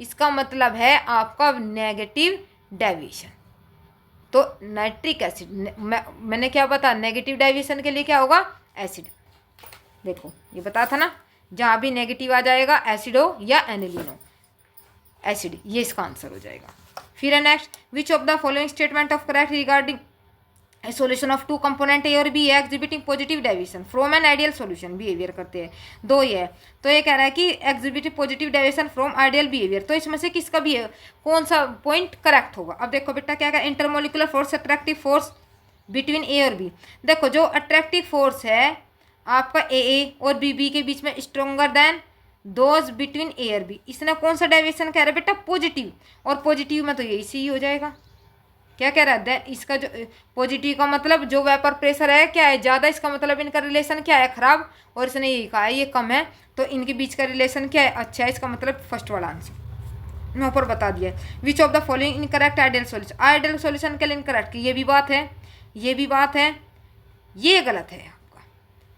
इसका मतलब है आपका नेगेटिव डेविएशन, तो नाइट्रिक एसिड, मैंने क्या बताया, नेगेटिव डेविएशन के लिए क्या होगा, एसिड, देखो ये बता था ना, जहाँ भी नेगेटिव आ जाएगा एसिड हो या एनिलीन हो, एसिड, ये इसका आंसर हो जाएगा। फिर है next, which of the following statement of correct regarding a solution of two component A और B exhibiting positive deviation from an ideal solution, behaviour करते हैं दो ये है, तो ये कह रहा है कि exhibiting positive deviation from ideal behaviour, तो इसमें से किसका भी कौन सा पॉइंट करेक्ट होगा। अब देखो बेटा क्या है, intermolecular force, attractive force between A और बी, देखो जो अट्रैक्टिव फोर्स है आपका ए और बी के बीच में stronger then those between A और बी, इसने कौन सा डेविएशन कह रहा है बेटा, पॉजिटिव, और पॉजिटिव में तो यही सी हो जाएगा, क्या कह रहा है, इसका जो पॉजिटिव का मतलब जो वेपर प्रेशर है क्या है, ज़्यादा, इसका मतलब इनका रिलेशन क्या है, खराब, और इसने यही कहा है ये कम है, तो इनके बीच का रिलेशन क्या है, अच्छा है, इसका मतलब फर्स्ट वाला आंसर मैं ऊपर बता दिया है। विच of the following incorrect ideal solution, ideal solution के लिए इनकरेक्ट, ये भी बात है, ये भी बात है, ये गलत है आपका,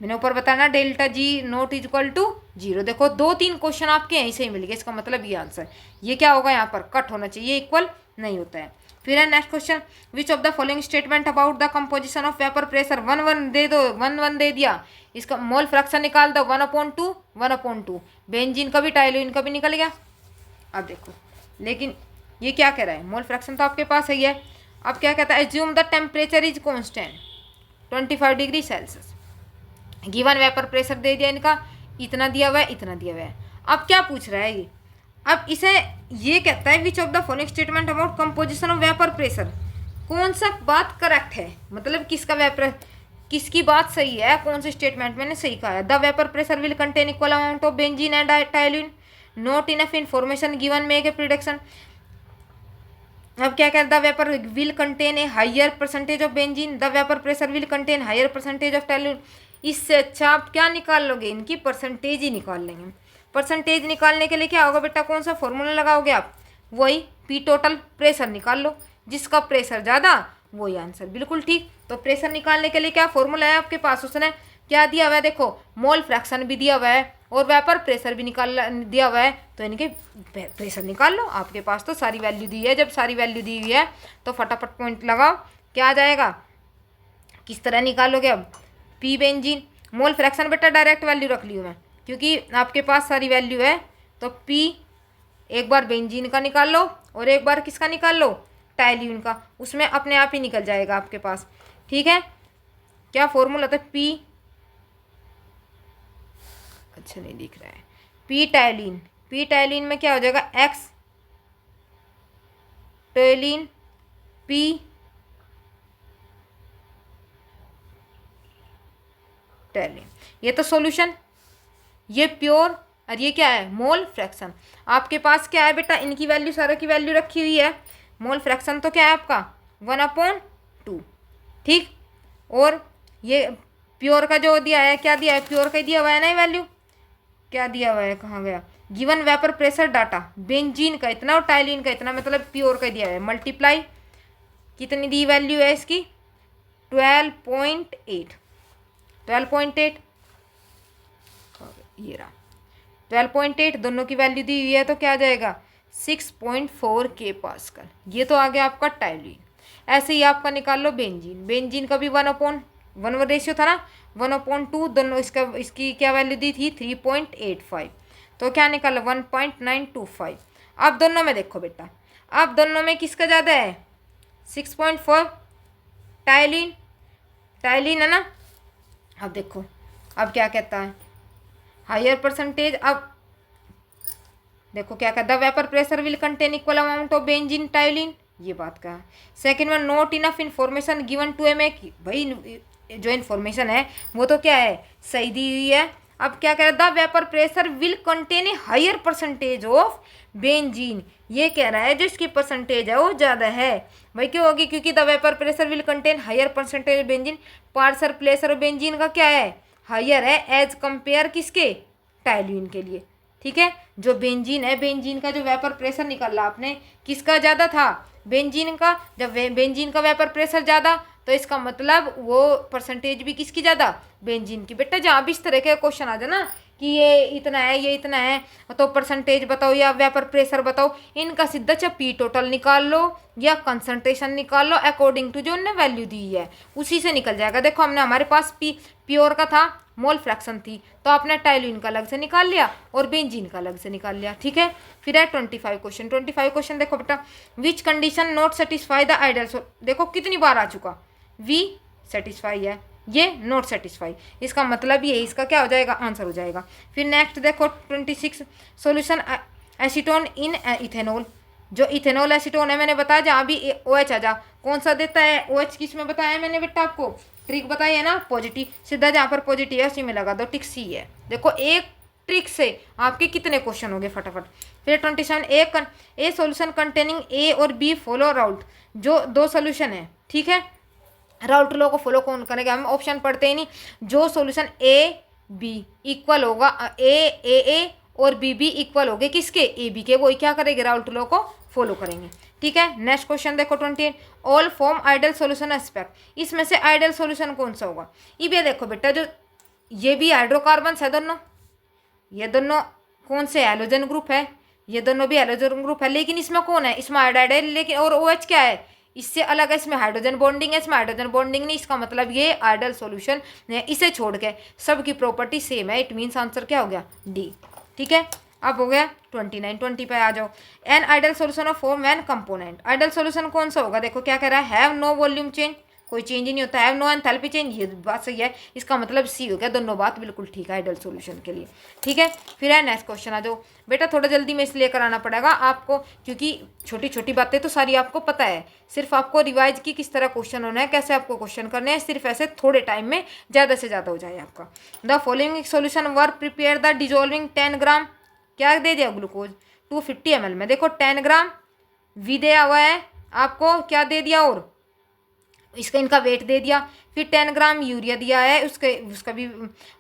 मैंने ऊपर बताना delta G not is equal to 0, देखो 2-3 क्वेश्चन आपके यहीं से ही मिल गए, इसका मतलब ये आंसर, ये क्या होगा, यहाँ पर कट होना चाहिए, इक्वल नहीं होता है। फिर है next question, which of the following statement about the composition of vapour pressure, 1 दे दो, 1 दे दिया, इसका मोल फ्रैक्शन निकाल दो, 1/2 1/2, बेंजीन का भी टाइलोइन का भी निकल गया। अब देखो लेकिन ये क्या कह रहा है, मोल फ्रैक्शन तो आपके पास ही है, अब क्या कहता है, assume the temperature is constant 25 degree Celsius, given vapour pressure दे दिया इनका, इतना दिया हुआ है, इतना दिया हुआ है, अब क्या पूछ रहा है ये, अब इसे ये कहता है विच of the following statement about composition of vapour pressure, कौन सा बात करेक्ट है, मतलब किसका वेपर, किसकी बात सही है, कौन से स्टेटमेंट मैंने सही कहा है, the vapour pressure will contain equal amount of benzene and xylene, not enough information given make a prediction. अब क्या कहता है, the vapour will contain a higher percentage of benzene, the vapour pressure will contain higher percentage of xylene, इससे अच्छा आप क्या निकाल लोगे, इनकी परसेंटेज ही निकाल लेंगे। परसेंटेज निकालने के लिए क्या होगा बेटा, कौन सा फॉर्मूला लगाओगे आप, वही पी टोटल प्रेशर निकाल लो, जिसका प्रेशर ज़्यादा वही आंसर, बिल्कुल ठीक। तो प्रेशर निकालने के लिए क्या फॉर्मूला है आपके पास, उसने क्या दिया हुआ है, देखो मोल फ्रैक्शन भी दिया हुआ है और वेपर प्रेशर भी निकाल दिया हुआ है, तो इनके प्रेशर निकाल लो। आपके पास तो सारी वैल्यू दी है, जब सारी वैल्यू दी हुई है तो फटाफट पॉइंट लगाओ। क्या आ जाएगा, किस तरह निकालोगे अब, पी बेंजीन, मोल फ्रैक्शन बेटा डायरेक्ट वैल्यू रख ली हूँ मैं क्योंकि आपके पास सारी वैल्यू है। तो पी एक बार बेंजीन का निकाल लो और एक बार किसका निकाल लो, टाइल्यून का, उसमें अपने आप ही निकल जाएगा आपके पास। ठीक है, क्या फॉर्मूला था, पी, अच्छा नहीं दिख रहा है, पी टाइलिन, पी टाइलिन में क्या हो जाएगा, एक्स टाइलिन पी टाइलिन, ये तो सॉल्यूशन, ये प्योर, और ये क्या है, मोल फ्रैक्शन। आपके पास क्या है बेटा, इनकी वैल्यू सारों की वैल्यू रखी हुई है। मोल फ्रैक्शन तो क्या है आपका 1/2, ठीक। और ये प्योर का जो दिया है, क्या दिया है, प्योर का ही दिया हुआ है ना वैल्यू, क्या दिया हुआ है, कहाँ गया, given vapour pressure data, benzene का इतना और टाइलिन का इतना, मतलब प्योर का दिया है, मल्टीप्लाई कितनी दी वैल्यू है इसकी 12.8, 12.8, ये रहा 12.8, दोनों की वैल्यू दी हुई है तो क्या आ जाएगा 6.4 के पास्कल। ये तो आ गया आपका टाइलिन। ऐसे ही आपका निकाल लो बेंजीन, बेंजीन का भी 1/1 रेशियो था ना, 1/2, दोनों इसकी क्या वैल्यू दी थी 3.85, तो क्या निकालो 1.925। अब दोनों में देखो बेटा, अब दोनों में किसका ज़्यादा है 6.4, टाइलिन, टाइलिन है ना। अब देखो अब क्या कहता है, हायर परसेंटेज, अब देखो क्या कहता है, vapour pressure will contain equal amount of benzene xylene, ये बात का है। Second one, not enough information given to M A, भाई जो इन्फॉर्मेशन है वो तो क्या है सही दी हुई है। अब क्या कह रहा है, the vapour pressure will contain a higher percentage of benzene, ये कह रहा है जो इसकी परसेंटेज है वो ज़्यादा है। भाई क्यों होगी, क्योंकि the vapour pressure will contain higher percentage of benzene, partial pressure of benzene का क्या है हायर है एज कंपेयर किसके, टाइलिन के लिए। ठीक है, जो बेंजीन है, बेंजीन का जो वेपर प्रेशर निकाला आपने किसका ज़्यादा था, बेंजीन का। जब बेंजीन का वेपर प्रेशर ज़्यादा तो इसका मतलब वो परसेंटेज भी किसकी ज़्यादा, बेंजीन की। बेटा जहाँ भी इस तरह के क्वेश्चन आ जाए ना कि ये इतना है ये इतना है, तो परसेंटेज बताओ या वेपर प्रेशर बताओ, इनका सीधा चाहे पी टोटल निकाल लो या कंसंट्रेशन निकाल लो अकॉर्डिंग टू जो उन्होंने वैल्यू दी है उसी से निकल जाएगा। देखो हमने, हमारे पास पी प्योर का था, मोल फ्रैक्शन थी, तो आपने टाइलिन का अलग से निकाल लिया और बेंजीन का अलग से निकाल लिया। ठीक है, फिर है 25 क्वेश्चन। 25 क्वेश्चन देखो बेटा, which condition not satisfy the ideal, देखो कितनी बार आ चुका, वी सेटिस्फाई है, ये नॉट सेटिस्फाई, इसका मतलब ये इसका क्या हो जाएगा आंसर हो जाएगा। फिर नेक्स्ट देखो 26, सॉल्यूशन एसीटोन इन इथेनॉल, जो इथेनॉल एसीटोन है मैंने बताया जहाँ भी OH आ जा, कौन सा देता है OH, किस में बताया मैंने बेटा आपको, ट्रिक बताई है ना पॉजिटिव, सीधा जहाँ पर पॉजिटिव है उसी में लगा दो, टिक सी है। देखो एक ट्रिक से आपके कितने क्वेश्चन हो गए फटाफट। फिर 27, ए सॉल्यूशन कंटेनिंग ए और बी फॉलो राउट, जो दो सॉल्यूशन है, ठीक है, राउट लॉ को फॉलो कौन करेगा, हम ऑप्शन पढ़ते ही नहीं, जो सॉल्यूशन ए बी इक्वल होगा ए और बी इक्वल हो गए किसके, ए बी के, वही क्या करेंगे राउट लॉ को फॉलो करेंगे। ठीक है, नेक्स्ट क्वेश्चन देखो 28, all form ideal solution aspect, इसमें से आइडल सॉल्यूशन कौन सा होगा। ये देखो बेटा, जो ये भी हाइड्रोकार्बन है दोनों, ये दोनों कौन से हैलोजन ग्रुप है, ये दोनों भी हैलोजन ग्रुप है, लेकिन इसमें कौन है, इसमें आयोडाइड है, लेकिन और OH क्या है इससे अलग है, इसमें हाइड्रोजन बॉन्डिंग है, इसमें हाइड्रोजन बॉन्डिंग नहीं, इसका मतलब ये आइडल सॉल्यूशन है। इसे छोड़ के सबकी प्रॉपर्टी सेम है, इट मीन्स आंसर क्या हो गया डी। ठीक है, अब हो गया 29, 20 पे आ जाओ। An ideal solution of form N component, ideal solution कौन सा होगा, देखो क्या कह रहा है, हैव नो वॉल्यूम चेंज, कोई चेंज ही नहीं होता, हैव नो एंथैल्पी चेंज, ये बात सही है, इसका मतलब सी हो गया, दोनों बात बिल्कुल ठीक है आइडल सॉल्यूशन के लिए। ठीक है, फिर है नेक्स्ट क्वेश्चन आ जाओ बेटा, थोड़ा जल्दी में इसलिए कराना पड़ेगा आपको क्योंकि छोटी छोटी बातें तो सारी आपको पता है, सिर्फ आपको रिवाइज की किस तरह क्वेश्चन होना है, कैसे आपको क्वेश्चन करने हैं, सिर्फ ऐसे थोड़े टाइम में ज़्यादा से ज़्यादा हो जाए आपका। The following solution were prepare the dissolving 10 ग्राम, क्या दे दिया ग्लूकोज 250 ml में, देखो 10 ग्राम वी दिया हुआ है आपको, क्या दे दिया और इसका इनका वेट दे दिया, फिर 10 ग्राम यूरिया दिया है, उसका भी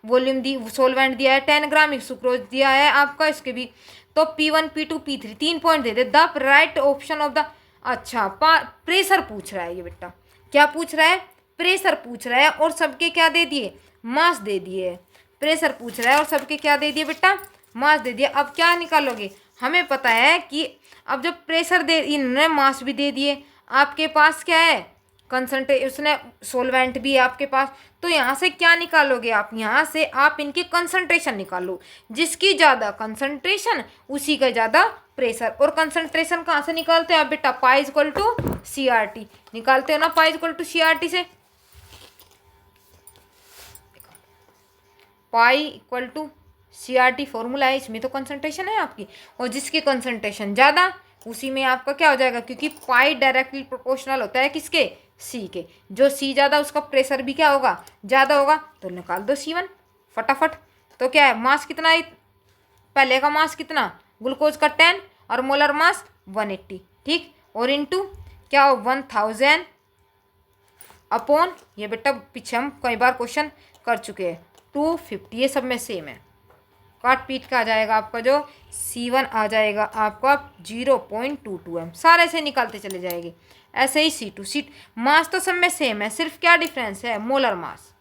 वॉल्यूम दी, सोलवेंट दिया है, 10 ग्राम सुक्रोज दिया है आपका, इसके भी तो P1 P2 P3 3 point they they. The right option of the, अच्छा प्रेशर पूछ रहा है ये बेटा, क्या पूछ रहा है? प्रेशर पूछ रहा है और सबके क्या दे दिए? मास दे दिए। प्रेशर पूछ रहा है और सबके क्या दे दिए बेटा? मास दे दिया। अब क्या निकालोगे? हमें पता है कि अब जब प्रेशर दे, इन्होंने मास भी दे दिए, आपके पास क्या है? कंसंट्रेशन, उसने सोलवेंट भी है आपके पास, तो यहाँ से क्या निकालोगे आप? यहाँ से आप इनकी कंसंट्रेशन निकालो। जिसकी ज़्यादा कंसंट्रेशन उसी का ज़्यादा प्रेशर। और कंसंट्रेशन कहाँ से निकालते हैं आप बेटा? Pi equal to C R T निकालते हो ना, pi equal to C R T से। Pi equal to C R T formula है, इसमें तो कंसंट्रेशन है आपकी, और जिसकी कंसंट्रेशन ज़्यादा उसी में आपका क्या हो जाएगा? क्योंकि पाई डायरेक्टली प्रोपोर्शनल होता है किसके? सी के। जो सी ज़्यादा उसका प्रेशर भी क्या होगा? ज़्यादा होगा। तो निकाल दो C1 फटाफट। तो क्या है? मास कितना है? पहले का मास कितना? ग्लूकोज का 10 और मोलर मास 180, ठीक। और इनटू क्या हो? 1000 अपॉन, ये बेटा पीछे हम कई बार क्वेश्चन कर चुके हैं, 250। ये सब में सेम है। काट पीट का आ जाएगा आपका जो C1 आ जाएगा आपका 0.22 m। सारे से निकालते चले जाएंगे। ऐसे ही C2 मास तो सब में सेम है, सिर्फ क्या डिफरेंस है? Molar mass.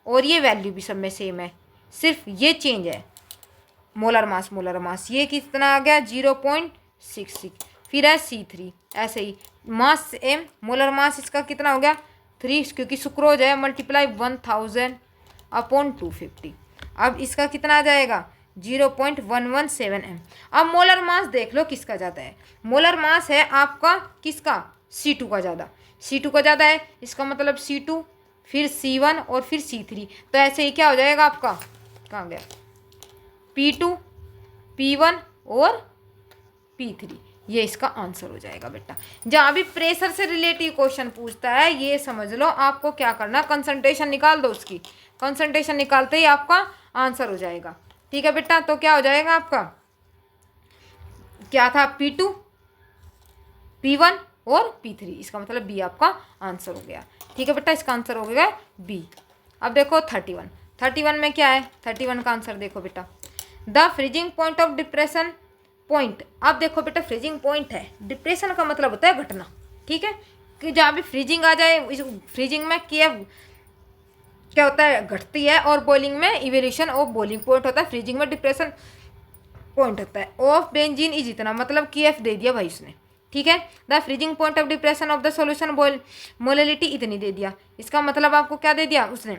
और ये वैल्यू भी सब में सेम है, सिर्फ ये चेंज है। मोलर मास ये कितना आ गया? 0.66। फिर है C3 ऐसे ही मास सेम, मोलर मास इसका कितना हो गया? 3, क्योंकि सुक्रोज है, मल्टीप्लाई 1000 अपॉन 250। अब इसका कितना आ जाएगा? 0.117 m। अब मोलर मास देख लो किसका ज़्यादा है। मोलर मास है आपका किसका? C2 का ज़्यादा। C2 का ज़्यादा है, इसका मतलब C2 फिर C1 और फिर C3। तो ऐसे ही क्या हो जाएगा आपका? कहाँ गया? P2 P1 और P3। ये इसका आंसर हो जाएगा बेटा। जहाँ भी प्रेशर से रिलेटिव क्वेश्चन पूछता है, ये समझ लो आपको क्या करना, कंसंट्रेशन निकाल दो उसकी। कंसंट्रेशन निकालते ही आपका आंसर हो जाएगा, ठीक है बेटा। तो क्या हो जाएगा आपका? क्या था? P2 P1 और P3। इसका मतलब B आपका आंसर हो गया, ठीक है बेटा। इसका आंसर हो गया B। अब देखो 31 में क्या है? 31 का आंसर देखो बेटा। The freezing point of depression point. अब देखो बेटा, फ्रीजिंग पॉइंट है, डिप्रेशन का मतलब होता है घटना, ठीक है। कि जहाँ भी फ्रीजिंग आ जाए, इस फ्रीजिंग में क्या होता है? घटती है। और बॉइलिंग में इवेल्यूशन ऑफ बॉइलिंग पॉइंट होता है, फ्रीजिंग में डिप्रेशन पॉइंट होता है। ऑफ बेंजीन इज इतना, मतलब KF दे दिया भाई उसने, ठीक है। The freezing point of depression of the solution molality इतनी दे दिया। इसका मतलब आपको क्या दे दिया उसने?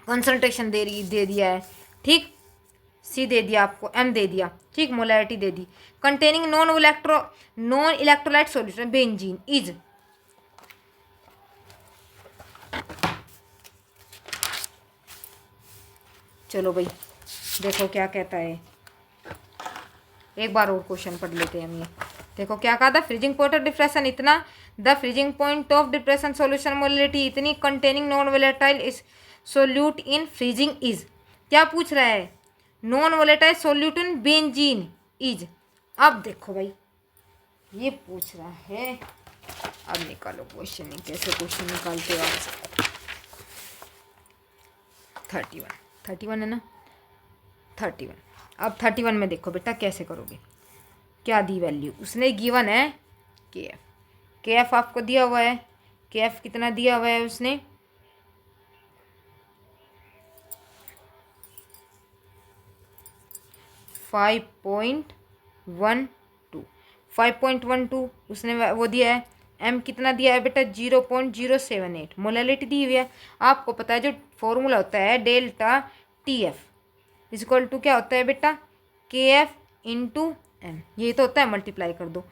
कंसंट्रेशन दे दिया है, ठीक। C दे दिया आपको, M दे दिया, ठीक। Molarity they the. Containing non electrolyte solution benzene is, चलो भाई देखो क्या कहता है। एक बार और क्वेश्चन पढ़ लेते हैं हम। ये देखो क्या कहा था? फ्रीजिंग पॉइंट ऑफ डिप्रेशन इतना, the freezing point of depression solution molality इतनी, containing non volatile is solute in freezing is. क्या पूछ रहा है? Non volatile solute in benzene is. अब देखो भाई ये पूछ रहा है, अब निकालो क्वेश्चन। कैसे क्वेश्चन निकालते हो आप? 31 है ना? 31। अब 31 में देखो बेटा कैसे करोगे। क्या दी वैल्यू उसने? गिवन है KF आपको दिया हुआ है। KF कितना दिया हुआ है उसने? 5.12 उसने वो दिया है। M कितना दिया है बेटा? 0.078। मोलैलिटी दी हुई है। आपको पता है जो फॉर्मूला होता है डेल्टा TF इक्वल टू क्या होता है बेटा? KF into M। ये तो होता है, मल्टीप्लाई कर दो।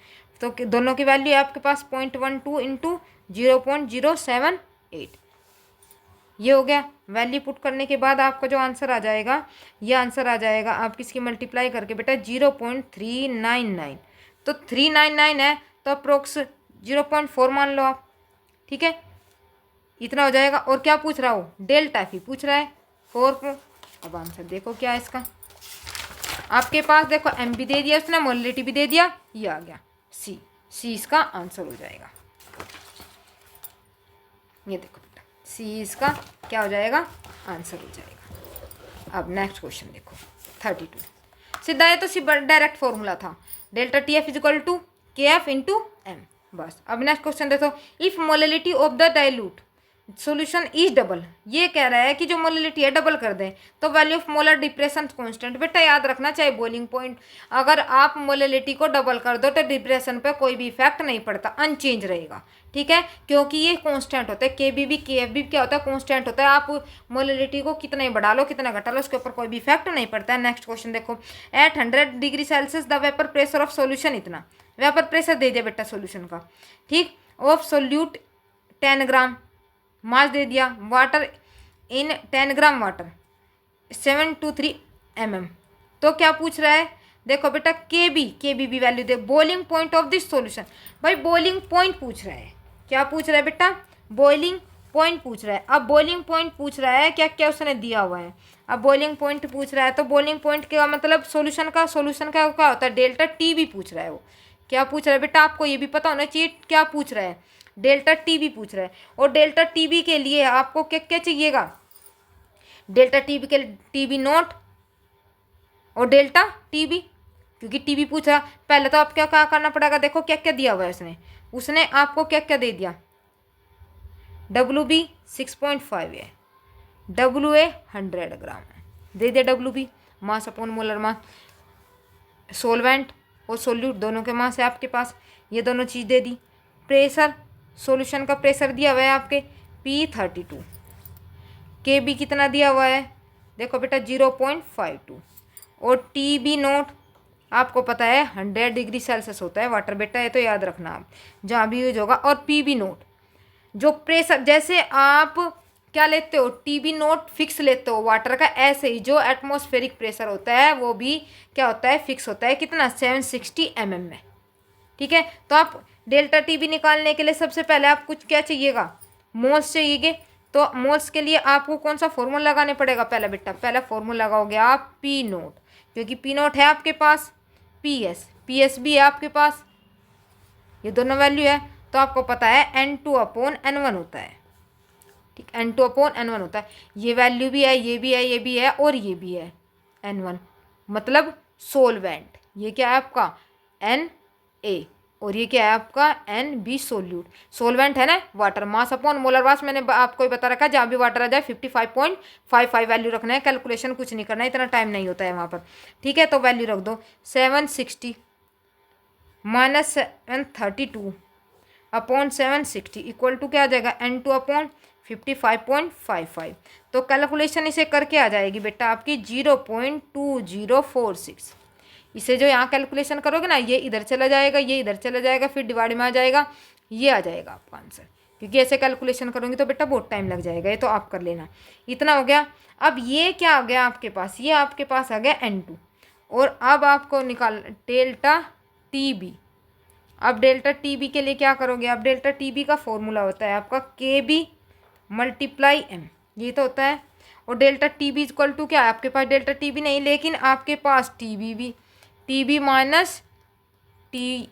तो दोनों की वैल्यू है आपके पास 0.12 इंटू 0.078। ये हो गया। वैल्यू पुट करने के बाद आपका जो आंसर आ जाएगा, ये आंसर आ जाएगा आप किसकी मल्टीप्लाई करके बेटा? 0.399। तो 399 है तो अप्रोक्स 0.4 मान लो आप, ठीक है। इतना हो जाएगा। और क्या पूछ रहा हो? डेल्टा फी पूछ रहा है 4 को। अब आंसर देखो क्या है इसका। आपके पास देखो M भी दे दिया उसने, मोलिलिटी भी दे दिया, ये आ गया C इसका आंसर हो जाएगा। ये देखो बेटा C इसका क्या हो जाएगा? आंसर हो जाएगा। अब नेक्स्ट क्वेश्चन देखो 32। सीधा ये तो डायरेक्ट फॉर्मूला था, delta TF is equal to KF into M। बस। अब नेक्स्ट क्वेश्चन देखो, if molality of the dilute solution is double, ये कह रहा है कि जो मोलैलिटी है डबल कर दें तो value of molar depression constant. बेटा याद रखना, चाहे बॉइलिंग पॉइंट अगर आप मोलैलिटी को डबल कर दो तो डिप्रेशन पे कोई भी इफेक्ट नहीं पड़ता, अनचेंज रहेगा, ठीक है, क्योंकि ये कांस्टेंट होता है। केबीबी केएफबी क्या होता है, कांस्टेंट होता है। आप मोलैलिटी को कितना ही बढ़ा लो कितना घटा लो उसके ऊपर कोई भी इफेक्ट नहीं पड़ता है। नेक्स्ट क्वेश्चन देखो, at 100 degree Celsius the vapour pressure of solution इतना, वेपर प्रेशर दे दिया बेटा सोल्यूशन का, ठीक, ऑफ सोल्यूट 10 ग्राम, मास दे दिया, water in 10 gram water 723 mm। तो क्या पूछ रहा है, देखो बेटा केबी वैल्यू दे, boiling point of this solution. भाई बॉइलिंग पॉइंट पूछ रहा है, क्या पूछ रहा है बेटा, बॉइलिंग पॉइंट पूछ रहा है। अब बॉइलिंग पॉइंट पूछ रहा है, क्या क्या उसने दिया हुआ है। अब बॉइलिंग पॉइंट पूछ रहा है तो बॉइलिंग पॉइंट का मतलब सोल्यूशन का क्या होता है, डेल्टा टी भी पूछ रहा है। वो क्या पूछ रहा है बेटा, आपको ये भी पता होना चाहिए क्या पूछ रहा है, डेल्टा टी भी पूछ रहा है। और डेल्टा टी बी के लिए आपको क्या क्या चाहिएगा, डेल्टा टी बी के टी बी नोट और डेल्टा टी बी, क्योंकि टी बी पूछ रहा। पहले तो आप क्या क्या करना पड़ेगा, देखो क्या क्या दिया हुआ है उसने आपको क्या क्या दे दिया, डब्ल्यू बी 6.5 है, डब्ल्यू ए 100 ग्राम है, दे दिया W B mass upon molar mass, solvent और सोल्यूट दोनों के मास है आपके पास, ये दोनों चीज़ दे दी। प्रेशर, सॉल्यूशन का प्रेशर दिया हुआ है आपके P32, के बी कितना दिया हुआ है, देखो बेटा 0.52, और टी बी नोट आपको पता है 100 डिग्री सेल्सियस होता है वाटर, बेटा ये तो याद रखना आप जहाँ भी यूज होगा। और पी बी नोट जो प्रेशर, जैसे आप क्या लेते हो, टी बी नोट फिक्स लेते हो वाटर का, ऐसे ही जो एटमॉस्फेरिक प्रेशर होता है वो भी क्या होता है, फिक्स होता है, कितना 760 mm में, ठीक है। तो आप डेल्टा टी बी निकालने के लिए सबसे पहले आप कुछ क्या चाहिएगा, मोल्स चाहिए। तो मोल्स के लिए आपको कौन सा फॉर्मूला लगाने पड़ेगा, पहला बेटा पहला फॉर्मूला लगाओगे आप पी नोट, क्योंकि पी नोट है आपके पास, पी एस भी है आपके पास, ये दोनों वैल्यू है। तो आपको पता है N2/N1 होता है, ठीक, N2/N1 होता है। ये वैल्यू भी है, ये भी है, ये भी है और ये भी है N1, मतलब सोलवेंट। ये क्या है आपका Na, और ये क्या है आपका Nb सोल्यूट। सोलवेंट है ना, वाटर मास अपॉन मोलर मास, मैंने आपको ही बता रखा है, जहाँ भी वाटर आ जाए 55.55 वैल्यू रखना है, कैलकुलेशन कुछ नहीं करना है, इतना टाइम नहीं होता है वहाँ पर, ठीक है। तो वैल्यू रख दो 760 माइनस 732 अपॉन 760 इक्वल टू क्या आ जाएगा, N2/55.55। तो कैलकुलेशन इसे करके आ जाएगी बेटा आपकी 0.2046। इसे जो यहाँ कैलकुलेशन करोगे ना, ये इधर चला जाएगा, ये इधर चला जाएगा, फिर डिवाइड में आ जाएगा, ये आ जाएगा आपका आंसर। क्योंकि ऐसे कैलकुलेशन करोगे तो बेटा बहुत टाइम लग जाएगा, ये तो आप कर लेना। इतना हो गया। अब ये क्या आ गया आपके पास, ये आपके पास आ गया N2, और अब आपको निकाल डेल्टा टी बी। अब डेल्टा टी बी के लिए क्या करोगे, अब डेल्टा टी बी का फॉर्मूला होता है आपका के बी मल्टीप्लाई एम, ये तो होता है। और delta T B equal to क्या है, आपके पास डेल्टा टी बी नहीं, लेकिन आपके पास टी बी माइनस टी,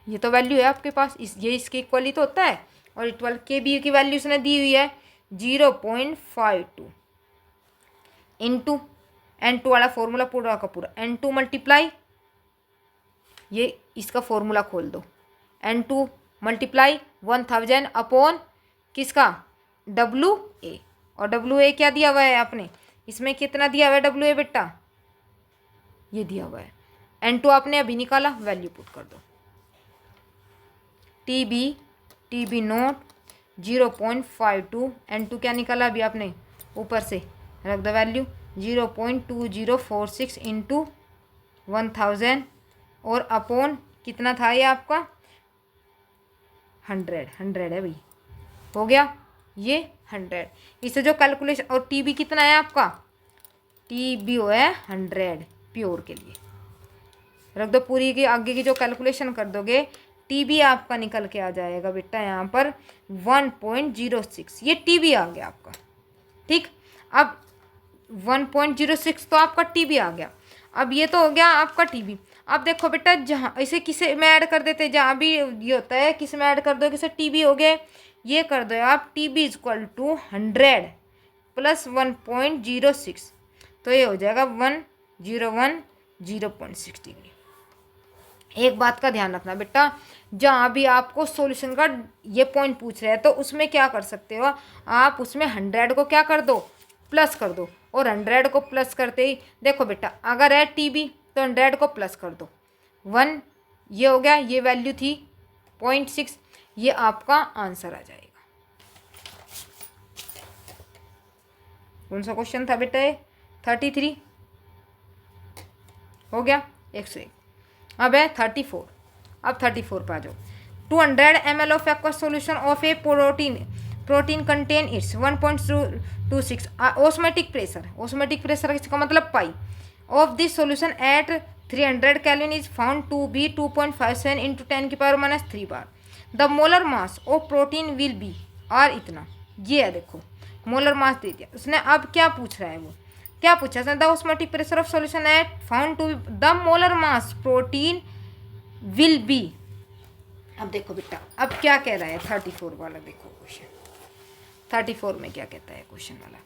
ये तो वैल्यू है आपके पास, ये इसके इक्वल ही तो होता है। और इक्वल के बी की वैल्यू उसने दी हुई है 0.52 इंटू N2 वाला फॉर्मूला पूरा का पूरा, N2 मल्टीप्लाई, ये इसका फॉर्मूला खोल दो, N2 मल्टीप्लाई 1000 अपॉन किसका, WA। और WA क्या दिया हुआ है आपने, इसमें कितना दिया हुआ है WA बेटा, ये दिया हुआ है। N2 आपने अभी निकाला, वैल्यू पुट कर दो, टी बी नोट 0.52, N2 क्या निकाला अभी आपने, ऊपर से रख दो वैल्यू 0.2046 इंटू 1000, और अपॉन कितना था ये आपका 100 है भाई, हो गया ये 100। इससे जो कैलकुलेशन, और टी बी कितना है आपका, टी बी है 100 प्योर के लिए, रख दो पूरी की आगे की जो कैलकुलेशन कर दोगे, टी बी आपका निकल के आ जाएगा बेटा यहाँ पर 1.06, ये टी बी आ गया आपका, ठीक। अब 1.06 तो आपका टी बी आ गया। अब ये तो हो गया आपका टी बी। अब देखो बेटा, जहाँ इसे किसे में ऐड कर देते, जहाँ भी ये होता है किस में ऐड कर दो, किसे टी बी हो गए, ये कर दो आप T B equal to 100 plus 1.06, तो ये हो जाएगा 101 0.6 डिग्री। एक बात का ध्यान रखना बेटा, जहाँ भी आपको सॉल्यूशन का ये पॉइंट पूछ रहे हैं तो उसमें क्या कर सकते हो आप, उसमें 100 को क्या कर दो, प्लस कर दो। और 100 को प्लस करते ही देखो बेटा, अगर है TB तो 100 को प्लस कर दो 1, ये हो गया, ये वैल्यू थी 0.6, ये आपका आंसर आ जाएगा। कौन सा क्वेश्चन था बेटा ये? 33 हो गया, 101। अब है 34। अब 34 पे आ जाओ। 200 ml of aqua solution of a protein contain its 1.26 osmotic pressure. Osmotic pressure इसका मतलब pi of this solution at 300 kelvin is found to be 2.57 into 10⁻³ bar. The molar mass of protein will be और इतना, ये है देखो मोलर मास दे दिया उसने। अब क्या पूछ रहा है, वो क्या पूछा है, the osmotic pressure of solution at found to the molar mass protein will be. अब देखो बेटा, अब क्या कह रहा है 34 वाला, देखो क्वेश्चन 34 में क्या कहता है क्वेश्चन वाला।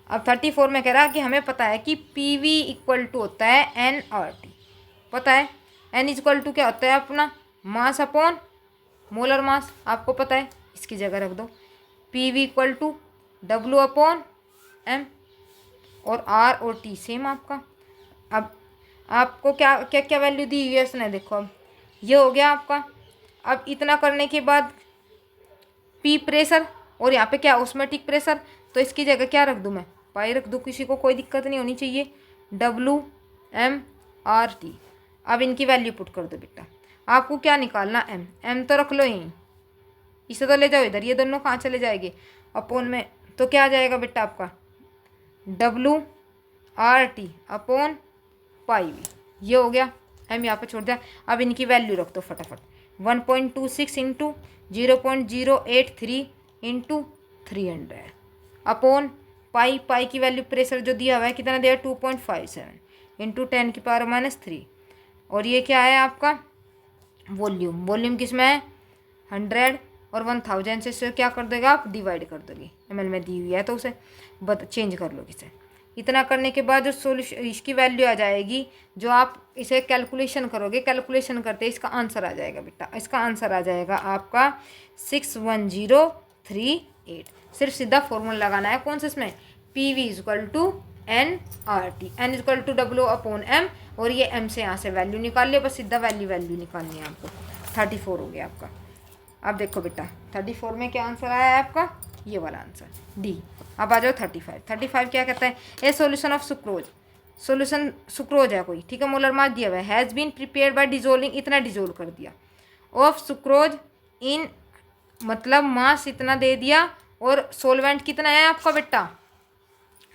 अब 34 में कह रहा है कि हमें पता है कि PV इक्वल टू होता है NRT, पता है N इक्वल टू क्या होता है अपना, मास अपॉन मोलर मास, आपको पता है, इसकी जगह रख दो। PV equal to W upon M, और R और T सेम आपका। अब आपको क्या क्या क्या वैल्यू दी हुई है उसने, देखो अब ये हो गया आपका। अब इतना करने के बाद P प्रेशर और यहाँ पे क्या ऑस्मेटिक प्रेशर, तो इसकी जगह क्या रख दूँ मैं, पाई रख दूँ, किसी को कोई दिक्कत नहीं होनी चाहिए। WMRT। अब इनकी वैल्यू पुट कर दो बेटा। आपको क्या निकालना, M तो रख लो यहीं, इसे तो ले जाओ इधर, ये दोनों कहाँ चले जाएंगे अपोन में, तो क्या आ जाएगा बेटा आपका WRT अपॉन पाई V, ये हो गया। M यहाँ पे छोड़ दिया। अब इनकी वैल्यू रख दो फटाफट, 1.26 इंटू 0.083 इंटू 300 अपॉन पाई की वैल्यू प्रेशर जो दिया हुआ है कितना दिया, 2.57 इंटू 10⁻³ और ये क्या है आपका वॉल्यूम किस में है 100 और 1000 से इसे क्या कर देगा आप, डिवाइड कर दोगे, ml में दी हुई है तो उसे चेंज कर लो इसे। इतना करने के बाद जो सोल्यूशन इसकी वैल्यू आ जाएगी, जो आप इसे कैलकुलेशन करोगे, कैलकुलेशन करते इसका आंसर आ जाएगा बेटा, इसका आंसर आ जाएगा आपका 61038। सिर्फ सीधा फॉर्मूला लगाना है कौन सा इसमें, PV equal to NRT, N equal to W upon M, और ये M से यहाँ से वैल्यू निकाल लिया, बस सीधा वैल्यू निकालनी है आपको। 34 हो गया आपका। अब देखो बेटा 34 में क्या आंसर आया है आपका, ये वाला आंसर डी। अब आ जाओ 35 क्या कहता है, a solution of sucrose, solution sucrose है कोई, ठीक है, मोलर मास दिया हुआ है, has been prepared by dissolving, इतना डिजोल्व कर दिया, ऑफ सुक्रोज इन, मतलब मास इतना दे दिया, और सोलवेंट कितना है आपका बेटा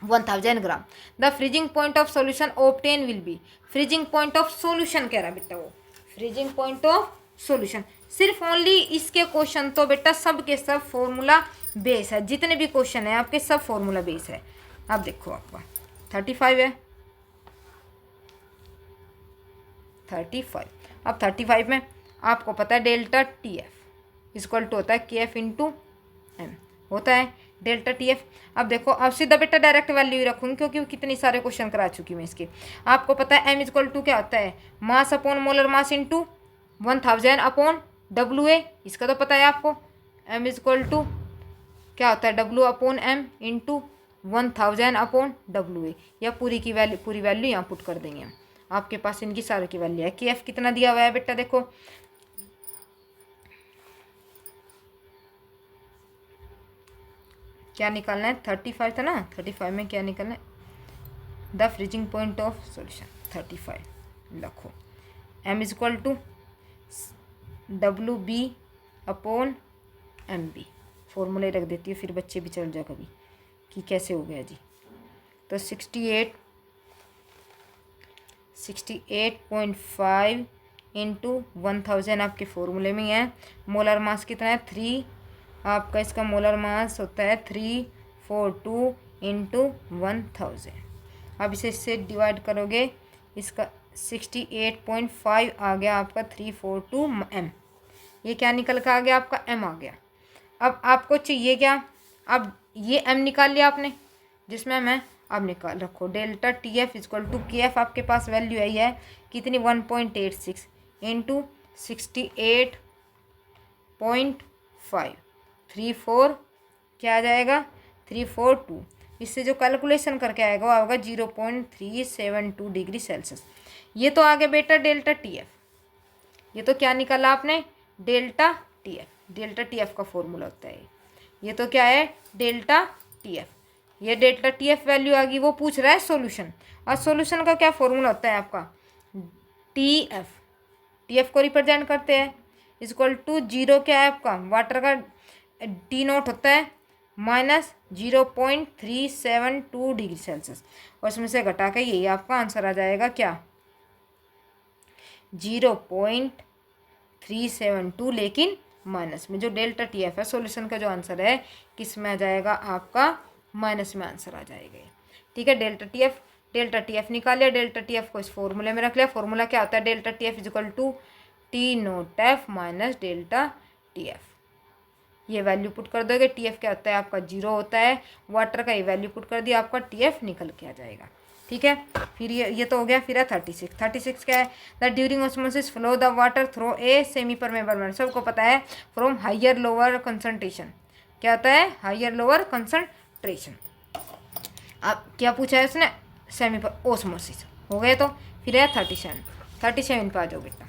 1000 gram. The freezing point of solution obtain will be, freezing point of solution कह रहा है बेटा, वो फ्रीजिंग पॉइंट ऑफ सोल्यूशन। सिर्फ ओनली इसके क्वेश्चन तो बेटा सब के सब फॉर्मूला बेस है, जितने भी क्वेश्चन है आपके सब फॉर्मूला बेस है। अब देखो आपका 35 है, 35। अब 35 में आपको पता है डेल्टा TF इक्वल टू होता है KF इंटू M, होता है डेल्टा TF। अब देखो, अब सीधा बेटा डायरेक्ट वैल्यू ही रखूँगी क्योंकि कितनी सारे क्वेश्चन करा चुकी मैं इसके। आपको पता है M इक्वल टू क्या होता है, mass upon molar mass into 1000 upon WA, इसका तो पता है आपको। M इक्वल टू क्या होता है, W upon M into 1000 upon WA, या पूरी वैल्यू यहाँ पुट कर देंगे हम, आपके पास इनकी सारी की वैल्यू है। KF कितना दिया हुआ है बेटा, देखो क्या निकालना है, 35 था ना, 35 में क्या निकालना है, the freezing point of solution 35 लिखो। M equal to WB upon MB, फॉर्मूले रख देती है, फिर बच्चे भी चल जाए कभी कि कैसे हो गया जी। तो 68.5 इंटू 1000 आपके फॉर्मूले में है। मोलर मास कितना है 3, आपका इसका मोलर मास होता है 342 इंटू 1000। अब इसे इससे डिवाइड करोगे, इसका 68.5 आ गया आपका 342 M, ये क्या निकल कर आ गया आपका M आ गया। अब आपको चाहिए क्या, अब ये M निकाल लिया आपने, जिसमें मैं अब निकाल रखो delta TF equal to KF, आपके पास वैल्यू आई है कितनी 1.86, इंटू 68.5 34 क्या आ जाएगा 342। इससे जो कैलकुलेशन करके आएगा वो आएगा 0.372 डिग्री सेल्सियस। ये तो आ गया बेटा डेल्टा टी एफ। ये तो क्या निकाला आपने delta T F. Delta T F का फॉर्मूला होता है ये तो क्या है डेल्टा टी एफ। ये डेल्टा टी एफ वैल्यू आ गई। वो पूछ रहा है सॉल्यूशन, और सॉल्यूशन का क्या फॉर्मूला होता है आपका टी एफ। टी एफ को रिप्रेजेंट करते हैं इक्वल टू जीरो क्या है आपका वाटर का टी नोट होता है माइनस 0.372 डिग्री सेल्सियस, और इसमें से घटा के यही आपका आंसर आ जाएगा क्या 0.372, लेकिन माइनस में। जो डेल्टा टी एफ है सॉल्यूशन का जो आंसर है किस में आ जाएगा आपका माइनस में आंसर आ जाएगा। ठीक है, डेल्टा टी एफ निकाल लिया। डेल्टा टी एफ को इस फॉर्मूले में रख लिया। फॉर्मूला क्या होता है delta T F equal to T nought F minus delta T F. ये वैल्यू पुट कर दोगे। टी एफ क्या होता है आपका 0 होता है। वाटर का ये वैल्यू पुट कर दिया आपका टी एफ निकल के आ जाएगा। ठीक है, फिर ये तो हो गया। फिर है 36 क्या है the during osmosis flow the water through a semi permeable matter. सबको पता है फ्रॉम हायर लोअर कंसंट्रेशन। क्या होता है हायर लोअर कंसंट्रेशन। अब क्या पूछा है उसने सेमी पर ऑस्मोसिस हो गए। तो फिर है 37 पे आ जाओ बेटा।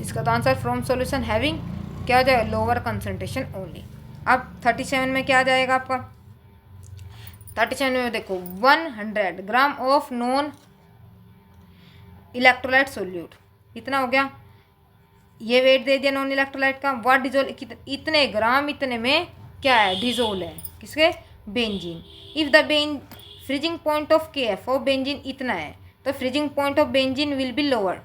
इसका तो आंसर फ्रॉम सॉल्यूशन हैविंग क्या हो जाएगा लोअर कंसंट्रेशन ओनली। अब 37 में क्या आ जाएगा आपका 37 में देखो 100 gram of non electrolyte solute. इतना हो गया। ये वेट दे दिया नॉन इलेक्ट्रोलाइट का। व्हाट डिजोल इतने ग्राम इतने में क्या है डिजोल है किसके benzene. If the freezing point of के एफ ऑफ बेंजीन इतना है तो freezing point of benzene will be lower.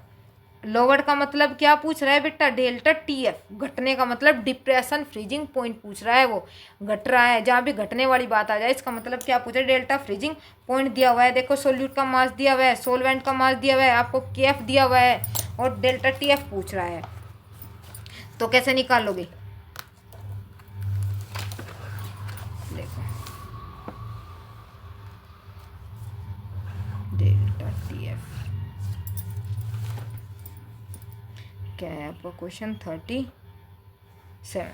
Lower का मतलब क्या पूछ रहा है बेटा डेल्टा टी एफ। घटने का मतलब डिप्रेशन फ्रीजिंग पॉइंट पूछ रहा है। वो घट रहा है जहाँ भी घटने वाली बात आ जाए इसका मतलब क्या पूछ रहा है डेल्टा फ्रीजिंग पॉइंट दिया हुआ है। देखो सोल्यूट का मास दिया हुआ है, सोलवेंट का मास दिया हुआ है, आपको के एफ दिया हुआ है और डेल्टा टी एफ पूछ रहा है। तो कैसे निकालोगे देखो डेल्टा टी एफ क्या है आपका क्वेश्चन 37।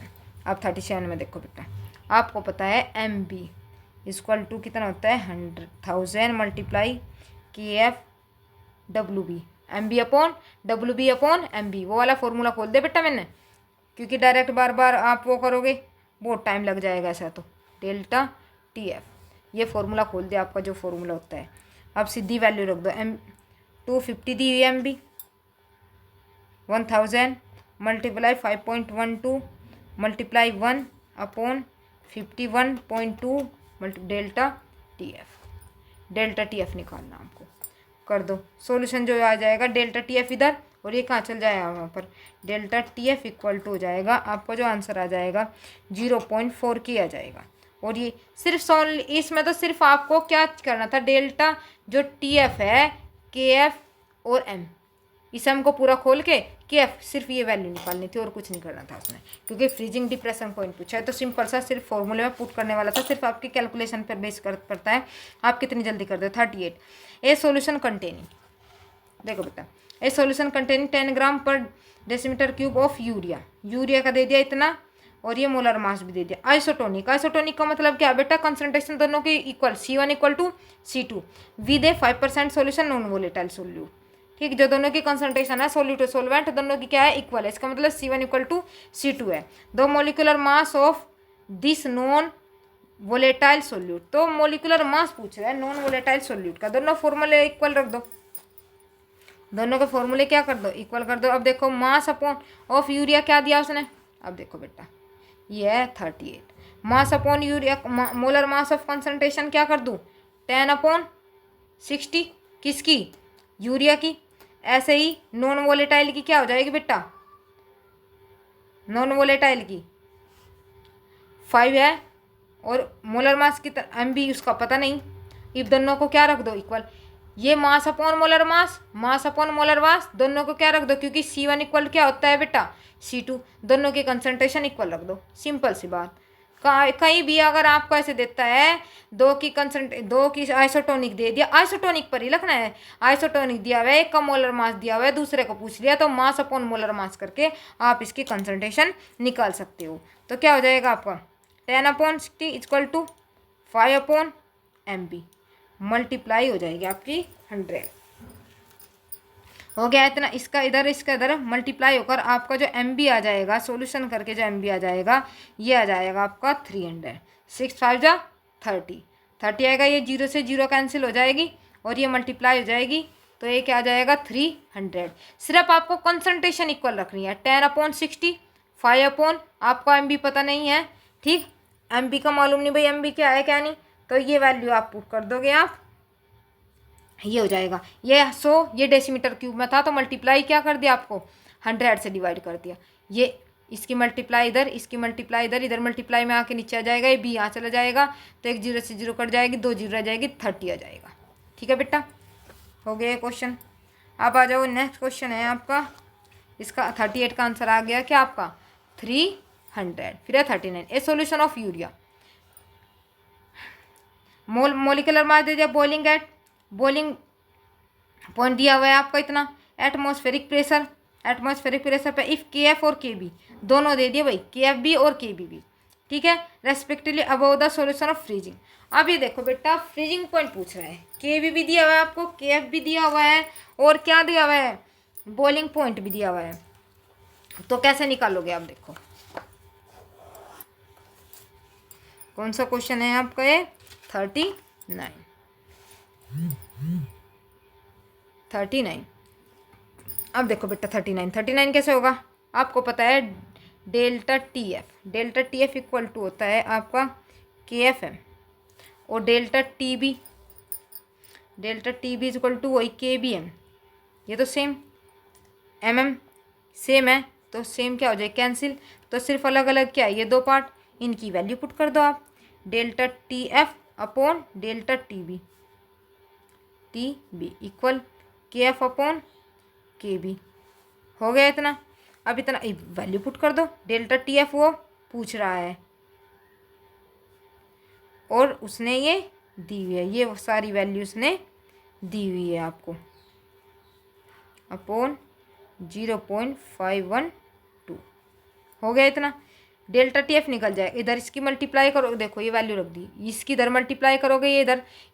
अब 37 में देखो बेटा आपको पता है एम बी इक्वल टू कितना होता है 100,000 multiply K F W B M B upon W B upon M B. वो वाला फॉर्मूला खोल दे बेटा मैंने, क्योंकि डायरेक्ट बार बार आप वो करोगे बहुत टाइम लग जाएगा ऐसा। तो डेल्टा टी एफ ये फॉर्मूला खोल दिया आपका जो फॉर्मूला होता है। अब सीधी वैल्यू रख दो एम 250 दी हुई M B 1000 multiply 5.12 multiply 1 upon 51.2 delta T F. Delta T F निकालना आपको कर दो। सॉल्यूशन जो आ जाएगा डेल्टा टी एफ इधर और ये कहाँ चल जाएगा वहाँ पर delta T F equal to हो जाएगा आपका जो आंसर आ जाएगा 0.4 की आ जाएगा। और ये सिर्फ इसमें तो सिर्फ आपको क्या करना था डेल्टा जो टी एफ है के एफ और एम इस एम को पूरा खोल के एफ सिर्फ ये वैल्यू निकालनी थी और कुछ नहीं करना था उसमें, क्योंकि फ्रीजिंग डिप्रेशन पॉइंट पूछा है। तो सिंपल सा सिर्फ फॉर्मूले में पुट करने वाला था। सिर्फ आपकी कैलकुलेशन पर बेस पड़ता है आप कितनी जल्दी कर दो। 38 ए सोल्यूशन कंटेनिंग देखो बेटा ए सोल्यूशन कंटेनिंग 10 ग्राम पर decimetre cube of urea. Urea का दे दिया इतना और ये मोलर मास भी दे दिया। आइसोटोनिक का मतलब क्या बेटा कंसंट्रेशन दोनों की equal C1 equal to C2 with a 5% solution non volatile solute. ठीक, जो दोनों की कंसंट्रेशन है सोल्यूट और सोलवेंट दोनों की क्या है इक्वल है। इसका मतलब C1 इक्वल टू C2 है। दो molecular mass of this non volatile solute. तो मोलिकुलर मास पूछ रहा है नॉन वोलेटाइल सोल्यूट का। दोनों फॉर्मूले इक्वल रख दो। दोनों के फॉर्मूले क्या कर दो इक्वल कर दो। अब देखो मास अपॉन ऑफ यूरिया क्या दिया उसने। अब देखो बेटा ये है 38 mass upon urea molar mass of concentration क्या कर दूँ 10/60 किसकी यूरिया की। ऐसे ही नॉन वोलेटाइल की क्या हो जाएगी बेटा नॉन वोलेटाइल की 5 है और मोलर मास की एम बी उसका पता नहीं। इफ दोनों को क्या रख दो इक्वल। ये मास अपॉन मोलर मास अपॉन मोलर मास दोनों को क्या रख दो क्योंकि C1 इक्वल क्या होता है बेटा C2 दोनों की कंसंट्रेशन इक्वल रख दो। सिंपल सी बात कहीं भी अगर आपको ऐसे देता है दो की आइसोटोनिक दे दिया, आइसोटोनिक पर ही लिखना है। आइसोटोनिक दिया हुआ है, एक का मोलर मास दिया हुआ है, दूसरे को पूछ लिया, तो मास अपॉन मोलर मास करके आप इसकी कंसंट्रेशन निकाल सकते हो। तो क्या हो जाएगा आपका 10/60 इक्वल टू 5/mb मल्टीप्लाई हो जाएगी आपकी 100। हो गया इतना, इसका इधर मल्टीप्लाई होकर आपका जो एम आ जाएगा, सॉल्यूशन करके जो एम आ जाएगा ये आ जाएगा आपका 300। 6 5 जा 30 आएगा, ये 0 से 0 कैंसिल हो जाएगी और ये मल्टीप्लाई हो जाएगी, तो ये क्या आ जाएगा 300। सिर्फ आपको कंसंट्रेशन इक्वल रखनी है, 10/60 5 आपको एम पता नहीं है, ठीक, एम का मालूम नहीं भाई एम क्या है क्या नहीं, तो ये वैल्यू आप पुट कर दोगे आप, ये हो जाएगा। ये 100 ये डेसीमीटर क्यूब में था, तो मल्टीप्लाई क्या कर दिया आपको 100 से डिवाइड कर दिया। ये इसकी मल्टीप्लाई इधर, इसकी मल्टीप्लाई इधर, इधर मल्टीप्लाई में आके नीचे आ जाएगा, ये बी यहाँ चला जाएगा, तो एक 0 से 0 कट जाएगी, 2 0 रह जाएगी, 30 आ जाएगा। ठीक है बेटा, हो गया ये क्वेश्चन। अब आ जाओ नेक्स्ट क्वेश्चन है आपका, इसका 38 का आंसर आ गया क्या आपका 300। फिर है 39, a solution of urea. Molecular mass दे दिया, बॉइलिंग पॉइंट दिया हुआ है आपका इतना, एटमॉस्फेरिक प्रेशर पे इफ के एफ और के बी दोनों दे दिए भाई, के एफ बी और के बी भी, ठीक है, respectively above the solution of freezing. अब ये देखो बेटा फ्रीजिंग पॉइंट पूछ रहा है, के बी भी दिया हुआ है आपको, के एफ भी दिया हुआ है, और क्या दिया हुआ है बॉइलिंग पॉइंट भी दिया हुआ है, तो कैसे निकालोगे आप देखो। कौन सा क्वेश्चन है आपका ये 39। अब देखो बेटा 39 कैसे होगा, आपको पता है delta T F equal to होता है आपका के एफ एम, और delta T B equal to वही के बी एम, ये तो सेम एम सेम है, तो सेम क्या हो जाए कैंसिल, तो सिर्फ अलग अलग क्या है ये दो पार्ट, इनकी वैल्यू पुट कर दो आप, delta T F upon delta T B equal K F upon K B, हो गया इतना। अब इतना वैल्यू पुट कर दो, डेल्टा टी एफ वो पूछ रहा है और उसने ये दी हुई है, ये सारी वैल्यू उसने दी हुई है आपको, अपॉन 0.512, हो गया इतना। डेल्टा टी एफ निकल जाए, इधर इसकी मल्टीप्लाई करो, देखो ये वैल्यू रख दी, इसकी इधर मल्टीप्लाई करोगे, ये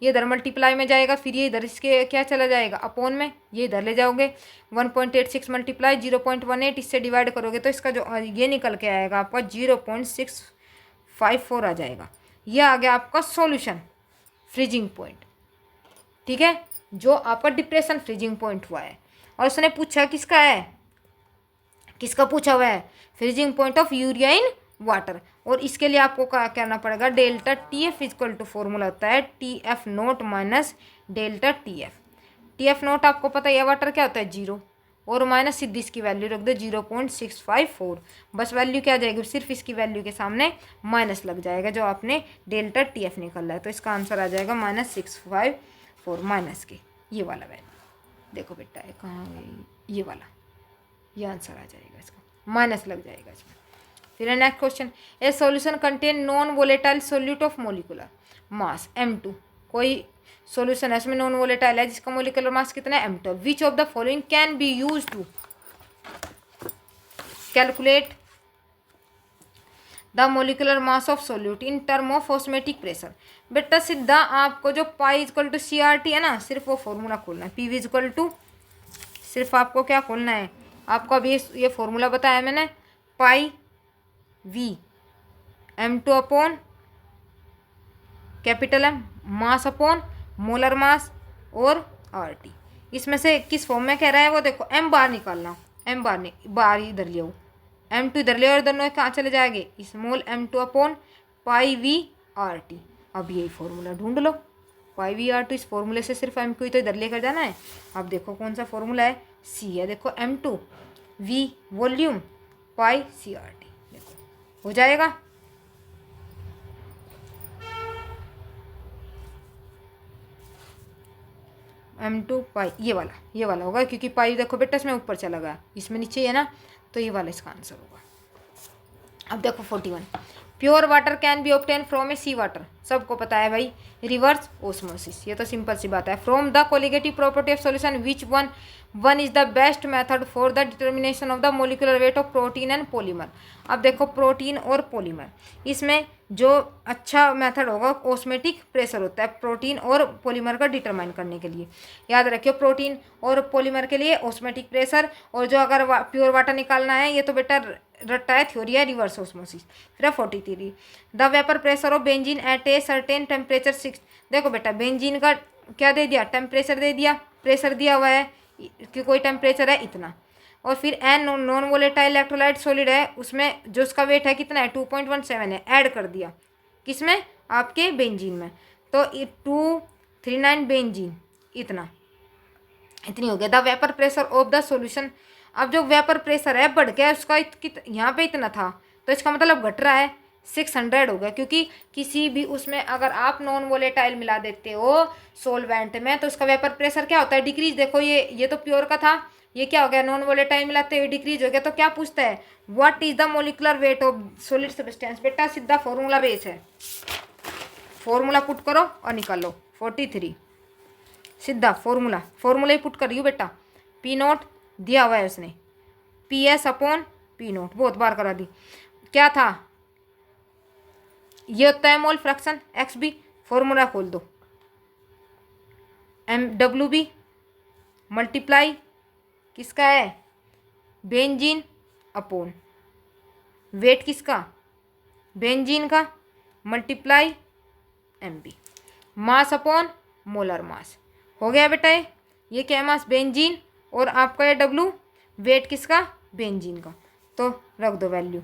इधर मल्टीप्लाई में जाएगा, फिर ये इधर इसके क्या चला जाएगा अपॉन में, ये इधर ले जाओगे 1.86 मल्टीप्लाई 0.18, इससे डिवाइड करोगे तो इसका जो ये निकल के आएगा आपका 0.654 आ जाएगा। ये आ गया आपका सॉल्यूशन फ्रीजिंग पॉइंट, ठीक है, जो आपका डिप्रेशन फ्रीजिंग पॉइंट हुआ है। और उसने पूछा किसका है, किसका पूछा हुआ है freezing point of urea in water, और इसके लिए आपको क्या करना पड़ेगा, delta T F equal to formula होता है T F naught minus delta T F naught आपको पता है वाटर क्या होता है 0, और माइनस सीधी इसकी वैल्यू रख दो 0.654, बस वैल्यू क्या आ जाएगी, सिर्फ इसकी वैल्यू के सामने माइनस लग जाएगा जो आपने डेल्टा टी एफ निकाला है, तो इसका आंसर आ जाएगा -654 माइनस के ये वाला वैल्यू, देखो बेटा है कहाँ गई ये वाला, ये आंसर आ जाएगा, इसका माइनस लग जाएगा इसमें। फिर next question, A solution contain non volatile solute of molecular mass m2, कोई सॉल्यूशन है इसमें नॉन वोलेटाइल है जिसका मोलिकुलर मास कितना है m2, which of the following can be use to calculate the molecular mass of solute in term of osmotic pressure. बेटा सीधा आपको जो pi equal to C R T है ना, सिर्फ वो फॉर्मूला खोलना है, पी वी इक्वल टू, सिर्फ आपको क्या खोलना है, आपको अभी ये फॉर्मूला बताया मैंने, pi V m2 upon capital M mass upon molar mass और RT, इसमें से किस फॉर्म में कह रहा है वो देखो, m बार निकालना, m बार नहीं बार इधर ले आओ, m2 इधर ले और दोनों कहाँ चले जाएंगे, small m2 upon pi V RT। अब यही फॉर्मूला ढूंढ लो, पाई वी RT, इस फॉर्मूले से सिर्फ m को ही तो इधर लेकर जाना है। अब देखो कौन सा फॉर्मूला है, C है, देखो m2 v वॉल्यूम पाई CRT, देखो हो जाएगा। m2 पाई ये वाला होगा, क्योंकि पाई देखो बेटा इसमें ऊपर चला गया, इसमें नीचे है ना, तो ये वाला इसका आंसर होगा। अब देखो 41, pure water can be obtain from a sea water, सबको पता है भाई, रिवर्स ओस्मोसिस, ये तो सिंपल सी बात है। From the colligative property of solution which one is the best method for the determination of the molecular weight of protein and polymer. अब देखो प्रोटीन और पॉलीमर, इसमें जो अच्छा मेथड होगा ऑस्मेटिक प्रेशर होता है प्रोटीन और पॉलीमर का डिटरमाइन करने के लिए। याद रखियो प्रोटीन और पॉलीमर के लिए ऑस्मेटिक प्रेशर, और जो अगर प्योर वाटर निकालना है ये तो बेटा रट्टा है, थ्योरी है रिवर्स ऑस्मोसिस। फिर 43 the vapour pressure of benzene at a certain temperature 6। देखो बेटा बेंजीन का क्या दे दिया, टेम्परेचर दे दिया, प्रेशर दिया हुआ है कि कोई टेम्परेचर है इतना, और फिर an non volatile electrolyte solid है, उसमें जो उसका वेट है कितना है 2.17 है, ऐड कर दिया किसमें, आपके बेंजीन में, तो 239 बेंजीन इतनी हो गया। The vapour pressure of the solution, अब जो वेपर प्रेशर है बढ़ गया उसका यहाँ पे इतना था, तो इसका मतलब घट रहा है 600 हो गया, क्योंकि किसी भी उसमें अगर आप नॉन वोलेटाइल मिला देते हो सोलवेंट में तो उसका वेपर प्रेशर क्या होता है, डिक्रीज। देखो ये तो प्योर का था, ये क्या हो गया, नॉन वोलेटाइल मिलाते हुए डिक्रीज हो गया। तो क्या पूछता है, what is the molecular weight of solid substance. बेटा सीधा फॉर्मूला बेस है, फॉर्मूला पुट करो और निकालो 43, सीधा फॉर्मूला ही पुट कर रही हूँ बेटा। पी नोट दिया हुआ है उसने, P S upon P naught, बहुत बार करा दी। क्या था, ये होता है mole fraction X B, formula खोल दो, एम डब्ल्यू बी मल्टीप्लाई किसका है, बेंजीन अपॉन वेट किसका, बेंजीन का, multiply M B, mass upon molar mass. हो गया बेटा ये क्या है, मास बेंजीन, और आपका ये डब्लू वेट किसका, बेंजीन का। तो रख दो वैल्यू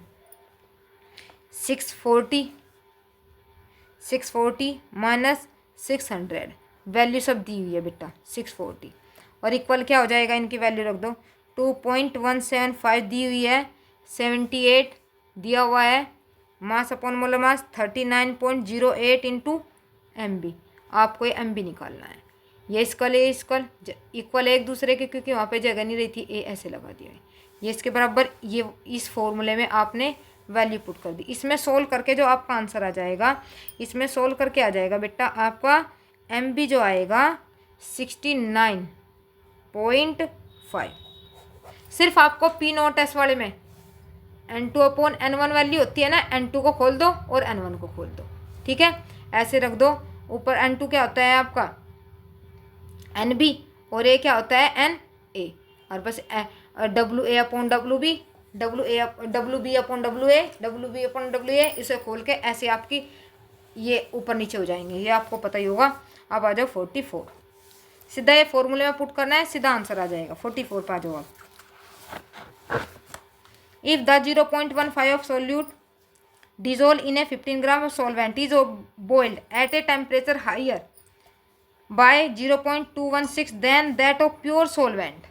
640 माइनस 600, वैल्यू सब दी हुई है बेटा 640, और इक्वल क्या हो जाएगा, इनकी वैल्यू रख दो 2.175 दी हुई है, 78 दिया हुआ है, mass upon molar mass 39.08 into M B. आपको ये एम बी निकालना है, ये स्कल है, स्कल इक्वल है एक दूसरे के, क्योंकि वहाँ पे जगह नहीं रही थी, ए ऐसे लगा दिया है, ये इसके बराबर, ये इस फॉर्मूले में आपने वैल्यू पुट कर दी। इसमें सोल्व करके जो आपका आंसर आ जाएगा, इसमें सोल्व करके आ जाएगा बेटा आपका एम बी जो आएगा 69.5। सिर्फ आपको पी नोट एस वाले में N2 अपॉन N1 वैल्यू होती है ना, N2 को खोल दो और N1 को खोल दो, ठीक है, ऐसे रख दो। ऊपर N2 क्या होता है आपका NB, और ए क्या होता है NA, और बस WA upon WB, WB upon WA, WB upon WA, इसे खोल के ऐसे आपकी ये ऊपर नीचे हो जाएंगे, ये आपको पता ही होगा। अब आ जाओ 44, सीधा ये फॉर्मूले में पुट करना है, सीधा आंसर आ जाएगा 44 पे आ जाओ आप। If the 0.15 of solute dissolved in a 15 gram of solvent is boiled at a temperature higher by 0.216 than that of pure solvent,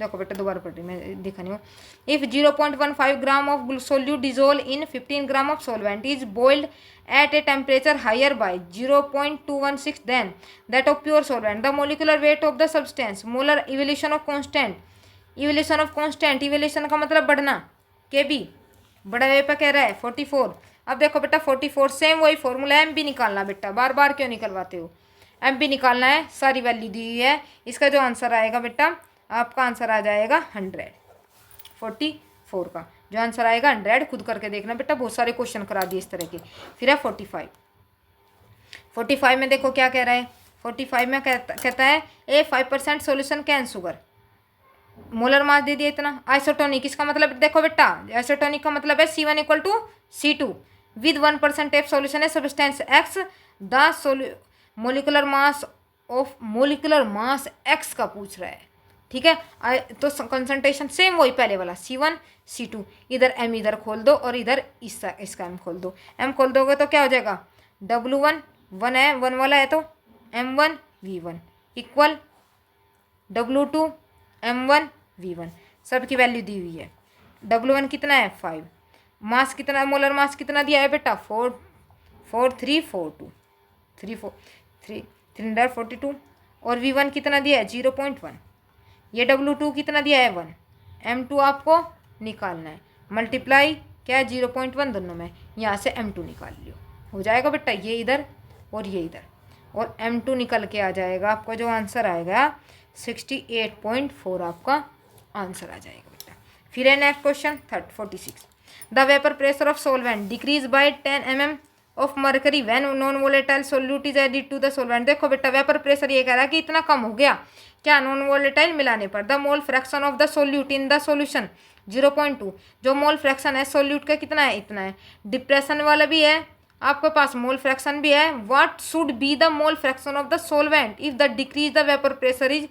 देखो बेटा दोबारा पढ़ रही मैं, दिखा नहीं हूँ। If 0.15 gram of solute dissolved in 15 gram of solvent is boiled at a temperature higher by 0.216 than that of pure solvent, the molecular weight of the substance, molar evolution of constant, evolution of constant, evolution का मतलब बढ़ना, के बी बड़ा वे पे कह रहा है 44। अब देखो बेटा 44 सेम वही फॉर्मूला है, एम बी निकालना बेटा, बार बार क्यों निकलवाते हो, एम बी निकालना है, सारी वैल्यू दी हुई है। इसका जो आंसर आएगा बेटा, आपका आंसर आ जाएगा 100, 44 का जो आंसर आएगा 100, खुद करके देखना बेटा, बहुत सारे क्वेश्चन करा दिए इस तरह के। फिर है 45 में देखो क्या कह रहा है, 45 में कहता है a 5% solution cane sugar, molar mass दे दिया इतना। आइसोटोनिक, इसका मतलब देखो बेटा, आइसोटोनिक का मतलब है C1 equal to C2 with 1% of solution है substance X, the molecular mass X का पूछ रहा है, ठीक है। तो कंसंट्रेशन सेम वही पहले वाला C1 C2, इधर M इधर खोल दो और इधर इसका M खोल दो, M खोल दोगे तो क्या हो जाएगा, W1 1 है, 1 वाला है तो M1 V1 equal W2 M1 V1, सबकी वैल्यू दी हुई है। W1 कितना है 5, मास कितना, मोलर मास कितना दिया है बेटा 44342 342, और V1 कितना दिया है 0.1, ये W2 कितना दिया है 1, M2 आपको निकालना है, मल्टीप्लाई क्या है 0.1 दोनों में, यहाँ से M2 निकाल लियो, हो जाएगा बेटा ये इधर और ये इधर, और M2 निकल के आ जाएगा आपका जो आंसर आएगा 68.4 आपका आंसर आ जाएगा बेटा। फिर है next question 46, the vapour pressure of solvent decrease by 10 mm of mercury when non volatile solute is added to the solvent. देखो बेटा वेपर प्रेशर ये कह रहा है कि इतना कम हो गया, क्या नॉन वोलेटाइल मिलाने पर। The mole fraction of the solute in the solution 0.2, जो मोल फ्रैक्शन है सोल्यूट का कितना है, इतना है। डिप्रेशन वाला भी है आपके पास, मोल फ्रैक्शन भी है। What should be the mole fraction of the solvent if the decrease the vapour pressure is,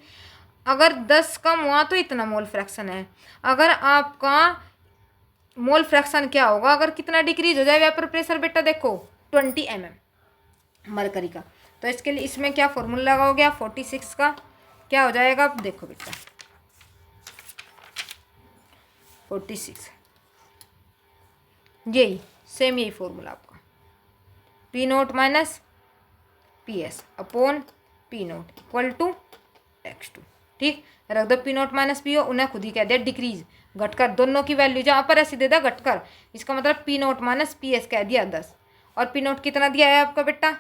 अगर 10 कम हुआ तो इतना मोल फ्रैक्शन है। अगर आपका मोल फ्रैक्शन क्या होगा अगर कितना डिक्रीज हो जाए वेपर प्रेशर बेटा, देखो 20 mm मरकरी का, तो इसके लिए इसमें क्या फॉर्मूला लगाओगे आप 46 का, क्या हो जाएगा आप देखो बेटा 46 यही सेम यही फॉर्मूला आपका P0 minus PS upon P0 equal to x2। ठीक, रख दो P0 माइनस P, उन्हें खुद ही कह दिया डिक्रीज, घटकर दोनों की वैल्यू जहाँ पर ऐसी दे दिया घटकर, इसका मतलब P0 माइनस PS कह दिया 10, और P0 कितना दिया है आपका बेटा,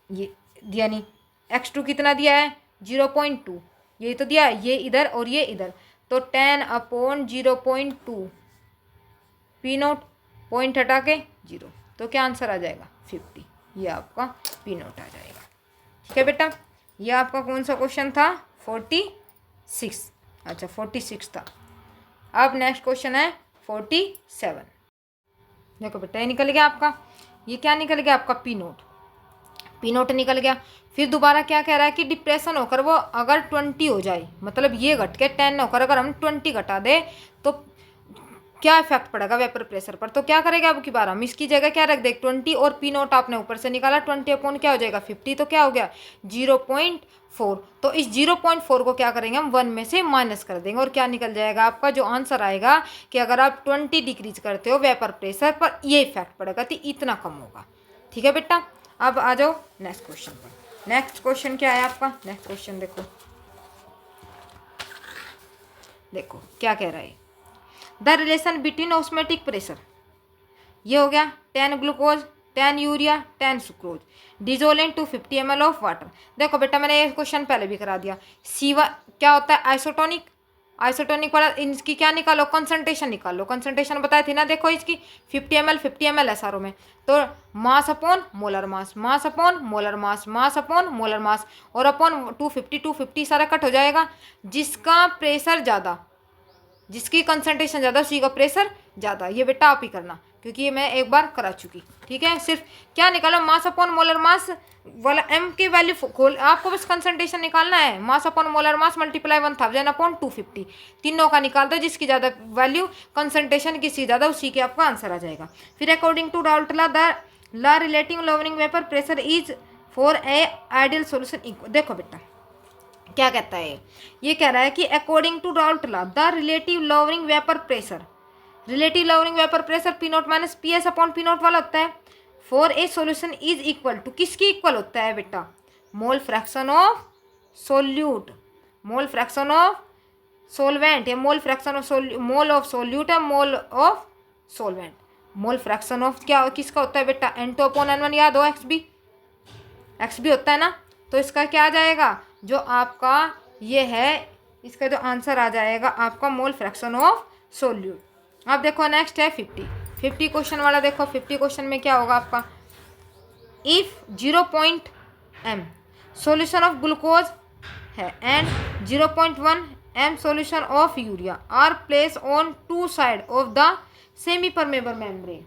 ये दिया नहीं। x2 कितना दिया है 0.2, ये तो दिया है, ये इधर और ये इधर, तो 10 अपॉन 0.2, P0 पॉइंट हटा के 0, तो क्या आंसर आ जाएगा 50, ये आपका P0 आ जाएगा। ठीक है बेटा, ये आपका कौन सा क्वेश्चन था 46, अच्छा 46 था। अब नेक्स्ट क्वेश्चन है 47। देखो बेटा ये निकल गया आपका, ये क्या निकल गया आपका P0 निकल गया। फिर दोबारा क्या कह रहा है कि डिप्रेशन होकर वो अगर 20 हो जाए, मतलब ये घट के 10 होकर अगर हम 20 घटा दे तो क्या इफेक्ट पड़ेगा वेपर प्रेशर पर। तो क्या करेगा अब की बार हम इसकी जगह क्या रख दे 20, और P0 आपने ऊपर से निकाला 20 अपॉन क्या हो जाएगा 50, तो क्या हो गया 0.4। तो इस 0.4 को क्या करेंगे हम 1 में से माइनस कर देंगे, और क्या निकल जाएगा आपका जो आंसर आएगा कि अगर आप 20 डिक्रीज करते हो वेपर प्रेशर पर ये इफेक्ट पड़ेगा तो इतना कम होगा। ठीक है बेटा, अब आ जाओ नेक्स्ट क्वेश्चन पर। नेक्स्ट क्वेश्चन क्या है आपका, नेक्स्ट क्वेश्चन देखो क्या कह रहा है, the relation between osmotic pressure, ये हो गया 10 glucose 10 urea 10 sucrose dissolve to 50 ml of water. देखो बेटा मैंने ये क्वेश्चन पहले भी करा दिया। C1 क्या होता है आइसोटोनिक, आइसोटोनिक वाला इनकी क्या निकालो कंसंट्रेशन निकालो, कंसंट्रेशन बताई थी ना, देखो इसकी 50 ml है सारों में, तो मास अपॉन मोलर मास, मास अपॉन मोलर मास, मास अपॉन मोलर मास, और अपॉन 250 सारा कट हो जाएगा। जिसका प्रेशर ज़्यादा, जिसकी कंसंट्रेशन ज़्यादा उसी का प्रेशर ज़्यादा, ये बेटा आप ही करना क्योंकि ये मैं एक बार करा चुकी। ठीक है, सिर्फ क्या निकालो मास अपॉन मोलर मास वाला m की वैल्यू खोल, आपको बस कंसंट्रेशन निकालना है, मास अपॉन मोलर मास मल्टीप्लाई 1000 अपॉन 250, तीनों का निकाल दो, जिसकी ज़्यादा वैल्यू कंसंट्रेशन किसी ज़्यादा उसी के आपका आंसर आ जाएगा। फिर according to Dalton the law relating lowering vapour pressure is for a ideal solution equal. देखो बेटा क्या कहता है, ये कह रहा है कि according to Dalton law the relative lowering vapour pressure, relative lowering vapour pressure P0 minus PS upon P0 वाला होता है, for a solution is equal to, किसकी इक्वल होता है बेटा, mole fraction of solute, mole fraction of solvent, या mole fraction of mole of solute है mole of solvent, mole fraction of क्या किसका होता है बेटा N2 अपॉन N1, याद हो एक्स बी होता है ना, तो इसका क्या आ जाएगा जो आपका ये है, इसका जो आंसर आ जाएगा आपका मोल फ्रैक्शन ऑफ सोल्यूट। अब देखो नेक्स्ट है 50 क्वेश्चन वाला। देखो 50 क्वेश्चन में क्या होगा आपका, if 0.m solution of glucose है and 0.1 m solution of urea are place on two side of the semi permeable membrane,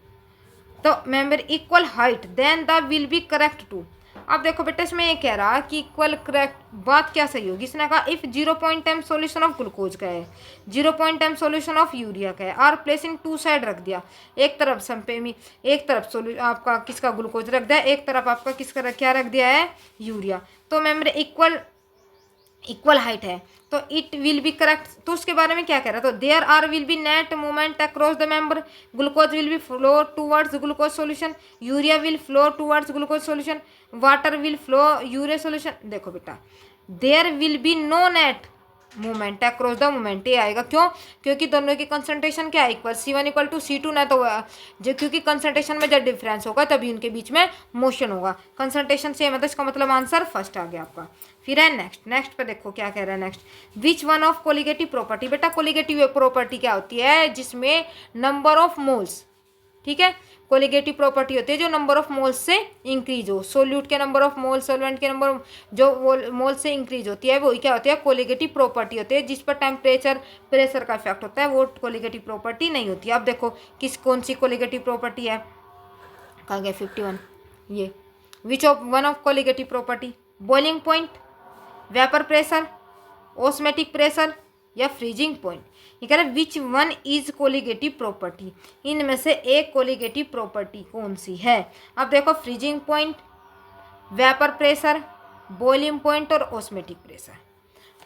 तो membrane equal height then the will be correct to. अब देखो बेटा इसमें ये कह रहा कि इक्वल करेक्ट बात क्या सही होगी, इसने कहा if 0.m solution of glucose का है 0.m सॉल्यूशन ऑफ यूरिया का है, are place in two side रख दिया, एक तरफ संपेमी, एक तरफ आपका किसका ग्लूकोज रख दिया, एक तरफ आपका किसका क्या रख दिया है यूरिया, तो मेम्ब्रेन इक्वल हाइट है, तो इट विल बी करेक्ट। तो उसके बारे में क्या कह रहा है, तो there are will be net movement across the member, glucose will be flow towards glucose solution, urea will flow towards glucose solution, water will flow urea solution. देखो बेटा there will be no net movement, across the movement ये आएगा। क्यों? क्योंकि दोनों की कंसंट्रेशन क्या है, equal, C1 equal to C2 ना, तो जो क्योंकि कंसंट्रेशन में जब डिफरेंस होगा तभी उनके बीच में मोशन होगा। कंसंट्रेशन सेम है तो इसका मतलब आंसर फर्स्ट आ गया आपका। फिर है नेक्स्ट पे देखो क्या कह रहा है next. Which one of colligative property, बेटा कोलिगेटिव प्रॉपर्टी क्या होती है, जिसमें नंबर ऑफ मोल्स, ठीक है, कोलिगेटिव प्रॉपर्टी होती है जो नंबर ऑफ मोल्स से इंक्रीज हो। सोल्यूट के नंबर ऑफ मोल, सोलवेंट के नंबर जो मोल से इंक्रीज होती है वही क्या होती है, कोलिगेटिव प्रॉपर्टी होती है। जिस पर टेम्परेचर प्रेशर का इफेक्ट होता है वो कोलिगेटिव प्रॉपर्टी नहीं होती है। अब देखो कौन सी कोलिगेटिव प्रॉपर्टी है, कहा गया 51, ये which of one of colligative property, boiling point, vapour pressure, osmotic pressure या फ्रीजिंग पॉइंट। ये कह रहा है which one is colligative property, इनमें से एक कोलिगेटिव प्रॉपर्टी कौन सी है। अब देखो freezing point, vapour pressure, boiling point और ऑस्मेटिक प्रेशर।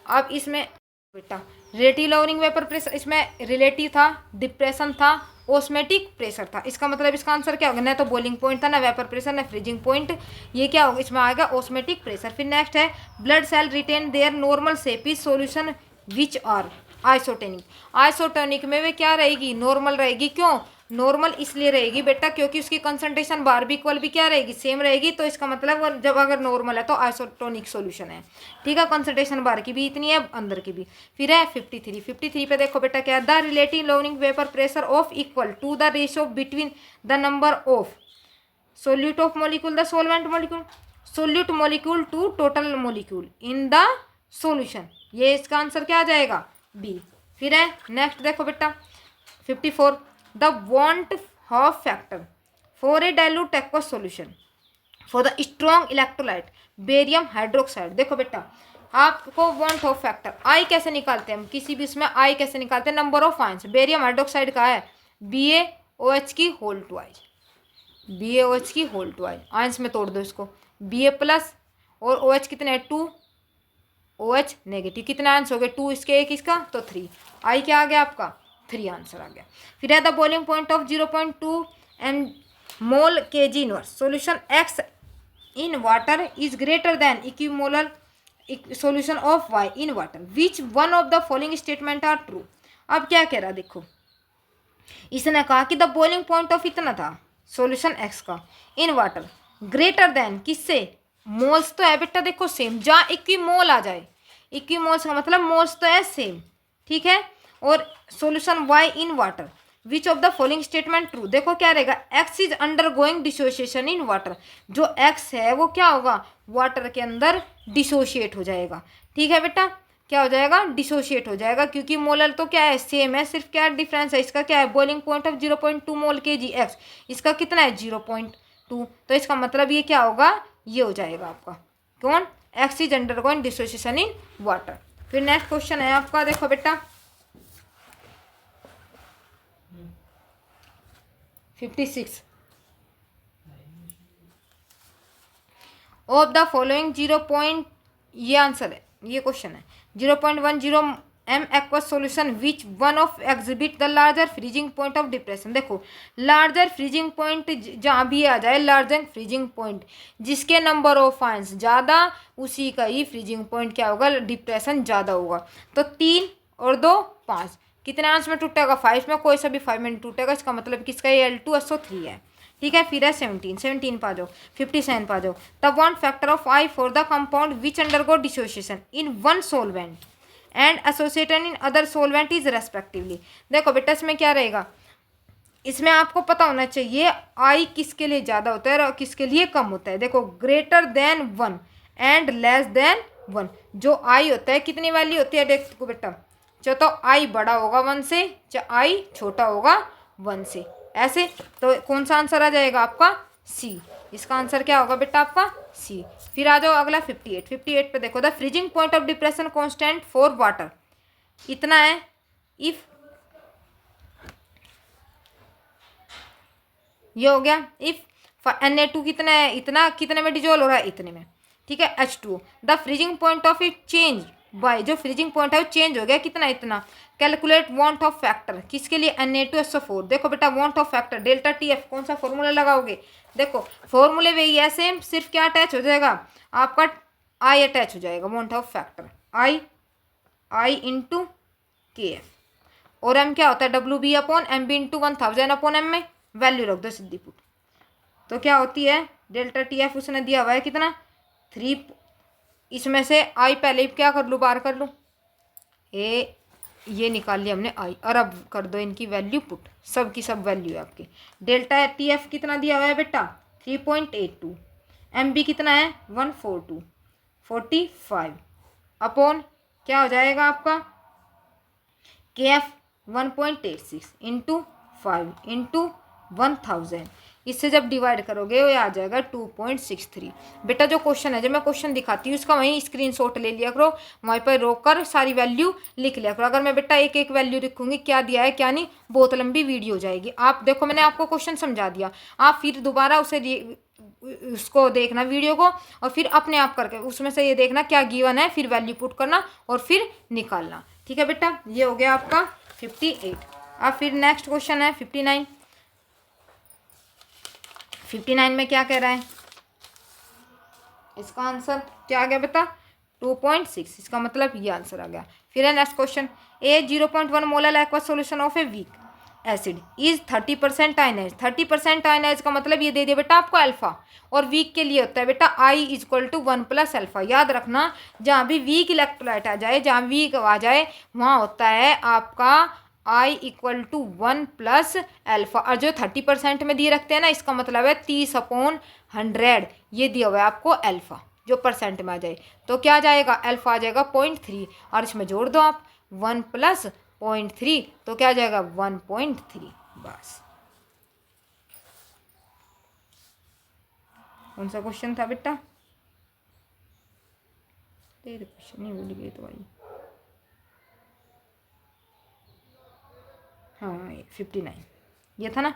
अब इसमें बेटा रिलेटिव लॉवरिंग वेपर प्रेशर, इसमें रिलेटिव था, डिप्रेशन था, ऑस्मेटिक प्रेशर था। इसका मतलब इसका आंसर क्या होगा, ना तो बॉइलिंग पॉइंट था, ना वेपर प्रेशर, ना फ्रीजिंग पॉइंट, ये क्या होगा, इसमें आएगा ऑस्मेटिक प्रेशर। फिर नेक्स्ट है blood cell retain their normal shape is solution which are isotonic. Isotonic में वे क्या रहेगी, नॉर्मल रहेगी। क्यों नॉर्मल इसलिए रहेगी बेटा क्योंकि उसकी कंसंट्रेशन बार भी इक्वल भी क्या रहेगी, सेम रहेगी। तो इसका मतलब जब अगर नॉर्मल है तो आइसोटोनिक सॉल्यूशन है, ठीक है। कंसंट्रेशन बार की भी इतनी है, अंदर की भी। फिर है 53 पे देखो बेटा क्या, the relative lowering vapour pressure of equal to the ratio between the number of solute of molecule the solvent molecule, solute molecule to total molecule in the solution. ये इसका आंसर क्या आ जाएगा, बी। फिर है नेक्स्ट देखो बेटा 54, the want of factor for a dilute aqueous solution for the strong electrolyte barium hydroxide. देखो बेटा आपको वांट ऑफ फैक्टर आई कैसे निकालते हैं हम, किसी भी इसमें आई कैसे निकालते हैं, number of ions. Barium hydroxide का है BaOH की होल ट्वाइस, BaOH की होल ट्वाइस, आयंस में तोड़ दो इसको, Ba प्लस और OH कितने हैं 2, OH नेगेटिव, कितने आंसर हो गए 2 इसके, एक इसका, तो 3। आई क्या आ गया आपका 3 आंसर आ गया। फिर है the boiling point of 0.2 mole Kg inverse solution X in water is greater than equimolar solution of Y in water, which one of the following statement are true. अब क्या कह रहा देखो, इसने कहा कि द बॉइलिंग पॉइंट ऑफ इतना था सॉल्यूशन X का इन वाटर ग्रेटर देन किससे, मोल्स तो है बेटा देखो सेम, जहाँ इक्विमोल आ जाए, इक्विमोल्स का मतलब मोल्स तो है सेम, ठीक है। और solution Y in water, which of the following statement true. देखो क्या रहेगा, X is under going dissociation in water, जो X है वो क्या होगा, वाटर के अंदर डिसोशिएट हो जाएगा, ठीक है बेटा, क्या हो जाएगा, डिसोशिएट हो जाएगा। क्योंकि मोलर तो क्या है सेम है, सिर्फ क्या डिफरेंस है, इसका क्या है boiling point of 0.2 mole Kg X, इसका कितना है 0.2, तो इसका मतलब ये क्या होगा, ये हो जाएगा आपका कौन, X is under going dissociation in water. फिर नेक्स्ट क्वेश्चन है आपका देखो बेटा 56, ऑफ द फॉलोइंग 0. ये आंसर है, ये क्वेश्चन है 0.10 M aqueous solution which one of exhibit the larger freezing point of depression. देखो लार्जर फ्रीजिंग पॉइंट जहाँ भी आ जाए, लार्जर फ्रीजिंग पॉइंट जिसके नंबर ऑफ आयंस ज़्यादा उसी का ही फ्रीजिंग पॉइंट क्या होगा, डिप्रेशन ज़्यादा होगा। तो 3 और 2 5, कितने आंसर में टूटेगा 5 में, कोई सा भी 5 में टूटेगा, इसका मतलब किसका ये L2 SO3 है, ठीक है। फिर है 17 पा जाओ, 57 पा जाओ, the want factor of I for the compound which undergo dissociation in one solvent and associated in other solvent is respectively. देखो बेटा इसमें क्या रहेगा, इसमें आपको पता होना चाहिए I किसके लिए ज़्यादा होता है और किसके लिए कम होता है। देखो greater than 1 and less than 1, जो I होता है कितनी वैल्यू होती है, देखो बेटा चाहे तो I बड़ा होगा 1 से, चाहे I छोटा होगा 1 से, ऐसे। तो कौन सा आंसर आ जाएगा आपका C, इसका आंसर क्या होगा बेटा आपका C। फिर आ जाओ अगला 58 पे देखो, the freezing point of depression constant for water इतना है, इफ ये हो गया, इफ Na2 कितना है, इतना कितने में डिजोल्व हो रहा है, इतने में, ठीक है। H2 the freezing point of it change bye, जो फ्रीजिंग पॉइंट है वो चेंज हो गया, कितना इतना। कैलकुलेट वांट ऑफ फैक्टर किसके लिए, Na2SO4। देखो बेटा want of factor delta TF कौन सा फॉर्मूला लगाओगे, देखो फॉर्मूले वही है सेम, सिर्फ क्या अटैच हो जाएगा आपका I अटैच हो जाएगा, van't of factor I I into K F, और एम क्या होता है W B upon M B into 1000 upon M में वैल्यू रख दो सीधी पुट। तो क्या होती है डेल्टा टी एफ उसने दिया हुआ है कितना 3, इसमें से आई पहले ही क्या कर लूँ बाहर कर लूँ, ये निकाल लिया हमने आई, और अब कर दो इनकी वैल्यू पुट, सब की सब वैल्यू है आपकी। डेल्टा टी एफ कितना दिया हुआ है बेटा 3.82, एम बी कितना है 142.45 अपॉन क्या हो जाएगा आपका के एफ 1.86 इंटू 5 इंटू 1000, इससे जब डिवाइड करोगे वो आ जाएगा 2.63। बेटा जो क्वेश्चन है जब मैं क्वेश्चन दिखाती हूँ उसका वहीं स्क्रीनशॉट ले लिया करो, वहीं पर रोक कर सारी वैल्यू लिख लिया करो। अगर मैं बेटा एक एक वैल्यू लिखूंगी क्या दिया है क्या नहीं, बहुत लंबी वीडियो हो जाएगी। आप देखो मैंने आपको क्वेश्चन समझा दिया, आप फिर दोबारा उसको देखना वीडियो को, और फिर अपने आप करके उसमें से ये देखना क्या गिवन है, फिर वैल्यू पुट करना और फिर निकालना। ठीक है बेटा, ये हो गया आपका 58। अब फिर नेक्स्ट क्वेश्चन है 59। 59 में क्या कह रहा है, इसका आंसर क्या आ गया बेटा 2.6, इसका मतलब ये आंसर आ गया। फिर है next question, a 0.1 molar aqueous solution of a weak acid is 30% ionise. 30% ionise का मतलब ये दे दिया बेटा आपको अल्फा, और वीक के लिए होता है बेटा I is equal to 1 plus alpha. याद रखना जहाँ भी वीक इलेक्ट्रोलाइट आ जाए, जहाँ वीक आ जाए वहाँ होता है आपका I equal to 1 plus alpha, और जो 30% में दिए रखते हैं ना इसका मतलब है 30/100, ये दिया हुआ है आपको अल्फा जो परसेंट में आ जाए। तो क्या आ जाएगा अल्फा आ जाएगा 0.3, और इसमें जोड़ दो आप 1 प्लस 0.3, तो क्या आ जाएगा 1.3। बस कौन सा क्वेश्चन था बेटा, तेरे क्वेश्चन नहीं भूल गई तो भाई, हाँ 59 ये था ना।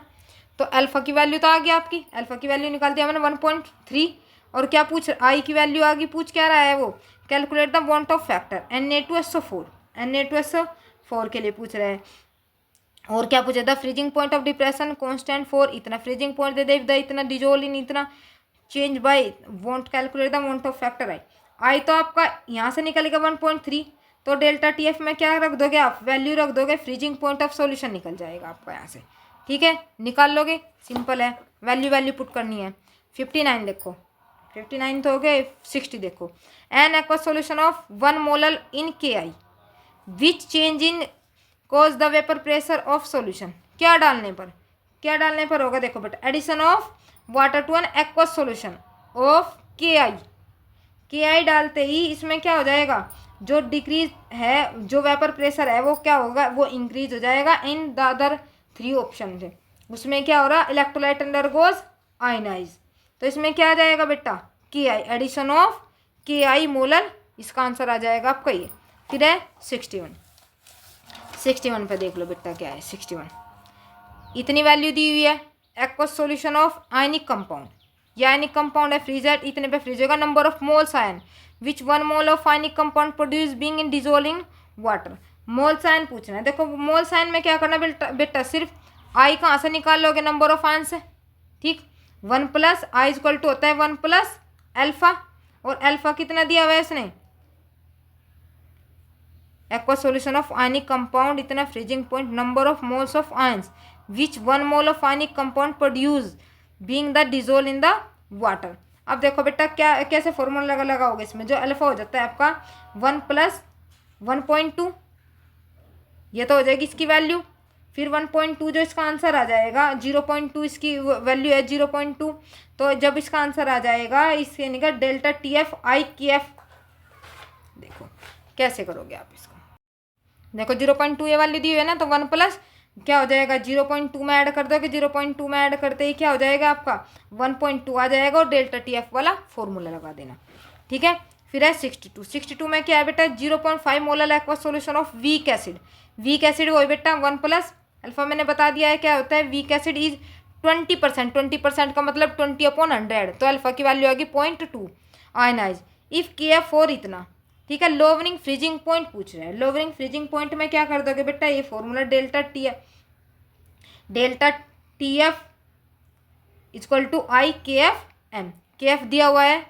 तो अल्फा की वैल्यू तो आ गई आपकी, अल्फा की वैल्यू निकाल दिया मैंने 1.3, और क्या पूछ आई की वैल्यू आ गई, पूछ क्या रहा है वो calculate the want of factor Na2SO4, Na2SO4 के लिए पूछ रहा है। और क्या पूछा था freezing point of depression constant for इतना, फ्रीजिंग पॉइंट दे दे इतना, डिजोल्व इन इतना, change bye want calculate the want of factor I तो आपका यहाँ से निकलेगा 1.3, तो डेल्टा टी एफ में क्या रख दोगे आप वैल्यू रख दोगे, फ्रीजिंग पॉइंट ऑफ सॉल्यूशन निकल जाएगा आपका यहाँ से। ठीक है निकाल लोगे, सिंपल है, वैल्यू पुट करनी है। 59 देखो, 59 तो हो गए, 60 देखो, an aqueous solution of 1 molar in K I which change in cause the vapour pressure of solution. क्या डालने पर होगा देखो बेटा, addition of water to an aqueous solution of K I डालते ही इसमें क्या हो जाएगा, जो डिक्रीज है जो वेपर प्रेशर है वो क्या होगा, वो इंक्रीज हो जाएगा इन द अदर 3 ऑप्शन से। उसमें क्या हो रहा इलेक्ट्रोलाइट अंडरगोज आयनाइज, तो इसमें क्या आ जाएगा बेटा के आई, addition of K I molar, इसका आंसर आ जाएगा आपका ये। फिर है 61 पे देख लो बेटा क्या है 61, इतनी वैल्यू दी हुई है aqueous solution of ionic compound, ये आयनिक कंपाउंड है फ्रीजर, इतने पे फ्रीज होगा, number of moles ion which 1 mole of ionic compound produce being in dissolving water. Moles ion पूछना है, देखो मोल्स आयन में क्या करना बेटा सिर्फ आई कहाँ से निकाल लोगे नंबर ऑफ आयन से, ठीक 1 प्लस आई इक्वल टू होता है 1 प्लस अल्फा, और अल्फा कितना दिया हुआ है इसने aqueous solution of ionic compound इतना, freezing point, number of moles of ions which 1 mole of ionic compound produce being the dissolved in the water। अब देखो बेटा क्या कैसे फॉर्मूला लगाओगे इसमें, जो अल्फा हो जाता है आपका 1 प्लस 1.2, ये तो हो जाएगी इसकी वैल्यू, फिर 1.2 जो इसका आंसर आ जाएगा 0.2 इसकी वैल्यू है 0.2, तो जब इसका आंसर आ जाएगा इसके निकल delta T F I K F. देखो कैसे करोगे आप इसको, देखो 0.2 ये वैल्यू दी हुई है ना, तो 1 प्लस क्या हो जाएगा 0.2 में ऐड कर दोगे, 0.2 में ऐड करते ही क्या हो जाएगा आपका 1.2 आ जाएगा, और डेल्टा टी एफ वाला फॉर्मूला लगा देना। ठीक है फिर है 62 में क्या है बेटा 0.5 molar aqueous solution of weak acid, weak acid वो बेटा 1 प्लस अल्फा, मैंने बता दिया है क्या होता है वीक एसिड इज 20%, 20% का मतलब 20/100, तो अल्फा की वैल्यू आएगी 0.2 आयनाइज इफ के एफ 4 इतना। ठीक है लोवरिंग फ्रीजिंग पॉइंट पूछ रहे हैं, लोवरिंग फ्रीजिंग पॉइंट में क्या कर दोगे बेटा ये formula delta T F equal to I K F M, के एफ दिया हुआ है,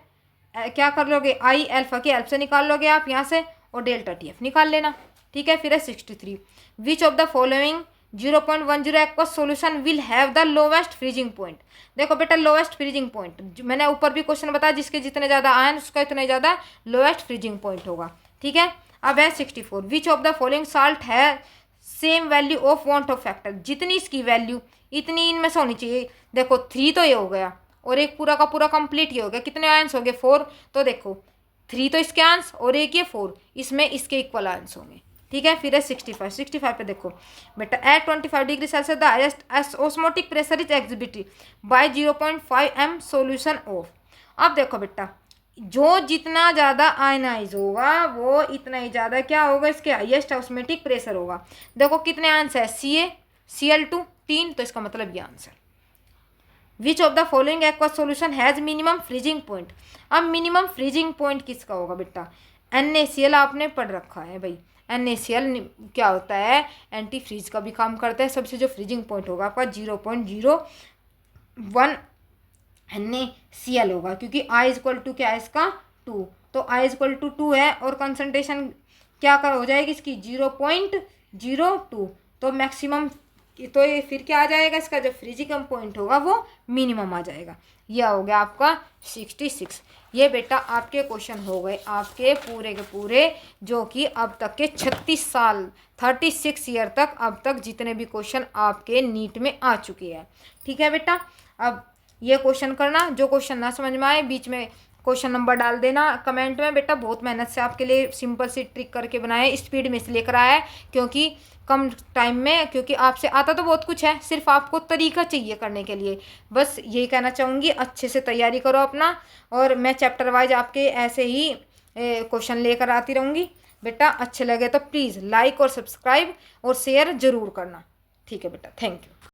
क्या कर लोगे आई अल्फा के हेल्प से निकाल लोगे आप यहाँ से, और डेल्टा टी एफ निकाल लेना। ठीक है, फिर है 63, विच of the following 0.10 aqueous solution will have the lowest freezing point. देखो बेटा, लोवेस्ट फ्रीजिंग पॉइंट मैंने ऊपर भी क्वेश्चन बताया, जिसके जितने ज़्यादा आयन उसका इतना ज़्यादा लोवेस्ट फ्रीजिंग पॉइंट होगा। ठीक है, अब है 64, which of the following salt है same value of van't of factor. जितनी इसकी वैल्यू इतनी इनमें से होनी चाहिए। देखो 3 तो ये हो गया और एक पूरा का पूरा कंप्लीट ये हो गया। कितने आयंस हो गए? 4। तो देखो 3 तो इसके आंस और एक ये 4, इसमें इसके इक्वल आंस होंगे। ठीक है, फिर है 65 पे देखो बेटा, at 25 degree Celsius the highest osmotic pressure is exhibited by 0.5 m solution of. अब देखो बेटा, जो जितना ज़्यादा आयनाइज होगा वो इतना ही ज़्यादा क्या होगा, इसके हाईएस्ट ऑस्मोटिक प्रेशर होगा। देखो कितने आंस है, Cl2 3, तो इसका मतलब ये answer. Which of the following aqueous solution has minimum freezing point. अब मिनिमम फ्रीजिंग पॉइंट किसका होगा बेटा? NaCl आपने पढ़ रखा है भाई। NaCl क्या होता है, एंटी फ्रीज का भी काम करता है। सबसे जो फ्रीजिंग पॉइंट होगा आपका 0.01 NaCl होगा, क्योंकि I इक्वल टू क्या है इसका 2, तो I इक्वल टू 2 है और कंसनट्रेशन क्या कर हो जाएगी इसकी 0.02, तो मैक्सिमम, तो ये फिर क्या आ जाएगा, इसका जो फ्रीजिंग पॉइंट होगा वो मिनिमम आ जाएगा। यह हो गया आपका 66। ये बेटा आपके क्वेश्चन हो गए आपके पूरे के पूरे, जो कि अब तक के 36 साल 36 ईयर तक अब तक जितने भी क्वेश्चन आपके नीट में आ चुके हैं। ठीक है बेटा, अब ये क्वेश्चन करना, जो क्वेश्चन ना समझ में आए बीच में क्वेश्चन नंबर डाल देना कमेंट में। बेटा बहुत मेहनत से आपके लिए सिंपल सी ट्रिक करके बनाए, स्पीड में से लेकर आया है, क्योंकि कम टाइम में, क्योंकि आपसे आता तो बहुत कुछ है, सिर्फ आपको तरीका चाहिए करने के लिए। बस यही कहना चाहूँगी, अच्छे से तैयारी करो अपना, और मैं चैप्टर वाइज आपके ऐसे ही क्वेश्चन लेकर आती रहूँगी। बेटा अच्छे लगे तो प्लीज़ लाइक और सब्सक्राइब और शेयर ज़रूर करना। ठीक है बेटा, थैंक यू।